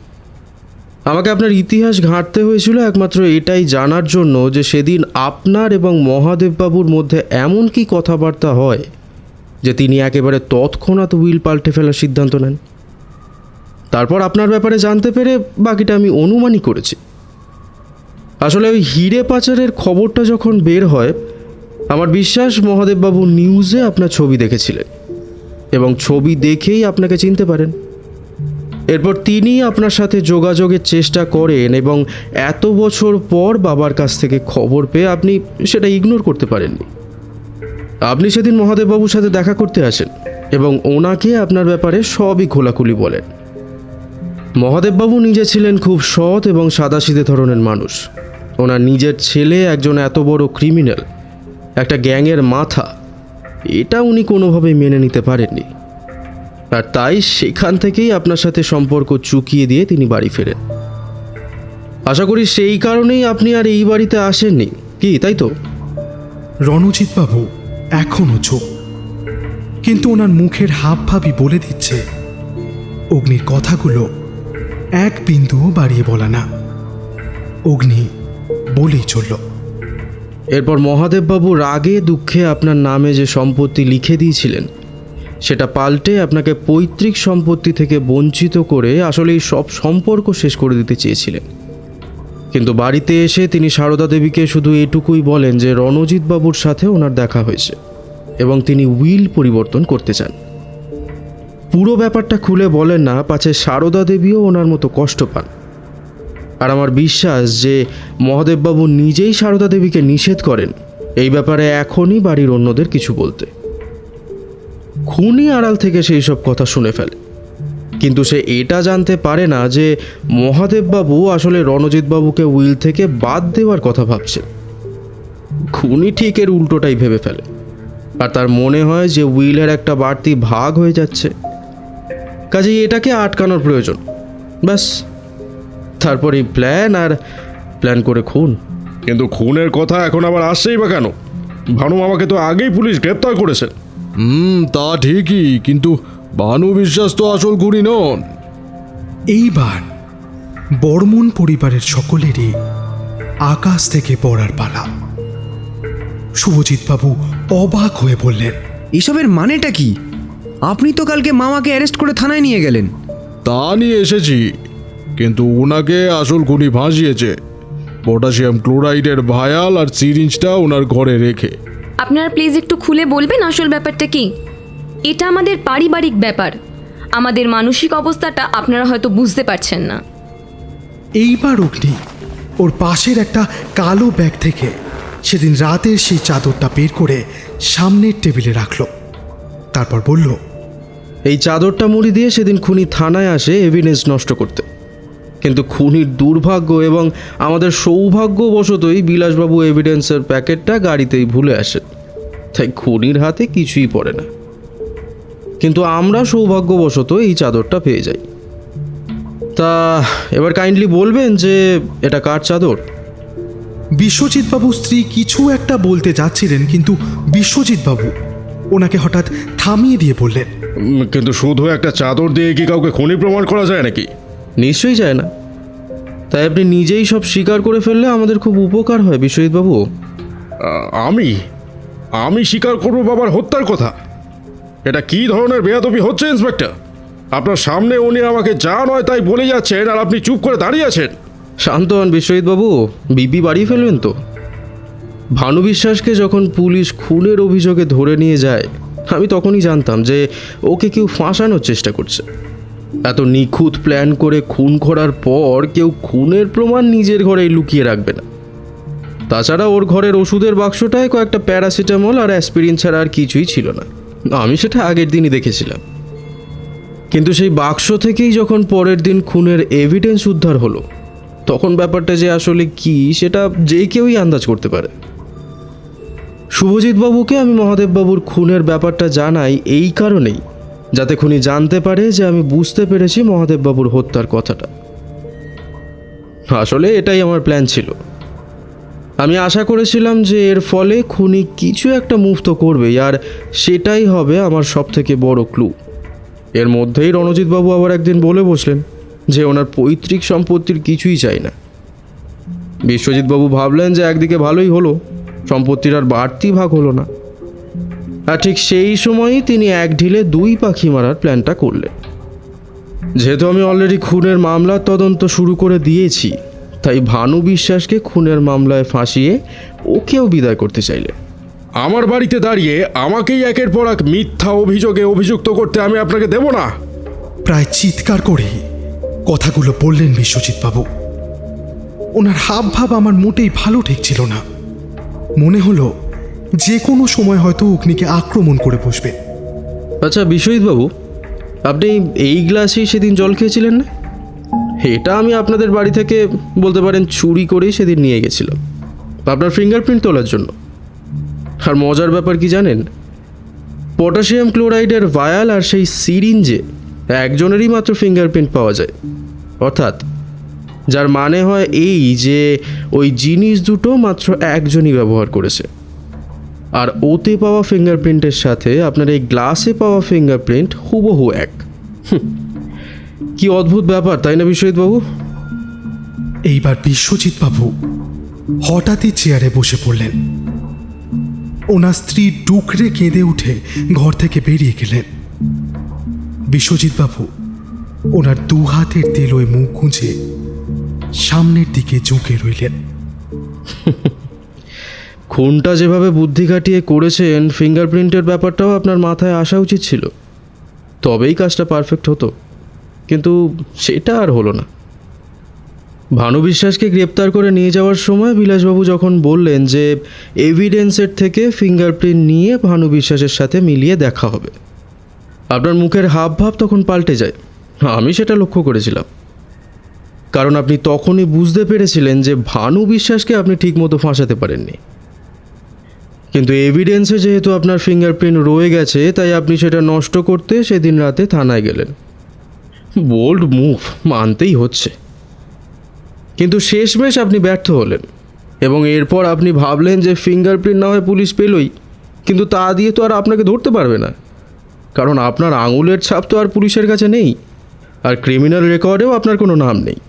আমাকে আপনার ইতিহাস ঘাঁটতে হয়েছিল একমাত্র এটাই জানার জন্য যে সেদিন আপনার এবং মহাদেববাবুর মধ্যে এমন কি কথাবার্তা হয় যে তিনি একেবারে তৎক্ষণাৎ উইল পাল্টে ফেলার সিদ্ধান্ত নেন। তারপর আপনার ব্যাপারে জানতে পেরে বাকিটা আমি অনুমানই করেছি। আসলে ওই হিরে পাচারের খবরটা যখন বের হয়, আমার বিশ্বাস মহাদেববাবু নিউজে আপনার ছবি দেখেছিলেন, এবং ছবি দেখেই আপনাকে চিনতে পারেন। এরপর তিনি আপনার সাথে যোগাযোগের চেষ্টা করেন, এবং এত বছর পর বাবার কাছ থেকে খবর পেয়ে আপনি সেটা ইগনোর করতে পারেননি। আপনি সেদিন মহাদেববাবুর সাথে দেখা করতে আসেন এবং ওনাকে আপনার ব্যাপারে সবই খোলাখুলি বলেন। মহাদেববাবু নিজে ছিলেন খুব সৎ এবং সাদাসিধে ধরনের মানুষ। ওনার নিজের ছেলে একজন এত বড় ক্রিমিনাল, একটা গ্যাংয়ের মাথা, এটা উনি কোনোভাবেই মেনে নিতে পারেননি। আর তাই সেখান থেকেই আপনার সাথে সম্পর্ক চুকিয়ে দিয়ে তিনি বাড়ি ফেরেন। আশা করি সেই কারণেই আপনি আর এই বাড়িতে আসেননি, কি তাই তো? রণজিৎবাবু এখনও চুপ, কিন্তু ওনার মুখের হাবভাবই বলে দিচ্ছে অগ্নির কথাগুলো এক বিন্দুও বাড়িয়ে বলা না। অগ্নি বলেই চলল। এরপর মহাদেববাবু রাগে দুঃখে আপনার নামে যে সম্পত্তি লিখে দিয়েছিলেন সেটা পাল্টে আপনাকে পৈতৃক সম্পত্তি থেকে বঞ্চিত করে আসলে এই সব সম্পর্ক শেষ করে দিতে চেয়েছিলেন। কিন্তু বাড়িতে এসে তিনি সারদা দেবীকে শুধু এটুকুই বলেন যে রণজিৎবাবুর সাথে ওনার দেখা হয়েছে এবং তিনি উইল পরিবর্তন করতে চান। পুরো ব্যাপারটা খুলে বলেন না, পাছে সারদা দেবীও ওনার মতো কষ্ট পান। আর আমার বিশ্বাস যে মহাদেববাবু নিজেই সারদা দেবীকে নিষেধ করেন এই ব্যাপারে এখনই বাড়ির অন্যদের কিছু বলতে। খুনি আড়াল থেকে সেই সব কথা শুনে ফেলে, কিন্তু সে এটা জানতে পারে না যে মহাদেববাবু আসলে রণজিৎবাবুকে উইল থেকে বাদ দেওয়ার কথা ভাবছেন। খুনি ঠিক এর উল্টোটাই ভেবে ফেলে, আর তার মনে হয় যে উইলের একটা বাড়তি ভাগ হয়ে যাচ্ছে, কাজেই এটাকে আটকানোর প্রয়োজন। ব্যাস, তারপর এই প্ল্যান করে খুন। কিন্তু খুনের কথা এখন আবার আসছেই বা কেন? ভানু মামাকে তো আগেই পুলিশ গ্রেপ্তার করেছে। তা ঠিকই, কিন্তু ভানু বিশ্বাস তো আসল খুনি নন। এইবার বর্মন পরিবারের সকলেরই আকাশ থেকে পড়ার পালা। শুভজিৎবাবু অবাক হয়ে বললেন, এসবের মানেটা কি? আপনি তো কালকে মামাকে অ্যারেস্ট করে থানায় নিয়ে গেলেন। তা নিয়ে এসেছি, কিন্তু ওনাকে আসল খুনি ভাসিয়েছে পটাশিয়াম ক্লোরাইডের ভায়াল আর সিরিঞ্জটা ওনার ঘরে রেখে। আপনারা প্লিজ একটু খুলে বলবেন আসল ব্যাপারটা কি? এটা আমাদের পারিবারিক ব্যাপার। আমাদের মানসিক অবস্থাটা আপনারা হয়তো বুঝতে পারছেন না। এইবার অগ্নি ওর পাশের একটা কালো ব্যাগ থেকে সেদিন রাতের সেই চাদরটা বের করে সামনের টেবিলে রাখলো। তারপর বলল, এই চাদরটা মুড়ি দিয়ে সেদিন খুনি থানায় আসে এভিডেন্স নষ্ট করতে, কিন্তু খুনির দুর্ভাগ্য এবং আমাদের সৌভাগ্যবশতই বিলাসবাবু এভিডেন্সের প্যাকেটটা গাড়িতেই ভুলে আসেন, তাই খুনির হাতে কিছুই পড়ে না। কিন্তু আমরা সৌভাগ্যবশত এই চাদরটা পেয়ে যাই। তা এবার কাইন্ডলি বলবেন যে এটা কার চাদর? বিশ্বজিৎবাবুর স্ত্রী কিছু একটা বলতে যাচ্ছিলেন, কিন্তু বিশ্বজিৎবাবু ওনাকে হঠাৎ থামিয়ে দিয়ে বললেন, কিন্তু শুধু একটা চাদর দিয়ে কি কাউকে খুনি প্রমাণ করা যায় নাকি? নিশ্চয়ই যায় না। তাই আপনি নিজেই সব স্বীকার করে ফেললে আমাদের খুব উপকার হয় বিশ্বজিৎবাবু। আমি স্বীকার করবো বাবার হত্যার কথা? এটা কি ধরনের বেয়াদবি হচ্ছে ইন্সপেক্টর? আপনার সামনে উনি আমাকে যা নয় তাই বলে যাচ্ছেন আর আপনি চুপ করে দাঁড়িয়ে আছেন। শান্ত হন বিশ্বজিৎবাবু, বিপি বাড়িয়ে ফেলবেন তো। ভানু বিশ্বাসকে যখন পুলিশ খুনের অভিযোগে ধরে নিয়ে যায়, আমি তখনই জানতাম যে ওকে কেউ ফাঁসানোর চেষ্টা করছে। এত নিখুঁত প্ল্যান করে খুন করার পর কেউ খুনের প্রমাণ নিজের ঘরেই লুকিয়ে রাখবে না। তাছাড়া ওর ঘরের ওষুধের বাক্সটায় কয়েকটা প্যারাসিটামল আর অ্যাসপিরিন ছাড়া আর কিছুই ছিল না। আমি সেটা আগের দিনই দেখেছিলাম। কিন্তু সেই বাক্স থেকেই যখন পরের দিন খুনের এভিডেন্স উদ্ধার হলো, তখন ব্যাপারটা যে আসলে কি সেটা যে কেউই আন্দাজ করতে পারে। শুভজিৎবাবুকে আমি মহাদেববাবুর খুনের ব্যাপারটা জানাই এই কারণেই, যাতে খুনি জানতে পারে যে আমি বুঝতে পেরেছি মহাদেববাবুর হত্যার কথাটা। আসলে এটাই আমার প্ল্যান ছিল। আমি আশা করেছিলাম যে এর ফলে খুনি কিছু একটা মুভ তো করবেই, আর সেটাই হবে আমার সবথেকে বড় ক্লু। এর মধ্যেই রণজিৎবাবু আবার একদিন বলে বসলেন যে ওনার পৈতৃক সম্পত্তির কিছুই চাই না। বিশ্বজিৎবাবু ভাবলেন যে একদিকে ভালোই হলো, সম্পত্তির আর বাড়তি ভাগ হলো না। আর ঠিক সেই সময়ই তিনি এক ঢিলে দুই পাখি মারার প্ল্যানটা করলেন। যেহেতু আমি অলরেডি খুনের মামলার তদন্ত শুরু করে দিয়েছি, তাই ভানু বিশ্বাসকে খুনের মামলায় ফাঁসিয়ে ওকেও বিদায় করতে চাইলেন। আমার বাড়িতে দাঁড়িয়ে আমাকেই একের পর এক মিথ্যা অভিযোগে অভিযুক্ত করতে আমি আপনাকে দেব না। প্রায় চিৎকার করেই কথাগুলো বললেন বিশ্বজিৎবাবু। ওনার হাব ভাব আমার মোটেই ভালো ঠেকছিল না। মনে হলো যে কোনো সময় হয়তো অগ্নিকে আক্রমণ করে বসবে। আচ্ছা বিশ্বজিৎবাবু, আপনি এই গ্লাসেই সেদিন জল খেয়েছিলেন না? এটা আমি আপনাদের বাড়ি থেকে বলতে পারেন চুরি করেই সেদিন নিয়ে গেছিলাম আপনার ফিঙ্গারপ্রিন্ট তোলার জন্য। আর মজার ব্যাপার কি জানেন, পটাশিয়াম ক্লোরাইডের ভায়াল আর সেই সিরিঞ্জে একজনেরই মাত্র ফিঙ্গারপ্রিন্ট পাওয়া যায়, অর্থাৎ যার মানে হয় এই যে ওই জিনিস দুটো মাত্র একজনই ব্যবহার করেছে। আর ওতে পাওয়া ফিঙ্গারপ্রিন্টের সাথে আপনার এই গ্লাসে পাওয়া ফিঙ্গারপ্রিন্ট হুবহু এক। কি অদ্ভুত ব্যাপার, তাই না বিশ্বজিৎবাবু? এইবার বিশ্বজিৎবাবু হঠাৎই চেয়ারে বসে পড়লেন। ওনার স্ত্রী ডুকরে কেঁদে উঠে ঘর থেকে বেরিয়ে গেলেন। বিশ্বজিৎবাবু ওনার দু হাতের তেলোয় মুখ গুঁজে সামনের দিকে ঝুঁকে রইলেন। খুনটা যেভাবে বুদ্ধি খাটিয়ে করেছেন, ফিঙ্গারপ্রিন্টের ব্যাপারটাও আপনার মাথায় আসা উচিত ছিল, তবেই কাজটা পারফেক্ট হতো। কিন্তু সেটা আর হলো না। ভানু বিশ্বাসকে গ্রেপ্তার করে নিয়ে যাওয়ার সময় বিলাসবাবু যখন বললেন যে এভিডেন্সের থেকে ফিঙ্গারপ্রিন্ট নিয়ে ভানু বিশ্বাসের সাথে মিলিয়ে দেখা হবে, আপনার মুখের হাব ভাব তখন পাল্টে যায়। আমি সেটা লক্ষ্য করেছিলাম, কারণ আপনি তখনই বুঝতে পেরেছিলেন যে ভানু বিশ্বাসকে আপনি ঠিকমতো ফাঁসাতে পারেননি। কিন্তু এভিডেন্সে যেহেতু আপনার ফিঙ্গারপ্রিন্ট রয়ে গেছে, তাই আপনি সেটা নষ্ট করতে সেদিন রাতে থানায় গেলেন। বোল্ড মুভ, মানতেই হচ্ছে। কিন্তু শেষমেশ আপনি ব্যর্থ হলেন, এবং এরপর আপনি ভাবলেন যে ফিঙ্গারপ্রিন্ট না হয় পুলিশ পেলই, কিন্তু তা দিয়ে তো আর আপনাকে ধরতে পারবে না, কারণ আপনার আঙুলের ছাপ তো আর পুলিশের কাছে নেই, আর ক্রিমিনাল রেকর্ডেও আপনার কোনো নাম নেই।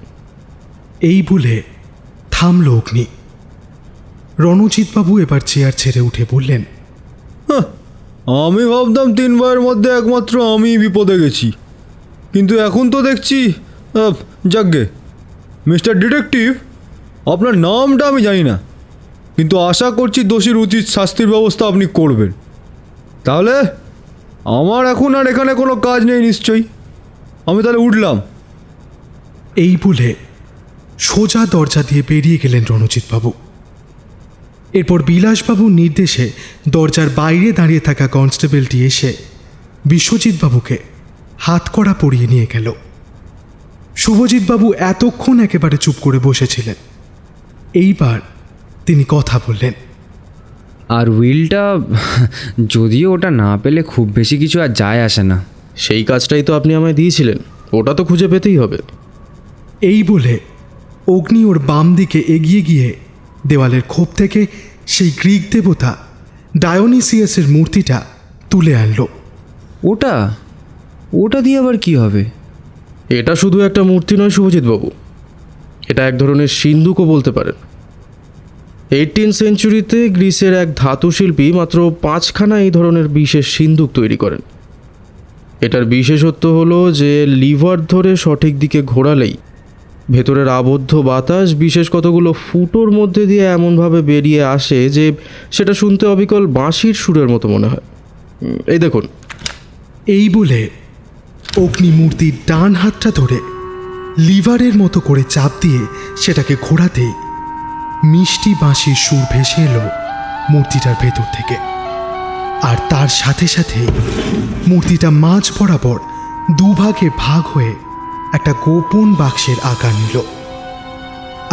এই বলে থামল অগ্নি। রণজিৎবাবু এবার চেয়ার ছেড়ে উঠে বললেন, আমি ভাবতাম 3 ভাইয়ের মধ্যে একমাত্র আমি বিপদে গেছি, কিন্তু এখন তো দেখছি যাকগে মিস্টার ডিটেকটিভ, আপনার নামটা আমি জানি না, কিন্তু আশা করছি দোষীর উচিত শাস্তির ব্যবস্থা আপনি করবেন। তাহলে আমার এখন আর এখানে কোনো কাজ নেই নিশ্চয়ই, আমি তাহলে উঠলাম। এই বলে সোজা দরজা দিয়ে বেরিয়ে গেলেন রণজিৎবাবু। এরপর বিলাসবাবুর নির্দেশে দরজার বাইরে দাঁড়িয়ে থাকা কনস্টেবলটি এসে বিশ্বজিৎবাবুকে হাতকড়া পরিয়ে নিয়ে গেল। শুভজিৎবাবু এতক্ষণ একেবারে চুপ করে বসেছিলেন। এইবার তিনি কথা বললেন। আর উইলটা যদিও ওটা না পেলে খুব বেশি কিছু আর যায় আসে না। সেই কাজটাই তো আপনি আমায় দিয়েছিলেন, ওটা তো খুঁজে পেতেই হবে। এই বলে অগ্নি ওর বাম দিকে এগিয়ে গিয়ে দেওয়ালের খোপ থেকে সেই গ্রিক দেবতা ডায়োনিসিয়াসের মূর্তিটা তুলে আনলো। ওটা ওটা দিয়ে আবার কি হবে? এটা শুধু একটা মূর্তি নয় শুভজিৎবাবু, এটা এক ধরনের সিন্দুকও বলতে পারেন। 18 সেঞ্চুরিতে গ্রিসের এক ধাতু শিল্পী মাত্র 5খানা এই ধরনের বিশেষ সিন্দুক তৈরি করেন। এটার বিশেষত্ব হলো যে লিভার ধরে সঠিক দিকে ঘোরালেই ভেতরের আবদ্ধ বাতাস বিশেষ কতগুলো ফুটোর মধ্যে দিয়ে এমনভাবে বেরিয়ে আসে যে সেটা শুনতে অবিকল বাঁশির সুরের মতো মনে হয়। এই দেখুন। এই বলে অগ্নি মূর্তির ডান হাতটা ধরে লিভারের মতো করে চাপ দিয়ে সেটাকে ঘোরাতেই মিষ্টি বাঁশির সুর ভেসে এলো মূর্তিটার ভেতর থেকে। আর তার সাথে সাথে মূর্তিটা মাঝ বরাবর দুভাগে ভাগ হয়ে একটা গোপন বাক্সের আকার নিল।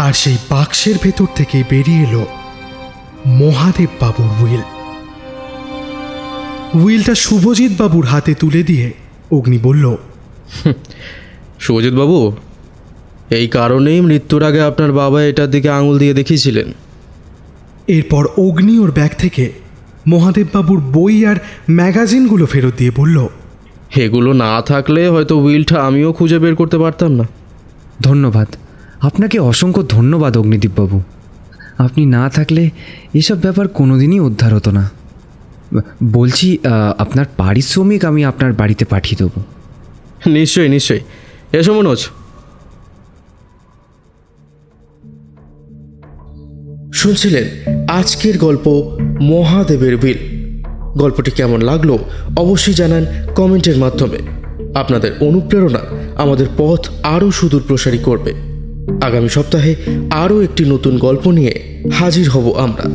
আর সেই বাক্সের ভেতর থেকে বেরিয়ে এলো মহাদেব বাবুর উইল। উইলটা শুভজিৎ বাবুর হাতে তুলে দিয়ে অগ্নি বলল, শুভজিৎবাবু, এই কারণেই মৃত্যুর আগে আপনার বাবা এটার দিকে আঙুল দিয়ে দেখিয়েছিলেন। এরপর অগ্নি ওর ব্যাগ থেকে মহাদেববাবুর বই আর ম্যাগাজিনগুলো ফেরত দিয়ে বলল, এগুলো না থাকলে হয়তো উইলটা আমিও খুঁজে বের করতে পারতাম না। ধন্যবাদ, আপনাকে অসংখ্য ধন্যবাদ অগ্নিদীপবাবু। আপনি না থাকলে এসব ব্যাপার কোনোদিনই উদ্ধার হতো না। বলছি, আপনার পারিশ্রমিক আমি আপনার বাড়িতে পাঠিয়ে দেবো। নিশ্চয়ই নিশ্চয়ই, এসো মনোজ। শুনছিলেন আজকের গল্প মহাদেবের উইল। গল্পটি কেমন লাগলো অবশ্যই জানান কমেন্টের মাধ্যমে। আপনাদের অনুপ্রেরণা আমাদের পথ আরও সুদূর প্রসারী করবে। আগামী সপ্তাহে আরও একটি নতুন গল্প নিয়ে হাজির হব আমরা।